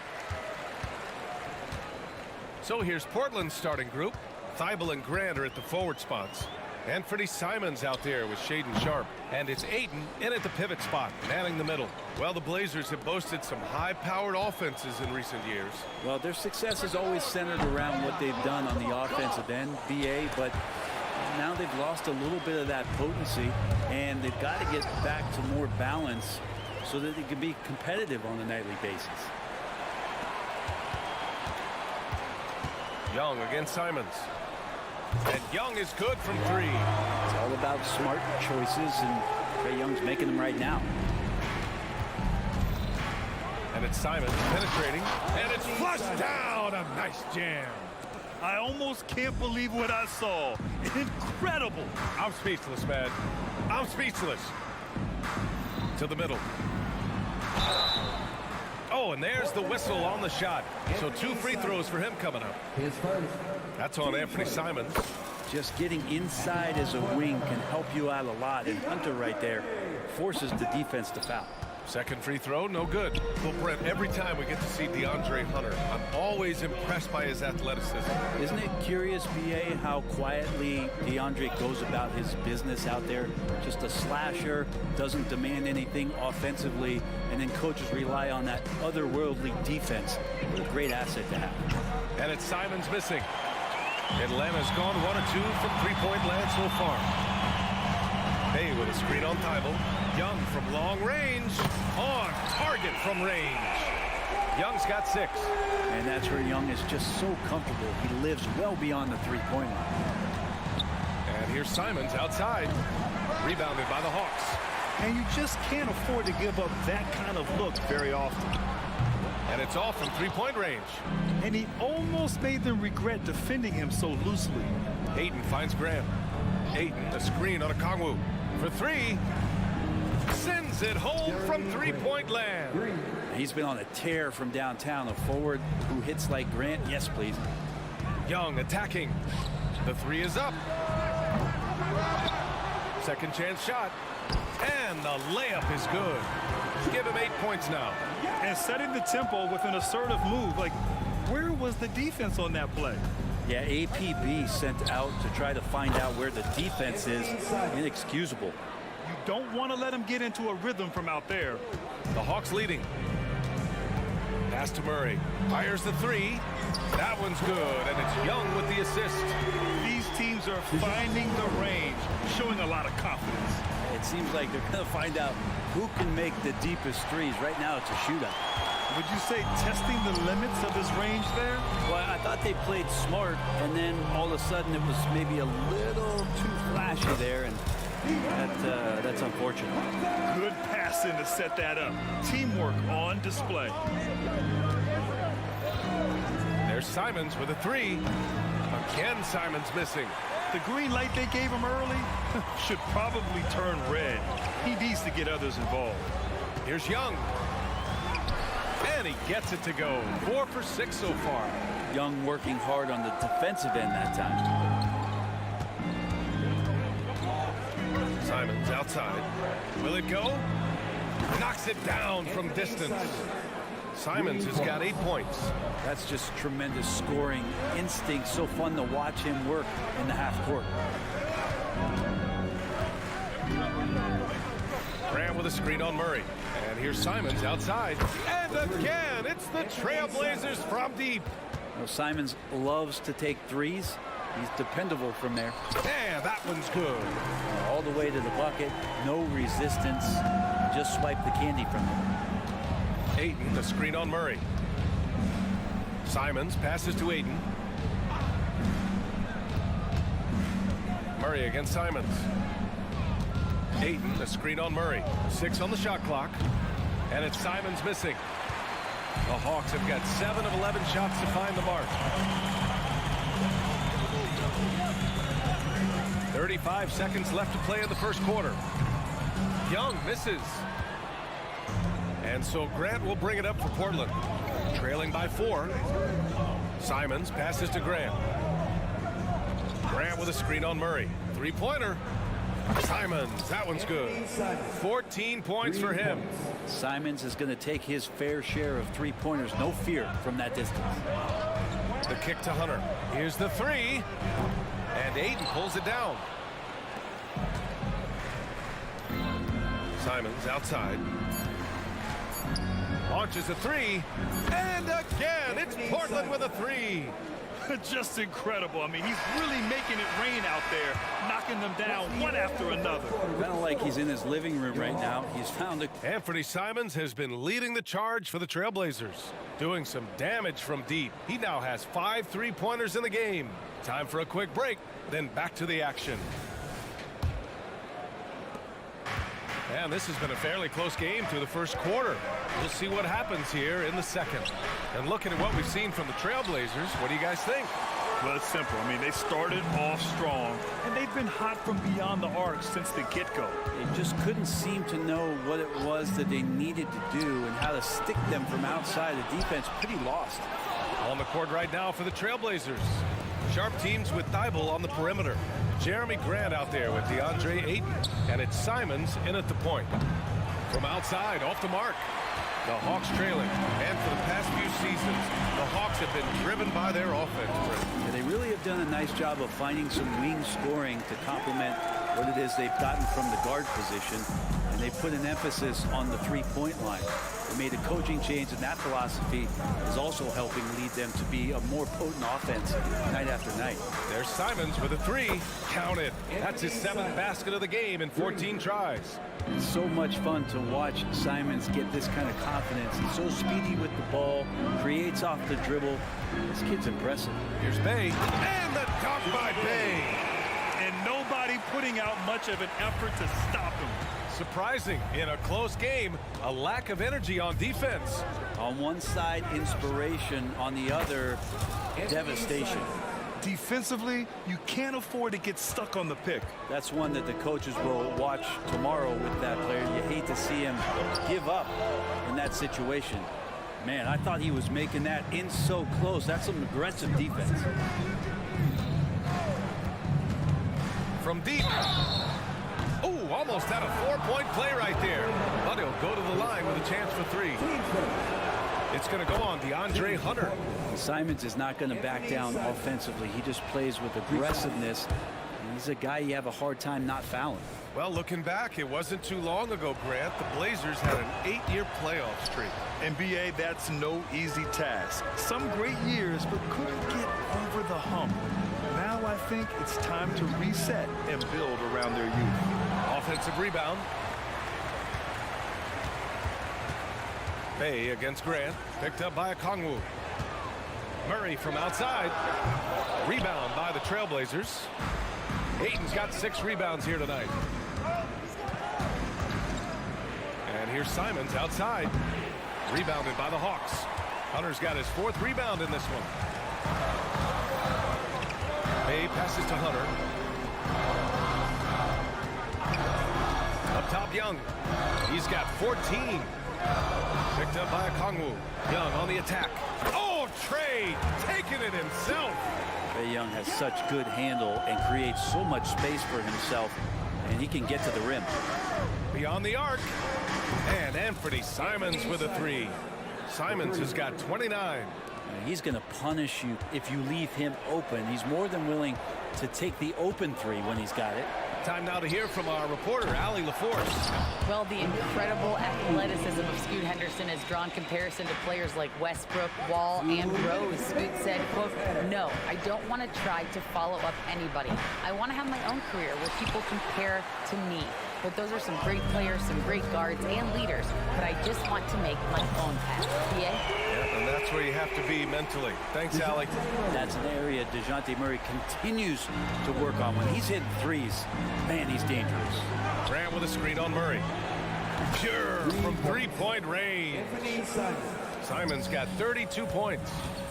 So here's Portland's starting group. Thibault and Grant are at the forward spots. Anthony Simons out there with Shaden Sharp. And it's Ayton in at the pivot spot, manning the middle. Well, the Blazers have boasted some high-powered offenses in recent years. Well, their success is always centered around what they've done on the offensive end, BA, but now they've lost a little bit of that potency, and they've got to get back to more balance so that they can be competitive on a nightly basis. Young against Simons. And Young is good from three. It's all about smart choices, and Trae Young's making them right now. And it's Simons penetrating, and it's flushed down. A nice jam. I almost can't believe what I saw. Incredible. I'm speechless, man. I'm speechless. To the middle. Oh, and there's the whistle on the shot. So 2 free throws for him coming up. That's on Anthony Simons. Just getting inside as a wing can help you out a lot, and Hunter right there forces the defense to foul. Second free throw, no good. Well, Brent, every time we get to see DeAndre Hunter, I'm always impressed by his athleticism. Isn't it curious, BA, how quietly DeAndre goes about his business out there? Just a slasher, doesn't demand anything offensively, and then coaches rely on that otherworldly defense. What a great asset to have. And it's Simons missing. Atlanta's gone 1 or 2 from three-point land so far. Bay with a screen on Thibault. Young from long range. On target from range. Young's got 6. And that's where Young is just so comfortable. He lives well beyond the three-point line. And here's Simons outside. Rebounded by the Hawks. And you just can't afford to give up that kind of look very often. And it's off from three-point range. And he almost made them regret defending him so loosely. Ayton finds Graham. Ayton, a screen on Okongwu. For 3. Sends it home from three-point land. He's been on a tear from downtown. A forward who hits like Grant. Yes, please. Young attacking. The 3 is up. Second chance shot. And the layup is good. Give him 8 points now. And setting the tempo with an assertive move. Like, where was the defense on that play? Yeah, APB sent out to try to find out where the defense is. Inexcusable. You don't want to let him get into a rhythm from out there. The Hawks leading. Pass to Murray. Fires the 3. That one's good, and it's Young with the assist. These teams are finding the range, showing a lot of confidence. It seems like they're going to find out who can make the deepest threes. Right now, it's a shootout. Would you say testing the limits of his range there? Well, I thought they played smart, and then all of a sudden it was maybe a little too flashy there, and that's unfortunate. Good passing to set that up. Teamwork on display. There's Simons with a 3. Again, Simons missing. The green light they gave him early should probably turn red. He needs to get others involved. Here's Young. And he gets it to go. 4 for 6 so far. Young working hard on the defensive end that time. Simons outside. Will it go? Knocks it down from distance. Simons has got 8 points. That's just tremendous scoring instinct. So fun to watch him work in the half court. Graham with a screen on Murray. And here's Simons outside. And again, it's the Trailblazers from deep. Well, Simons loves to take threes. He's dependable from there. And that one's good. All the way to the bucket. No resistance. Just swipe the candy from him. Ayton, the screen on Murray. Simons passes to Ayton. Murray against Simons. Ayton, the screen on Murray. 6 on the shot clock. And it's Simons missing. The Hawks have got 7 of 11 shots to find the mark. 35 seconds left to play in the first quarter. Young misses. And so Grant will bring it up for Portland. Trailing by 4. Simons passes to Grant. Grant with a screen on Murray. 3-pointer. Simons, that one's good. 14 points for him. Simons is going to take his fair share of three-pointers. No fear from that distance. The kick to Hunter. Here's the 3. And Ayton pulls it down. Simons outside. Launches a three. And again, it's Portland with a three. Just incredible. I mean, he's really making it rain out there, knocking them down one after another. Kind of like he's in his living room right now. He's found a... Anthony Simons has been leading the charge for the Trailblazers, doing some damage from deep. He now has 5 3-pointers in the game. Time for a quick break, then back to the action. And this has been a fairly close game through the first quarter. We'll see what happens here in the second. And looking at what we've seen from the Trailblazers, what do you guys think? Well, it's simple. I mean, they started off strong, and they've been hot from beyond the arc since the get-go. They just couldn't seem to know what it was that they needed to do and how to stick them from outside. The defense pretty lost. On the court right now for the Trailblazers. Sharp teams with Thibault on the perimeter. Jeremy Grant out there with DeAndre Ayton. And it's Simons in at the point. From outside, off the mark. The Hawks trailing. And for the past few seasons, the Hawks have been driven by their offense. Yeah, they really have done a nice job of finding some wing scoring to complement what it is they've gotten from the guard position. And they put an emphasis on the three-point line. They made a coaching change, and that philosophy is also helping lead them to be a more potent offense night after night. There's Simons with a three. Count it. That's his 7th basket of the game in 14 tries. It's so much fun to watch Simons get this kind of confidence. He's so speedy with the ball, creates off the dribble. This kid's impressive. Here's Bay, and the dunk by Bay. And nobody putting out much of an effort to stop him. Surprising, in a close game, a lack of energy on defense. On one side, inspiration. On the other, devastation. Defensively, you can't afford to get stuck on the pick. That's one that the coaches will watch tomorrow with that player. You hate to see him give up in that situation. Man, I thought he was making that in so close. That's some aggressive defense. From deep. Oh, almost had a 4-point play right there. But he'll go to the line with a chance for 3. It's going to go on DeAndre Hunter. Simons is not going to back down offensively. He just plays with aggressiveness. And he's a guy you have a hard time not fouling. Well, looking back, it wasn't too long ago, Grant. The Blazers had an 8-year playoff streak. NBA, that's no easy task. Some great years, but couldn't get over the hump. Now I think it's time to reset and build around their youth. Offensive rebound. Bay against Grant, picked up by Okongwu. Murray from outside. Rebound by the Trailblazers. Ayton's got 6 rebounds here tonight. And here's Simons outside. Rebounded by the Hawks. Hunter's got his 4th rebound in this one. Bay passes to Hunter. Up top, Young. He's got 14. Picked up by Okongwu. Young on the attack. Oh, Trey taking it himself. Trae Young has such good handle and creates so much space for himself, and he can get to the rim. Beyond the arc. And Anthony Simons with a 3. Simons has got 29. He's going to punish you if you leave him open. He's more than willing to take the open 3 when he's got it. Time now to hear from our reporter, Allie LaForce. Well, the incredible athleticism of Scoot Henderson has drawn comparison to players like Westbrook, Wall, and Rose. Scoot said, quote, "No, I don't want to try to follow up anybody. I want to have my own career where people compare to me. But those are some great players, some great guards, and leaders. But I just want to make my own path." PA? And that's where you have to be mentally. Thanks, Allie. That's an area DeJounte Murray continues to work on. When he's hitting threes, man, he's dangerous. Grant with a screen on Murray. Pure from 3-point range. Simons got 32 points.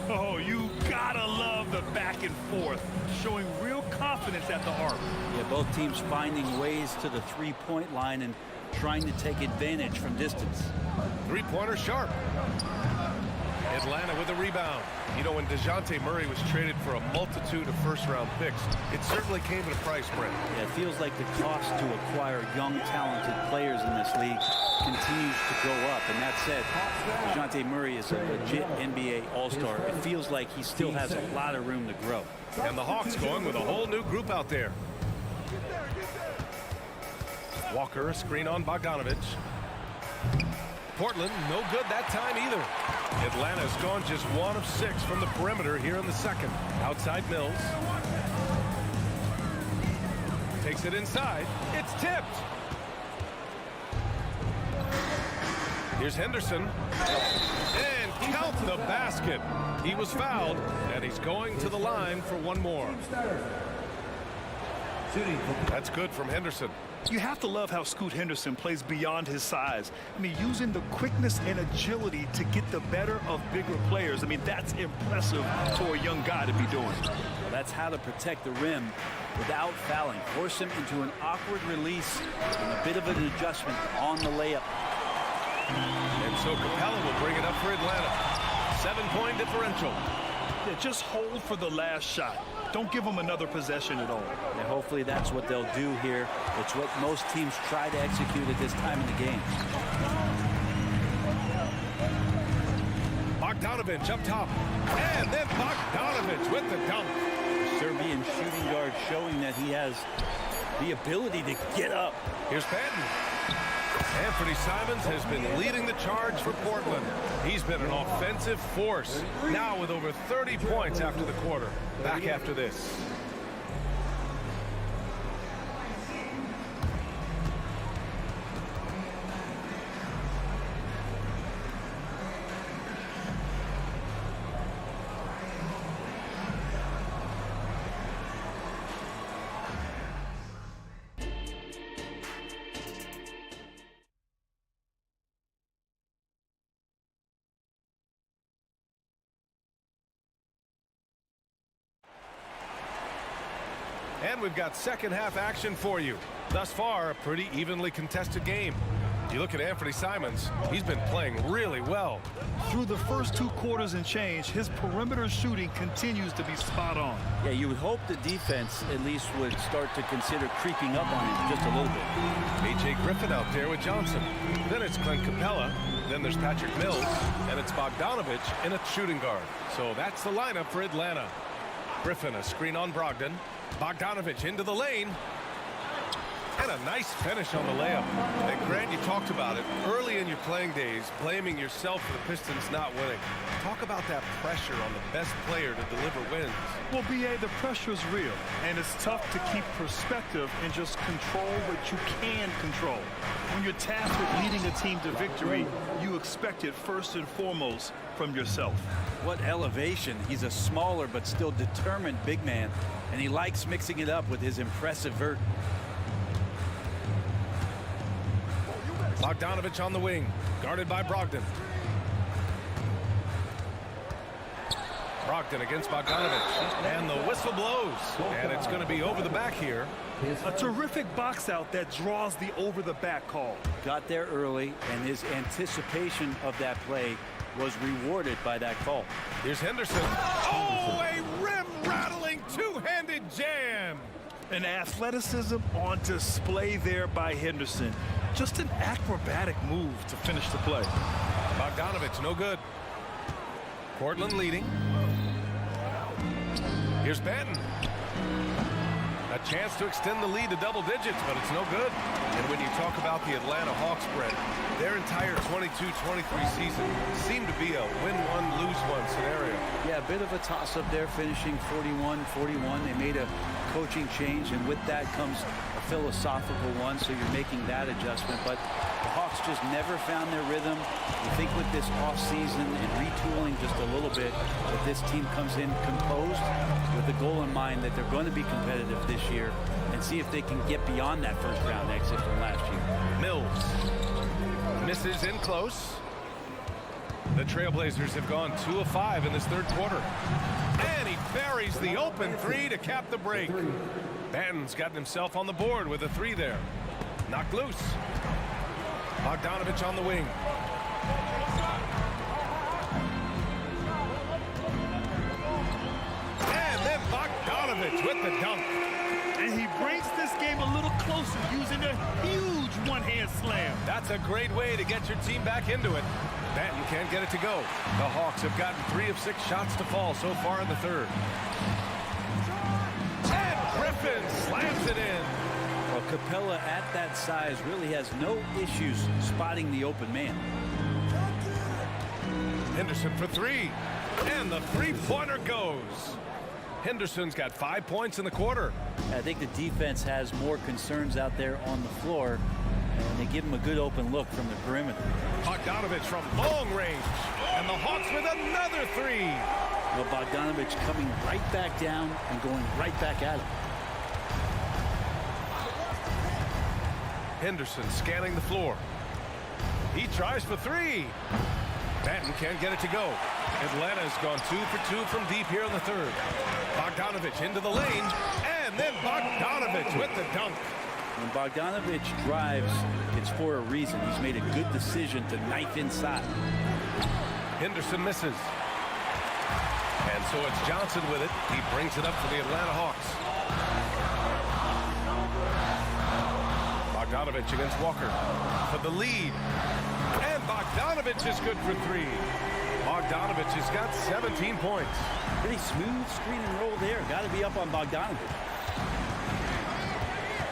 Oh, you gotta love the back and forth, showing real confidence at the arc. Yeah, both teams finding ways to the 3-point line and trying to take advantage from distance. 3-pointer sharp. Atlanta with a rebound. You know, when DeJounte Murray was traded for a multitude of first-round picks, it certainly came at a price, Brent. Yeah, it feels like the cost to acquire young, talented players in this league continues to go up. And that said, DeJounte Murray is a legit NBA All-Star. It feels like he still has a lot of room to grow. And the Hawks going with a whole new group out there. Walker, a screen on Bogdanovich. Portland, no good that time either. Atlanta's gone just 1 of 6 from the perimeter here in the second. Outside Mills. Takes it inside. It's tipped. Here's Henderson. And count the basket. He was fouled, and he's going to the line for one more. That's good from Henderson. You have to love how Scoot Henderson plays beyond his size. I mean, using the quickness and agility to get the better of bigger players. I mean, that's impressive for a young guy to be doing. Well, that's how to protect the rim without fouling. Force him into an awkward release and a bit of an adjustment on the layup. And so Capella will bring it up for Atlanta. 7-point differential. Yeah, just hold for the last shot. Don't give them another possession at all. And hopefully that's what they'll do here. It's what most teams try to execute at this time in the game. Bogdanovich up top. And then Bogdanovich with the dunk. The Serbian shooting guard showing that he has the ability to get up. Here's Patton. Anthony Simons has been leading the charge for Portland. He's been an offensive force, now with over 30 points after the quarter. Back after this. And we've got second half action for you. Thus far, a pretty evenly contested game. You look at Anthony Simons, he's been playing really well. Through the first 2 quarters and change, his perimeter shooting continues to be spot on. Yeah, you would hope the defense at least would start to consider creeping up on him just a little bit. A.J. Griffin out there with Johnson. Then it's Clint Capella. Then there's Patrick Mills. And it's Bogdanovich in a shooting guard. So that's the lineup for Atlanta. Griffin, a screen on Brogdon. Bogdanovich into the lane. And a nice finish on the layup. And Grant, you talked about it early in your playing days, blaming yourself for the Pistons not winning. Talk about that pressure on the best player to deliver wins. Well, B.A., the pressure's real, and it's tough to keep perspective and just control what you can control. When you're tasked with leading a team to victory, you expect it first and foremost from yourself. What elevation. He's a smaller but still determined big man, and he likes mixing it up with his impressive vert. Bogdanovich on the wing, guarded by Brogdon. Brogdon against Bogdanovich, and the whistle blows, and it's going to be over the back here. A terrific box out that draws the over the back call. Got there early, and his anticipation of that play was rewarded by that call. Here's Henderson. Oh, a rim-rattling two-handed jam. An athleticism on display there by Henderson. Just an acrobatic move to finish the play. Bogdanovich, no good. Portland leading. Here's Banton. A chance to extend the lead to double digits, but it's no good. And when you talk about the Atlanta Hawks spread, their entire 22-23 season seemed to be a win-one, lose-one scenario. Yeah, a bit of a toss-up there, finishing 41-41. They made a coaching change, and with that comes a philosophical one, so you're making that adjustment. But the Hawks just never found their rhythm. You think with this offseason and retooling just a little bit, that this team comes in composed with the goal in mind that they're going to be competitive this year and see if they can get beyond that first-round exit from last year. Mills misses in close. The Trailblazers have gone 2 of 5 in this third quarter. And he buries the open three to cap the break. Banton's gotten himself on the board with a 3 there. Knocked loose. Bogdanovich on the wing. And then Bogdanovich with the dunk. And he brings this game a little closer using a huge one-hand slam. That's a great way to get your team back into it. Banton can't get it to go. The Hawks have gotten 3 of 6 shots to fall so far in the third. And Griffin slams it in. Well, Capella at that size really has no issues spotting the open man. Henderson for three. And the three-pointer goes. Henderson's got 5 points in the quarter. I think the defense has more concerns out there on the floor, and they give him a good open look from the perimeter. Bogdanovich from long range. And the Hawks with another three. Well, Bogdanovich coming right back down and going right back at him. Henderson scanning the floor. He tries for three. Batten can't get it to go. Atlanta's gone 2 for 2 from deep here in the third. Bogdanovich into the lane, and then Bogdanovich with the dunk. When Bogdanovich drives, it's for a reason. He's made a good decision to knife inside. Henderson misses. And so it's Johnson with it. He brings it up for the Atlanta Hawks. Bogdanovich against Walker for the lead. And Bogdanovich is good for three. Bogdanovich has got 17 points. Pretty smooth screen and roll there. Got to be up on Bogdanovich.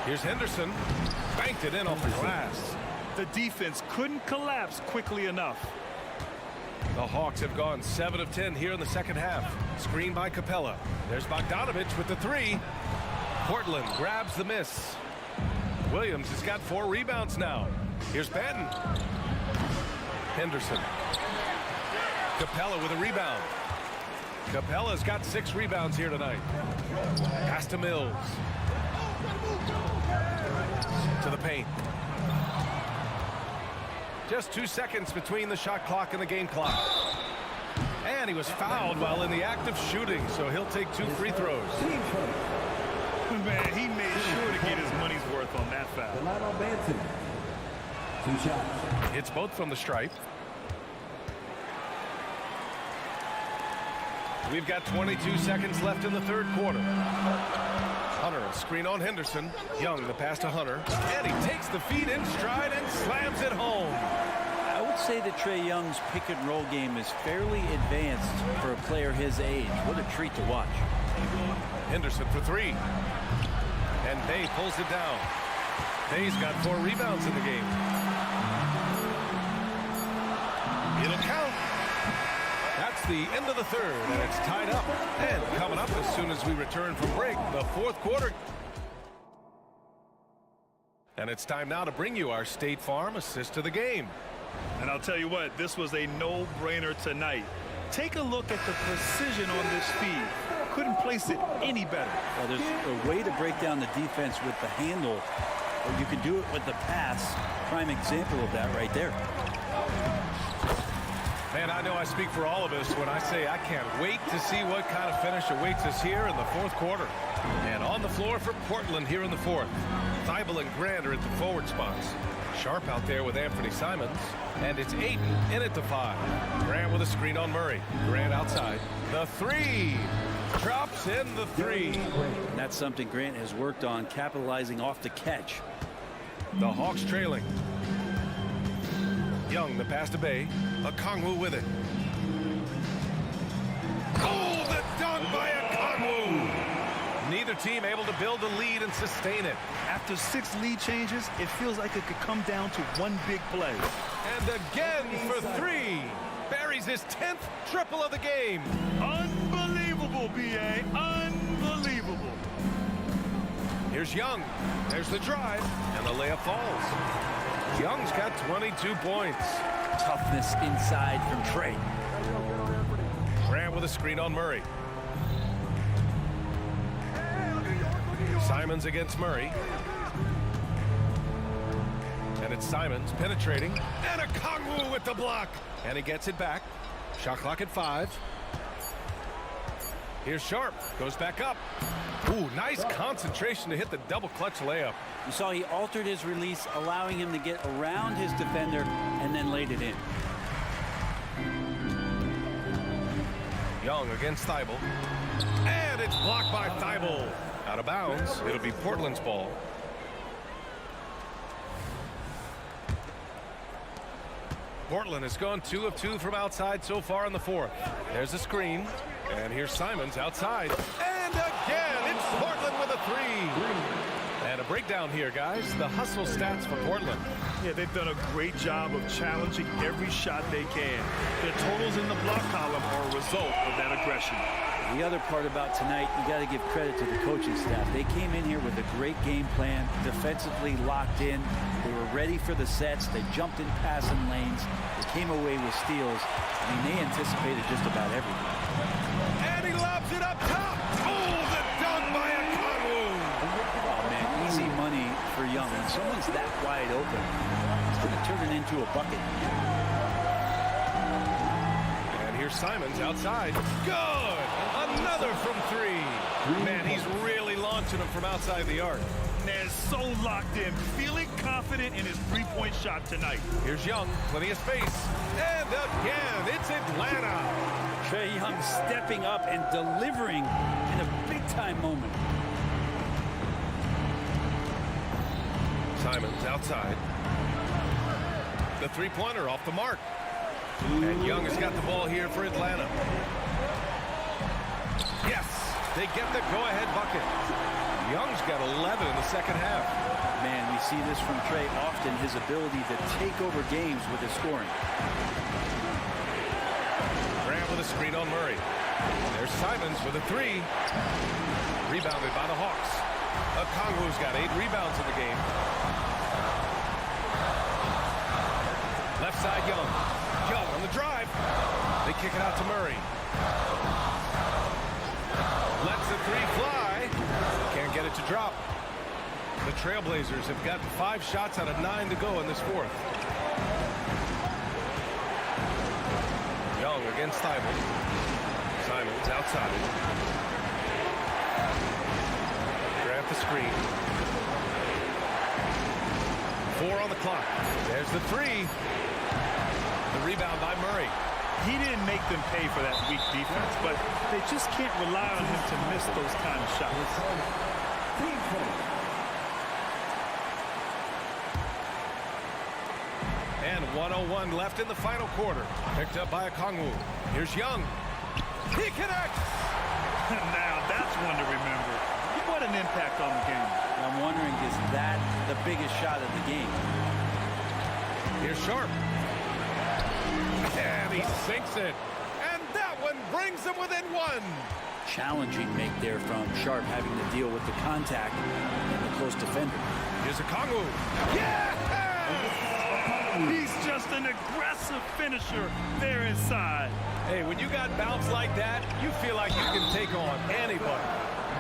Here's Henderson. Banked it in off the glass. The defense couldn't collapse quickly enough. The Hawks have gone 7 of 10 here in the second half. Screen by Capella. There's Bogdanovich with the three. Portland grabs the miss. Williams has got 4 rebounds now. Here's Batten. Henderson. Capella with a rebound. Capella's got 6 rebounds here tonight. Pass to Mills. To the paint. Just 2 seconds between the shot clock and the game clock. And he was fouled while in the act of shooting, so he'll take 2 free throws. Man, he made sure to get his money's worth on that foul. Delano Banton. 2 shots. It's both from the stripe. We've got 22 seconds left in the third quarter. Hunter, a screen on Henderson. Young, the pass to Hunter. And he takes the feed in stride and slams it home. I would say that Trae Young's pick and roll game is fairly advanced for a player his age. What a treat to watch. Henderson for three. And Bay pulls it down. Bay's got 4 rebounds in the game. It'll count. That's the end of the third, and it's tied up. And coming up as soon as we return from break, the fourth quarter. And it's time now to bring you our State Farm assist to the game. And I'll tell you what, this was a no-brainer tonight. Take a look at the precision on this feed. Couldn't place it any better. Well, there's a way to break down the defense with the handle, or you can do it with the pass. Prime example of that right there. Man, I know I speak for all of us when I say I can't wait to see what kind of finish awaits us here in the fourth quarter. And on the floor for Portland here in the fourth. Thibault and Grant are at the forward spots. Sharp out there with Anthony Simons. And it's Ayton in at the 5. Grant with a screen on Murray. Grant outside. The 3. Drops in the 3. And that's something Grant has worked on, capitalizing off the catch. The Hawks trailing. Young, the pass to Bay. Okongwu with it. Oh, the dunk by Okongwu! Neither team able to build a lead and sustain it. After 6 lead changes, it feels like it could come down to one big play. And again for 3. Buries his 10th triple of the game. Unbelievable, B.A. Unbelievable. Here's Young. There's the drive, and the layup falls. Young's got 22 points. Toughness inside from Trae. Grant with a screen on Murray. Simons against Murray. And it's Simons penetrating. And Okongwu with the block. And he gets it back. Shot clock at 5. Here's Sharp. Goes back up. Ooh, nice concentration to hit the double clutch layup. You saw he altered his release, allowing him to get around his defender and then laid it in. Young against Thibault. And it's blocked by Thibault. Out of bounds. It'll be Portland's ball. Portland has gone 2 of 2 from outside so far in the fourth. There's a screen. And here's Simons outside. And again, it's Portland with a 3. And a breakdown here, guys. The hustle stats for Portland. Yeah, they've done a great job of challenging every shot they can. Their totals in the block column are a result of that aggression. The other part about tonight, you got to give credit to the coaching staff. They came in here with a great game plan, defensively locked in. They were ready for the sets. They jumped in passing lanes. They came away with steals. I mean, they anticipated just about everything. And he lobs it up top. Oh, the dunk by Okongwu. Oh, man, easy money for Young. When someone's that wide open, he's going to turn it into a bucket. And here's Simons outside. Good. Another from three. Man, he's really launching them from outside the arc. Man, so locked in, feeling confident in his three-point shot tonight. Here's Young, plenty of space. And again, it's Atlanta. Trae Young stepping up and delivering in a big-time moment. Simons outside. The three-pointer off the mark. And Young has got the ball here for Atlanta. Yes, they get the go-ahead bucket. Young's got 11 in the second half. Man, we see this from Trae often, his ability to take over games with his scoring. Grant with a screen on Murray. There's Simons with a three. Rebounded by the Hawks. Okongwu's got 8 rebounds in the game. Left side, Young. Young on the drive. They kick it out to Murray. Lets the three fly. Can't get it to drop. The Trailblazers have got 5 shots out of 9 to go in this fourth. Young against Thybulle. Simons outside. Grant the screen. 4 on the clock. There's the three. The rebound by Murray. He didn't make them pay for that weak defense, but they just can't rely on him to miss those kind of shots. And 1:01 left in the final quarter. Picked up by Okongwu. Here's Young. He connects! Now that's one to remember. What an impact on the game. I'm wondering, is that the biggest shot of the game? Here's Sharp. And he sinks it. And that one brings them within 1. Challenging make there from Sharp, having to deal with the contact and the close defender. Here's Okongwu. Yeah! He's just an aggressive finisher there inside. Hey, when you got bounce like that, you feel like you can take on anybody.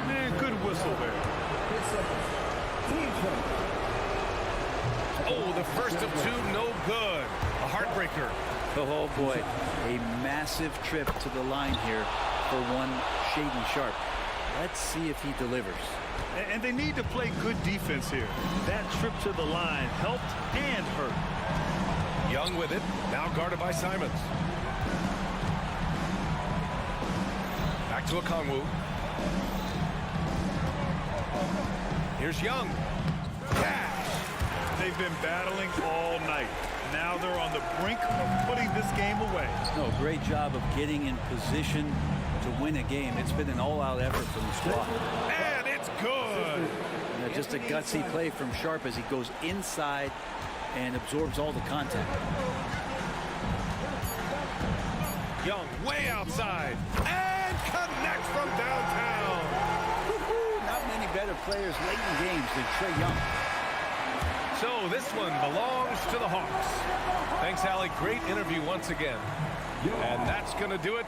Man, good whistle there. Oh, the first of 2, no good. A heartbreaker. Oh boy, a massive trip to the line here for one Shaedon Sharpe. Let's see if he delivers. And they need to play good defense here. That trip to the line helped and hurt. Young with it, now guarded by Simons. Back to Okongwu. Here's Young. Cash. They've been battling all night. Now they're on the brink of putting this game away. No, great job of getting in position to win a game. It's been an all-out effort from the squad. And it's good. Just a gutsy play from Sharpe as he goes inside and absorbs all the contact. Young way outside and connects from downtown. Not many better players late in games than Trae Young. So this one belongs to the Hawks. Thanks, Allie. Great interview once again. And that's going to do it.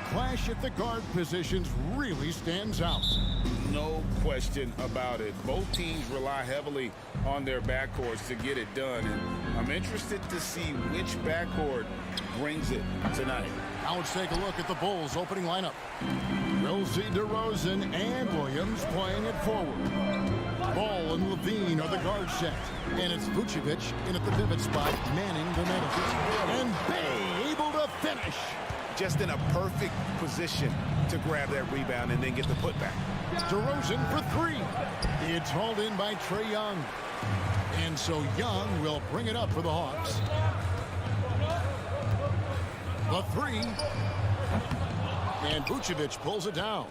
clash at the guard positions really stands out. No question about it. Both teams rely heavily on their backcourts to get it done. And I'm interested to see which backcourt brings it tonight. Now let's take a look at the Bulls' opening lineup. We'll see DeRozan and Williams playing it forward. Ball and Levine are the guard set. And it's Vucevic in at the pivot spot, manning the net. And Bay able to finish. Just in a perfect position to grab that rebound and then get the putback. DeRozan for three. It's hauled in by Trae Young. And so Young will bring it up for the Hawks. The three. And Vucevic pulls it down.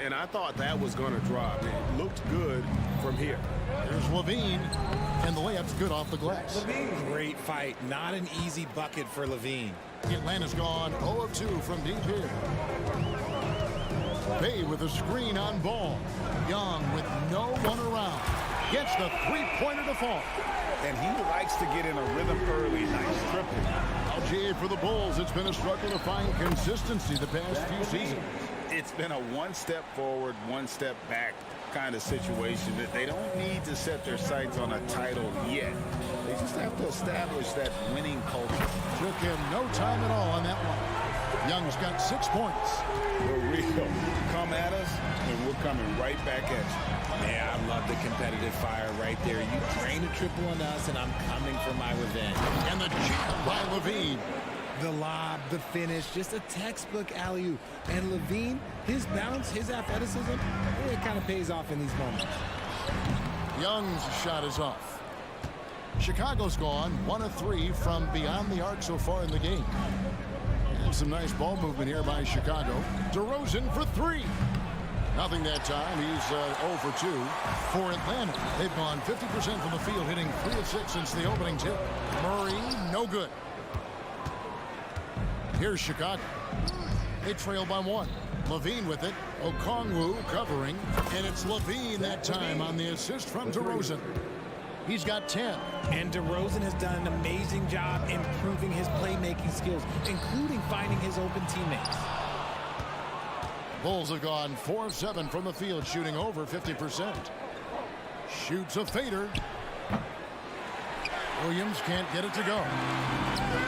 And I thought that was going to drop. It looked good from here. There's Levine. And the layup's good off the glass. Great fight. Not an easy bucket for Levine. Atlanta's gone 0 of 2 from deep here. Bay with a screen on Ball. Young with no one around. Gets the three-pointer to fall. And he likes to get in a rhythm early. Nice triple. LGA for the Bulls. It's been a struggle to find consistency the past few seasons. It's been a one step forward, one step back kind of situation that they don't need to set their sights on a title yet. They just have to establish that winning culture. Took him no time at all on that one. Young's got 6 points. For real. Come at us, and we're coming right back at you. Yeah, I love the competitive fire right there. You drain a triple on us, and I'm coming for my revenge. And the jam by Levine. The lob, the finish, just a textbook alley-oop. And Levine, his bounce, his athleticism, it kind of pays off in these moments. Young's shot is off. Chicago's gone 1 of 3 from beyond the arc so far in the game. And some nice ball movement here by Chicago. DeRozan for 3. Nothing that time. He's 0 for 2. For Atlanta, they've gone 50% from the field, hitting 3 of 6 since the opening tip. Murray, no good. Here's Chicago. They trail by 1. Levine with it. Okongwu covering. And it's Levine that time on the assist from DeRozan. He's got 10. And DeRozan has done an amazing job improving his playmaking skills, including finding his open teammates. Bulls have gone 4 of 7 from the field, shooting over 50%. Shoots a fader. Williams can't get it to go.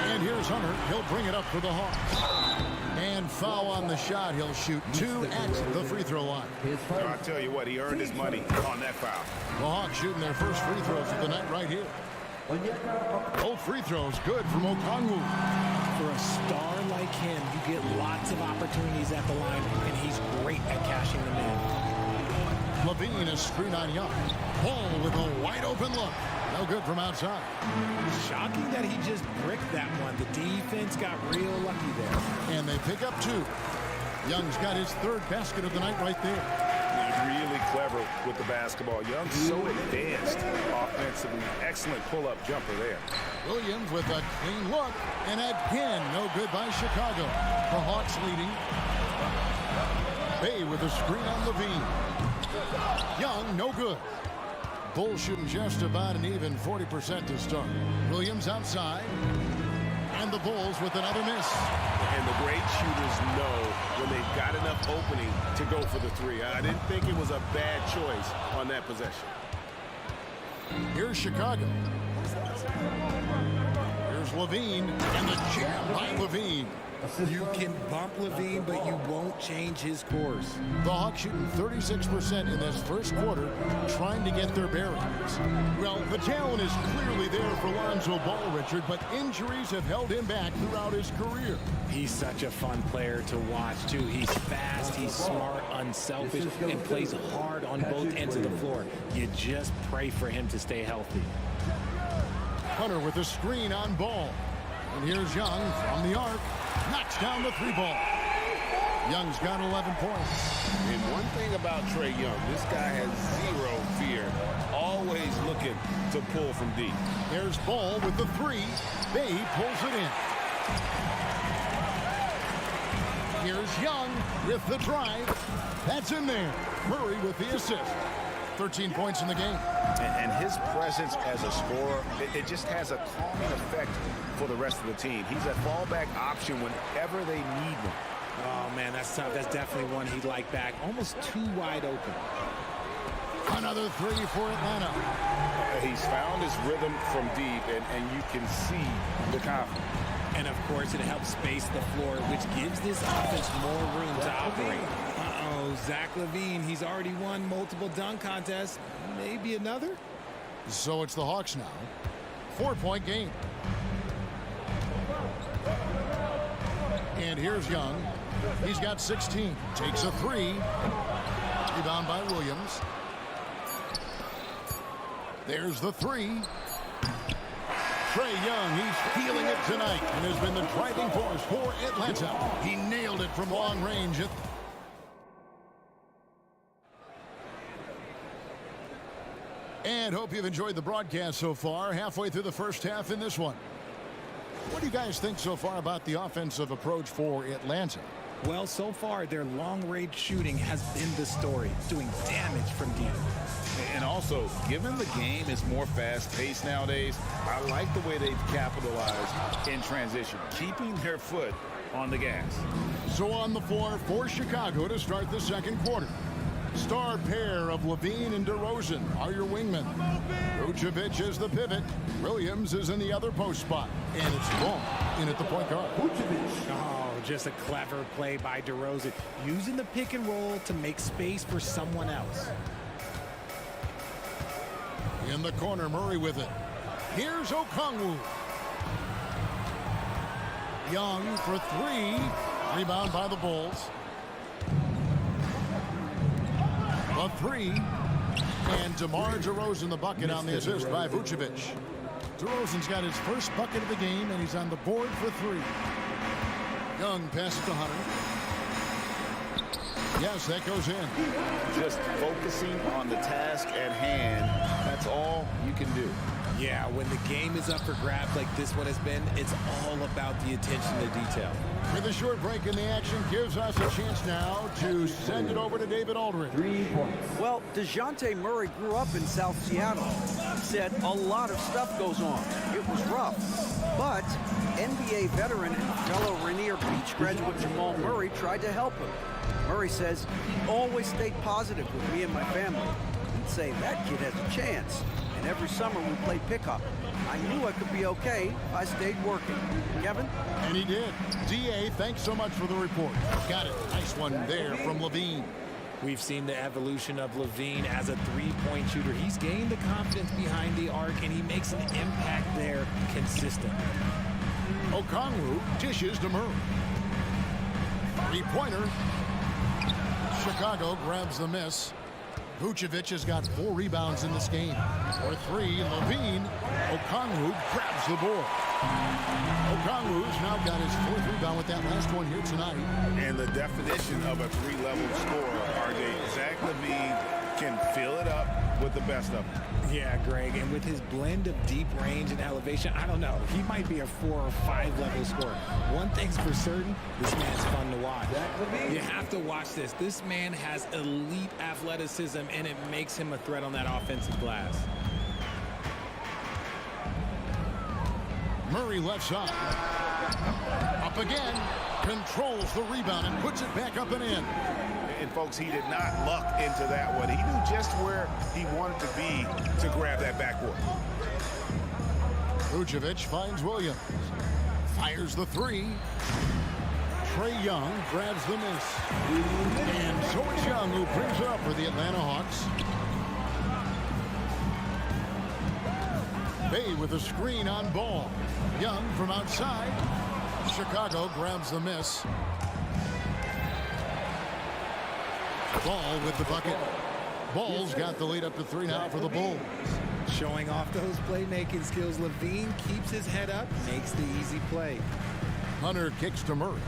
And here's Hunter. He'll bring it up for the Hawks. And foul on the shot. He'll shoot 2 at the free throw line. I'll tell you what, he earned his money on that foul. The Hawks shooting their first free throws of the night right here. Both free throws good from Okongwu. For a star like him, you get lots of opportunities at the line, and he's great at cashing them in. Levine is screen on Young. Ball with a wide open look. No good from outside. Shocking that he just bricked that one. The defense got real lucky there. And they pick up 2. Young's got his 3rd basket of the night right there. He's really clever with the basketball. Young's so advanced offensively. Excellent pull-up jumper there. Williams with a clean look. And again, no good by Chicago. The Hawks leading. Bay with a screen on Levine. Young, no good. Bulls shooting just about an even 40% to start. Williams outside. And the Bulls with another miss. And the great shooters know when they've got enough opening to go for the 3. I didn't think it was a bad choice on that possession. Here's Chicago. Here's Levine. And the jam by Levine. You can bump Levine, but you won't change his course. The Hawks shooting 36% in this first quarter, trying to get their bearings. Well, the talent is clearly there for Lonzo Ball, Richard, but injuries have held him back throughout his career. He's such a fun player to watch, too. He's fast, he's smart, unselfish, and plays hard on both ends of the floor. You just pray for him to stay healthy. Hunter with a screen on Ball. And here's Young from the arc. Knocks down the 3-ball. Young's got 11 points. And one thing about Trae Young, this guy has 0 fear. Always looking to pull from deep. There's Ball with the 3. Bay pulls it in. Here's Young with the drive. That's in there. Murray with the assist. 13 points in the game. And his presence as a scorer, it just has a calming effect for the rest of the team. He's a fallback option whenever they need him. Oh, man, that's tough. That's definitely one he'd like back. Almost too wide open. Another three for Atlanta. He's found his rhythm from deep, and you can see the confidence. And, of course, it helps space the floor, which gives this offense more room to operate. Uh-oh, Zach LaVine, he's already won multiple dunk contests. Maybe another? So it's the Hawks now. 4-point game. And here's Young. He's got 16. Takes a three. Rebound by Williams. There's the three. Trae Young, he's feeling it tonight and has been the driving force for Atlanta. He nailed it from long range. And hope you've enjoyed the broadcast so far. Halfway through the first half in this one. What do you guys think so far about the offensive approach for Atlanta? Well, so far, their long-range shooting has been the story, doing damage from deep. And also, given the game is more fast-paced nowadays, I like the way they've capitalized in transition, keeping their foot on the gas. So on the floor for Chicago to start the second quarter. Star pair of LaVine and DeRozan are your wingmen. Vucevic is the pivot. Williams is in the other post spot. And it's Ball in at the point guard. Oh, just a clever play by DeRozan, using the pick and roll to make space for someone else. In the corner, Murray with it. Here's Okongwu. Young for three. Rebound by the Bulls. A three. And DeMar DeRozan the bucket on the assist by Vucevic. DeRozan's got his first bucket of the game, and he's on the board for three. Young passes to Hunter. Yes, that goes in. Just focusing on the task at hand, that's all you can do. Yeah, when the game is up for grabs like this one has been, it's all about the attention to detail. With a short break in the action gives us a chance now to send it over to David Aldridge. 3 points. Well, DeJounte Murray grew up in South Seattle. He said a lot of stuff goes on. It was rough. But NBA veteran and fellow Rainier Beach graduate Jamal Murray tried to help him. Murray says he always stayed positive with me and my family. He'd say that kid has a chance. And every summer we played pickup. I knew I could be okay if I stayed working. Kevin? And he did. DA, thanks so much for the report. Got it. Nice one there from LaVine. We've seen the evolution of LaVine as a three-point shooter. He's gained the confidence behind the arc, and he makes an impact there consistently. Okongwu dishes to Murray. Three-pointer. Chicago grabs the miss. Vucevic has got 4 rebounds in this game. For 3, LaVine. Okongwu grabs the board. Okongwu's now got his 4th rebound with that last one here tonight. And the definition of a 3-level scorer, RJ, Zach LaVine can fill it up with the best of them. Yeah, Greg, and with his blend of deep range and elevation, I don't know. He might be a 4 or 5 level scorer. One thing's for certain, this man's fun to watch. You have to watch this. This man has elite athleticism, and it makes him a threat on that offensive glass. Murray left side. Up again. Controls the rebound and puts it back up and in. And, folks, he did not luck into that one. He knew just where he wanted to be to grab that backboard. Vucevic finds Williams. Fires the 3. Trae Young grabs the miss. And so it's Young who brings it up for the Atlanta Hawks. Bay with a screen on Ball. Young from outside. Chicago grabs the miss. Ball with the bucket. Ball's got the lead up to 3 now for the Bulls. Showing off those playmaking skills, LaVine keeps his head up, makes the easy play. Hunter kicks to Murray.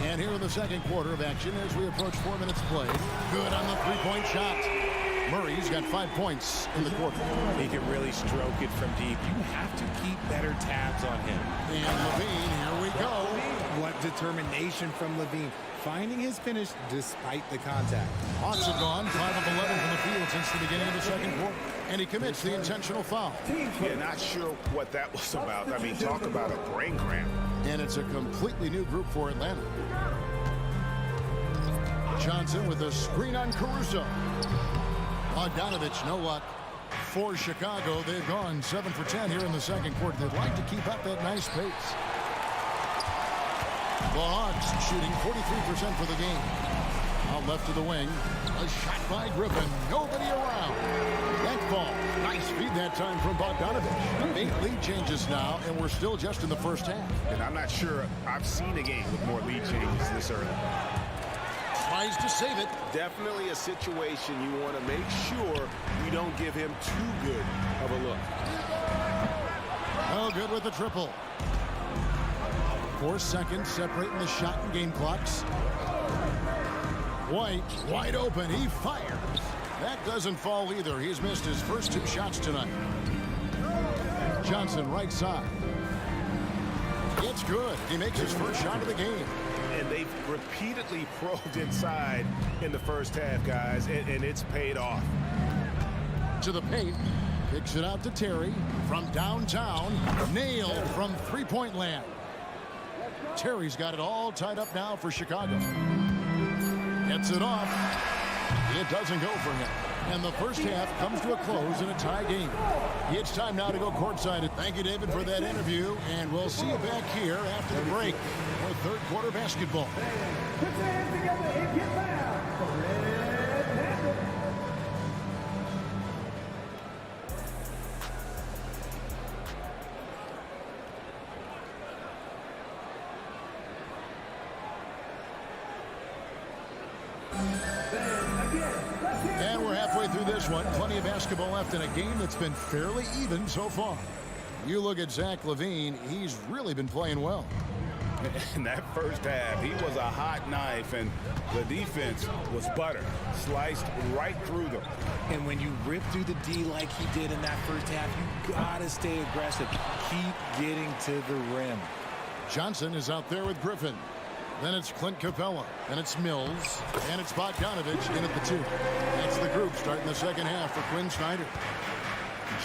And here in the second quarter of action as we approach 4 minutes played. Good on the 3-point shot. Murray's got 5 points in the quarter. He can really stroke it from deep. You have to keep better tabs on him. And LaVine, here we go. What determination from LaVine, finding his finish despite the contact. Hawks have gone 5 of 11 from the field since the beginning of the second quarter. And he commits the intentional foul. Yeah, not sure what that was about. I mean, talk about a brain cramp. And it's a completely new group for Atlanta. Johnson with a screen on Caruso. Bogdanovich, no luck. For Chicago, they've gone 7 for 10 here in the second quarter. They'd like to keep up that nice pace. The Hawks shooting 43% for the game. Out left to the wing. A shot by Griffin. Nobody around. That ball. Nice feed that time from Bogdanovich. 8 lead changes now, and we're still just in the first half. And I'm not sure I've seen a game with more lead changes this early. Tries to save it. Definitely a situation you want to make sure you don't give him too good of a look. Oh, good with the triple. 4 seconds separating the shot and game clocks. White, wide open. He fires. That doesn't fall either. He's missed his first 2 shots tonight. Johnson, right side. It's good. He makes his first shot of the game. And they've repeatedly probed inside in the first half, guys, and it's paid off. To the paint. Kicks it out to Terry. From downtown. Nailed from three-point land. Terry's got it all tied up now for Chicago. Gets it off. It doesn't go for him. And the first half comes to a close in a tie game. It's time now to go courtside. Thank you, David, for that interview. And we'll see you back here after the break for third quarter basketball. Put your hands together and get loud for Red Panther. And we're halfway through this one. Plenty of basketball left in a game that's been fairly even so far. You look at Zach LaVine, he's really been playing well. In that first half, he was a hot knife, and the defense was butter. Sliced right through them. And when you rip through the D like he did in that first half, you gotta stay aggressive. Keep getting to the rim. Johnson is out there with Griffin. Then it's Clint Capella. Then it's Mills. And it's Bogdanovich in at the 2. That's the group starting the second half for Quinn Snyder.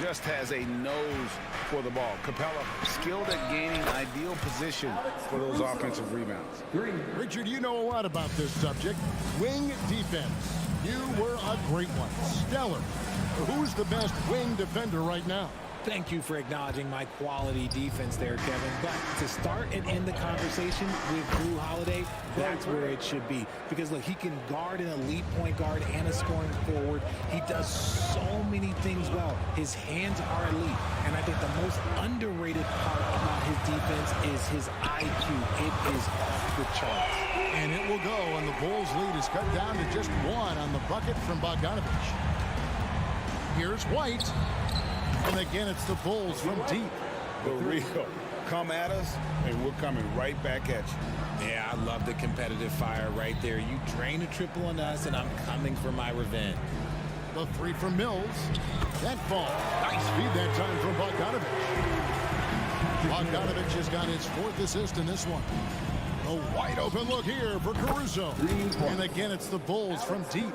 Just has a nose for the ball. Capella skilled at gaining ideal position for those offensive rebounds. Richard, you know a lot about this subject. Wing defense. You were a great one. Stellar. Who's the best wing defender right now? Thank you for acknowledging my quality defense there, Kevin. But to start and end the conversation with Drew Holiday, that's where it should be. Because, look, he can guard an elite point guard and a scoring forward. He does so many things well. His hands are elite. And I think the most underrated part about his defense is his IQ. It is off the charts. And it will go, and the Bulls' lead is cut down to just 1 on the bucket from Bogdanovich. Here's White. And again, it's the Bulls from deep. The real. Come at us, and we're coming right back at you. Yeah, I love the competitive fire right there. You drain a triple on us, and I'm coming for my revenge. The 3 from Mills. That ball. Nice feed that time from Bogdanovich. Bogdanovich has got his 4th assist in this one. A wide open look here for Caruso. And again, it's the Bulls from deep.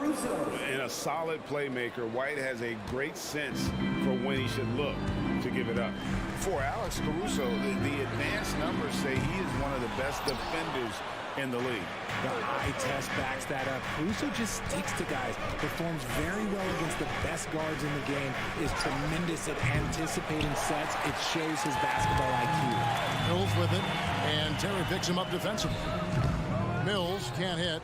And a solid playmaker. White has a great sense for when he should look to give it up. For Alex Caruso, the advanced numbers say he is one of the best defenders in the league. The eye test backs that up. Caruso just sticks to guys, performs very well against the best guards in the game, is tremendous at anticipating sets. It shows his basketball IQ. Mills with it, and Terry picks him up defensively. Mills can't hit.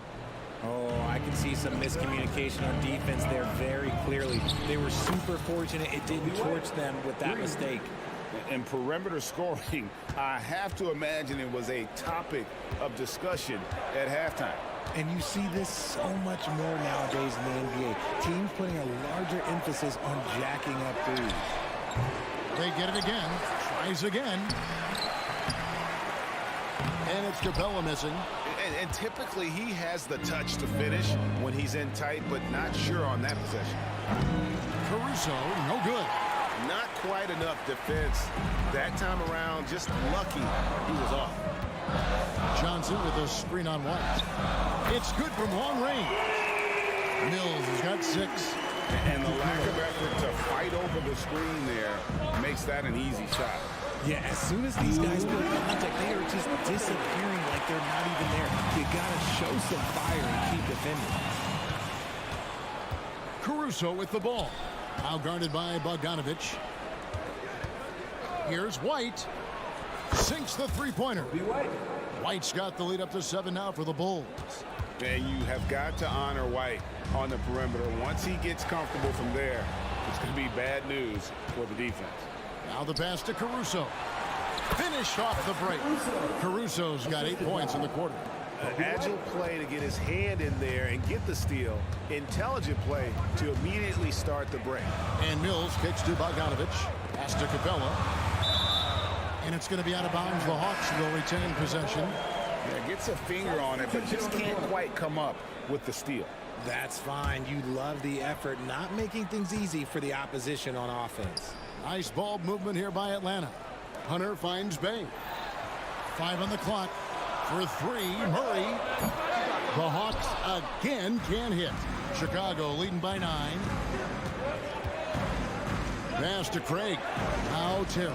Oh, I can see some miscommunication on defense there very clearly. They were super fortunate it didn't torch them with that mistake. In perimeter scoring, I have to imagine it was a topic of discussion at halftime. And you see this so much more nowadays in the NBA. Teams putting a larger emphasis on jacking up threes. They get it again. Tries again. And it's Capella missing. And typically he has the touch to finish when he's in tight, but not sure on that possession. Caruso, no good. Not quite enough defense that time around. Just lucky he was off. Johnson with a screen on White. It's good from long range. Mills has got 6. And the lack of effort to fight over the screen there makes that an easy shot. Yeah, as soon as these guys feel contact, they are just disappearing like they're not even there. You gotta show some fire and keep defending. Caruso with the ball. Now guarded by Bogdanovich. Here's White. Sinks the three-pointer. White's got the lead up to 7 now for the Bulls. And you have got to honor White on the perimeter. Once he gets comfortable from there, it's going to be bad news for the defense. Now the pass to Caruso. Finished off the break. Caruso's got 8 points in the quarter. An agile play to get his hand in there and get the steal. Intelligent play to immediately start the break. And Mills kicks to Bogdanovich. Pass to Capella. And it's going to be out of bounds. The Hawks will retain possession. Yeah, gets a finger on it, but just can't quite come up with the steal. That's fine. You love the effort, not making things easy for the opposition on offense. Nice ball movement here by Atlanta. Hunter finds Bay. 5 on the clock. For 3, Murray. The Hawks again can't hit. Chicago leading by 9. Pass to Craig. Now Terry.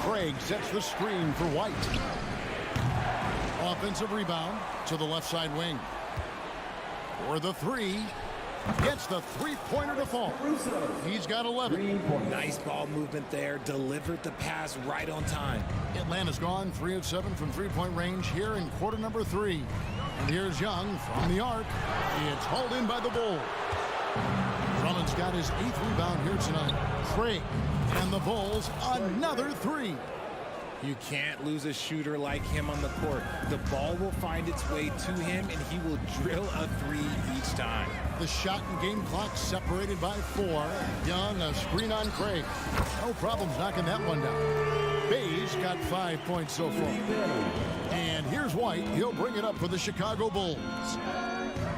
Craig sets the screen for White. Offensive rebound to the left side wing. For the 3. Gets the three-pointer to fall. He's got 11. Nice ball movement there. Delivered the pass right on time. Atlanta's gone 3 of 7 from three-point range here in quarter number 3. And here's Young from the arc. It's hauled in by the Bulls. Drummond's got his 8th rebound here tonight. Craig and the Bulls another 3. You can't lose a shooter like him on the court. The ball will find its way to him, and he will drill a 3 each time. The shot and game clock separated by 4. Young, a screen on Craig. No problems knocking that one down. Bay's got 5 points so far. And here's White. He'll bring it up for the Chicago Bulls.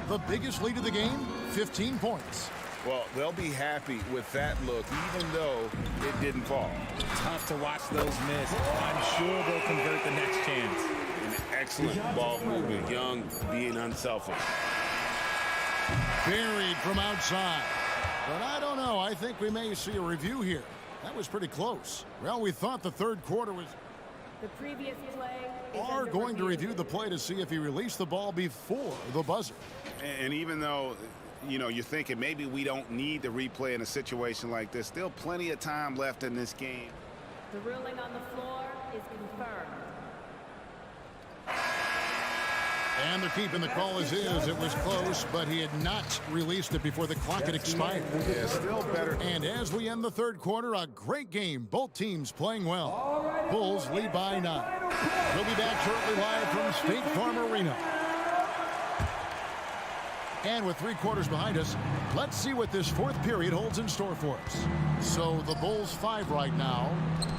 The biggest lead of the game, 15 points. Well, they'll be happy with that look, even though it didn't fall. Tough to watch those miss. I'm sure they'll convert the next chance. An excellent ball movement. Young being unselfish. Buried from outside. But I don't know. I think we may see a review here. That was pretty close. Well, we thought the third quarter was... The previous play are going to review the play to see if he released the ball before the buzzer. And even though, you know, you're thinking maybe we don't need the replay in a situation like this, still plenty of time left in this game. The ruling on the floor is confirmed. And they're keeping the call as is. It was close, but he had not released it before the clock had expired. Yeah, still better. And as we end the third quarter, a great game. Both teams playing well. Bulls lead by 9. We'll be back shortly live from State Farm Arena. And with 3 quarters behind us, let's see what this fourth period holds in store for us. So the Bulls 5 right now.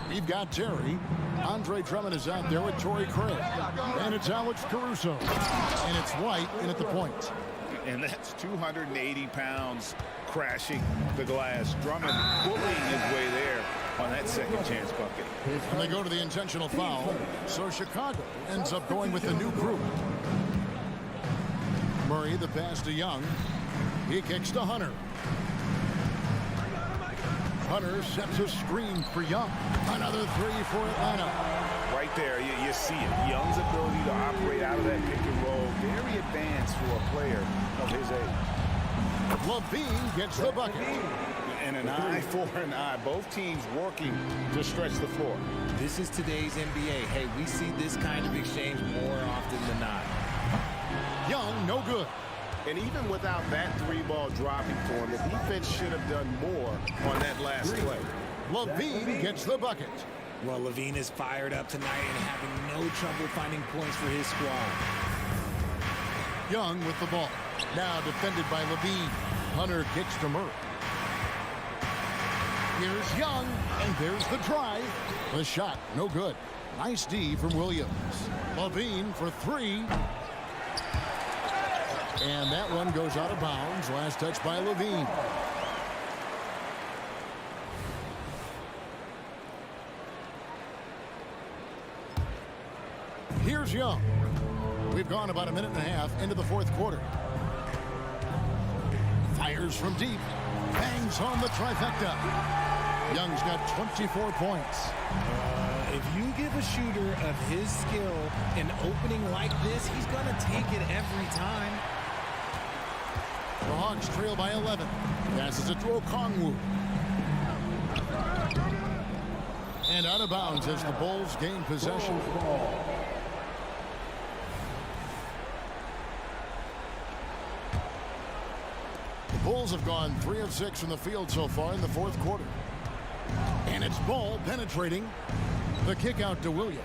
We've got Terry. Andre Drummond is out there with Torrey Craig. And it's Alex Caruso. And it's White in at the point. And that's 280 pounds crashing the glass. Drummond bullying his way there on that second chance bucket. And they go to the intentional foul. So Chicago ends up going with the new group. Murray, the pass to Young. He kicks to Hunter. Hunter sets a screen for Young. Another 3 for Atlanta. Right there, you see it. Young's ability to operate out of that pick and roll. Very advanced for a player of his age. Levine gets the bucket. And an eye for an eye. Both teams working to stretch the floor. This is today's NBA. Hey, we see this kind of exchange more often than not. Young, no good. And even without that 3-ball dropping for him, the defense should have done more on that last play. Levine gets the bucket. Well, Levine is fired up tonight and having no trouble finding points for his squad. Young with the ball. Now defended by Levine. Hunter kicks to Murray. Here's Young, and there's the drive. The shot, no good. Nice D from Williams. Levine for 3. And that one goes out of bounds. Last touch by Levine. Here's Young. We've gone about a minute and a half into the fourth quarter. Fires from deep. Bangs home the trifecta. Young's got 24 points. If you give a shooter of his skill an opening like this, he's going to take it every time. The Hawks trail by 11. Passes it to Okongwu. And out of bounds as the Bulls gain possession. The Bulls have gone 3 of 6 from the field so far in the fourth quarter. And it's Ball penetrating. The kick out to Williams.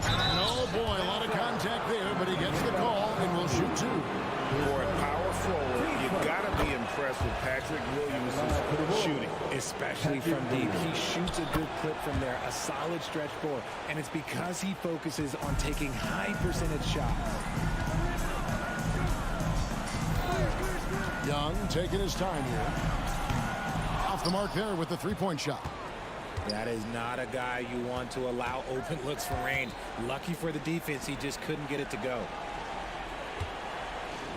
Oh boy, a lot of contact there, but he gets the call and will shoot 2. For a power forward, you've got to be impressed with Patrick Williams' shooting. Especially from deep. He shoots a good clip from there, a solid stretch floor, and it's because he focuses on taking high percentage shots. Young taking his time here. Off the mark there with the three-point shot. That is not a guy you want to allow open looks from range. Lucky for the defense, he just couldn't get it to go.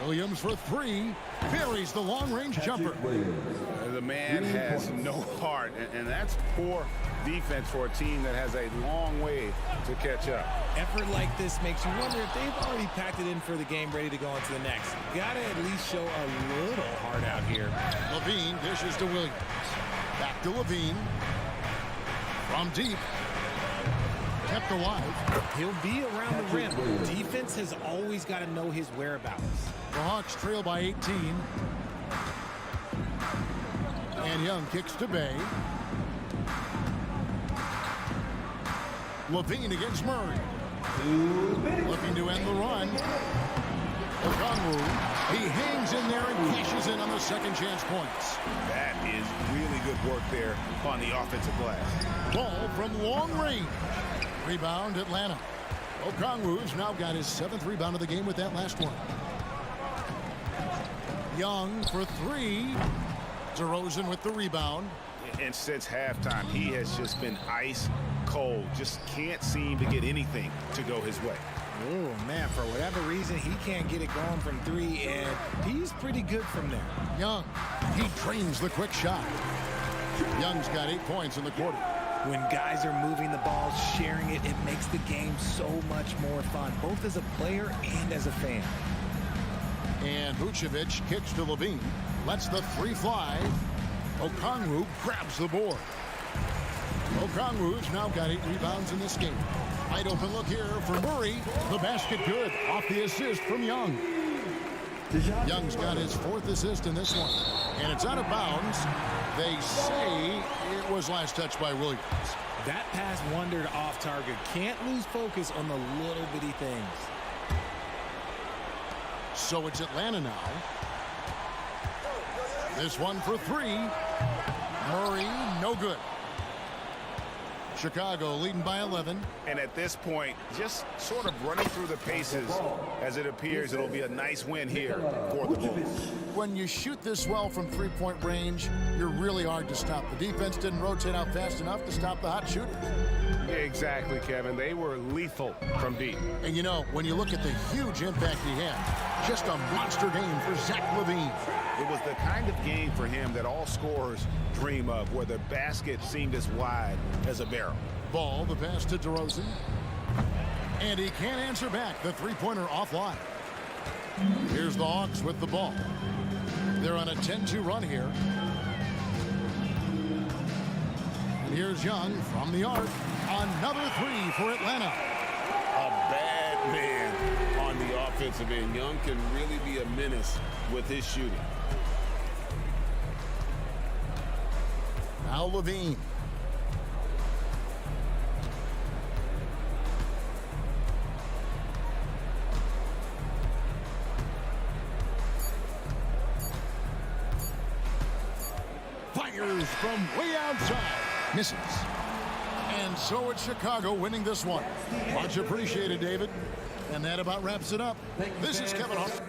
Williams for 3. Buries the long-range jumper. The man has no heart, and that's poor defense for a team that has a long way to catch up. Effort like this makes you wonder if they've already packed it in for the game, ready to go on to the next. Got to at least show a little heart out here. Levine dishes to Williams. Back to Levine. From deep. Kept alive. He'll be around the rim. Defense has always got to know his whereabouts. The Hawks trail by 18. And Young kicks to Bay. Levine against Murray. Looking to end the run. Okongwu. He hangs in there and cashes in on the second chance points. That is really good work there on the offensive glass. Ball from long range. Rebound Atlanta. Okongwu's now got his 7th rebound of the game with that last one. Young for 3. DeRozan with the rebound. And since halftime, he has just been ice cold. Just can't seem to get anything to go his way. Oh, man, for whatever reason, he can't get it going from 3, and he's pretty good from there. Young, he drains the quick shot. Young's got 8 points in the quarter. When guys are moving the ball, sharing it, it makes the game so much more fun, both as a player and as a fan. And Vucevic kicks to Levine. Lets the 3 fly. Okongwu grabs the board. Okongwu's now got 8 rebounds in this game. Wide open look here for Murray. The basket good off the assist from Young. Young's got his 4th assist in this one. And it's out of bounds. They say it was last touched by Williams. That pass wandered off target. Can't lose focus on the little bitty things. So it's Atlanta now. This one for 3. Murray, no good. Chicago leading by 11. And at this point, just sort of running through the paces as it appears it'll be a nice win here for the Bulls. When you shoot this well from three-point range, you're really hard to stop. The defense didn't rotate out fast enough to stop the hot shooters. Exactly, Kevin. They were lethal from deep. And you know, when you look at the huge impact he had, just a monster game for Zach LaVine. It was the kind of game for him that all scorers dream of, where the basket seemed as wide as a barrel. Ball, the pass to DeRozan. And he can't answer back. The three-pointer offline. Here's the Hawks with the ball. They're on a 10-2 run here. And here's Young from the arc. Another 3 for Atlanta. A bad man on the offensive end. Young can really be a menace with his shooting. Now Levine. Fires from way outside. Misses. And so it's Chicago winning this one. Much appreciated, David. And that about wraps it up. This is Kevin Hart.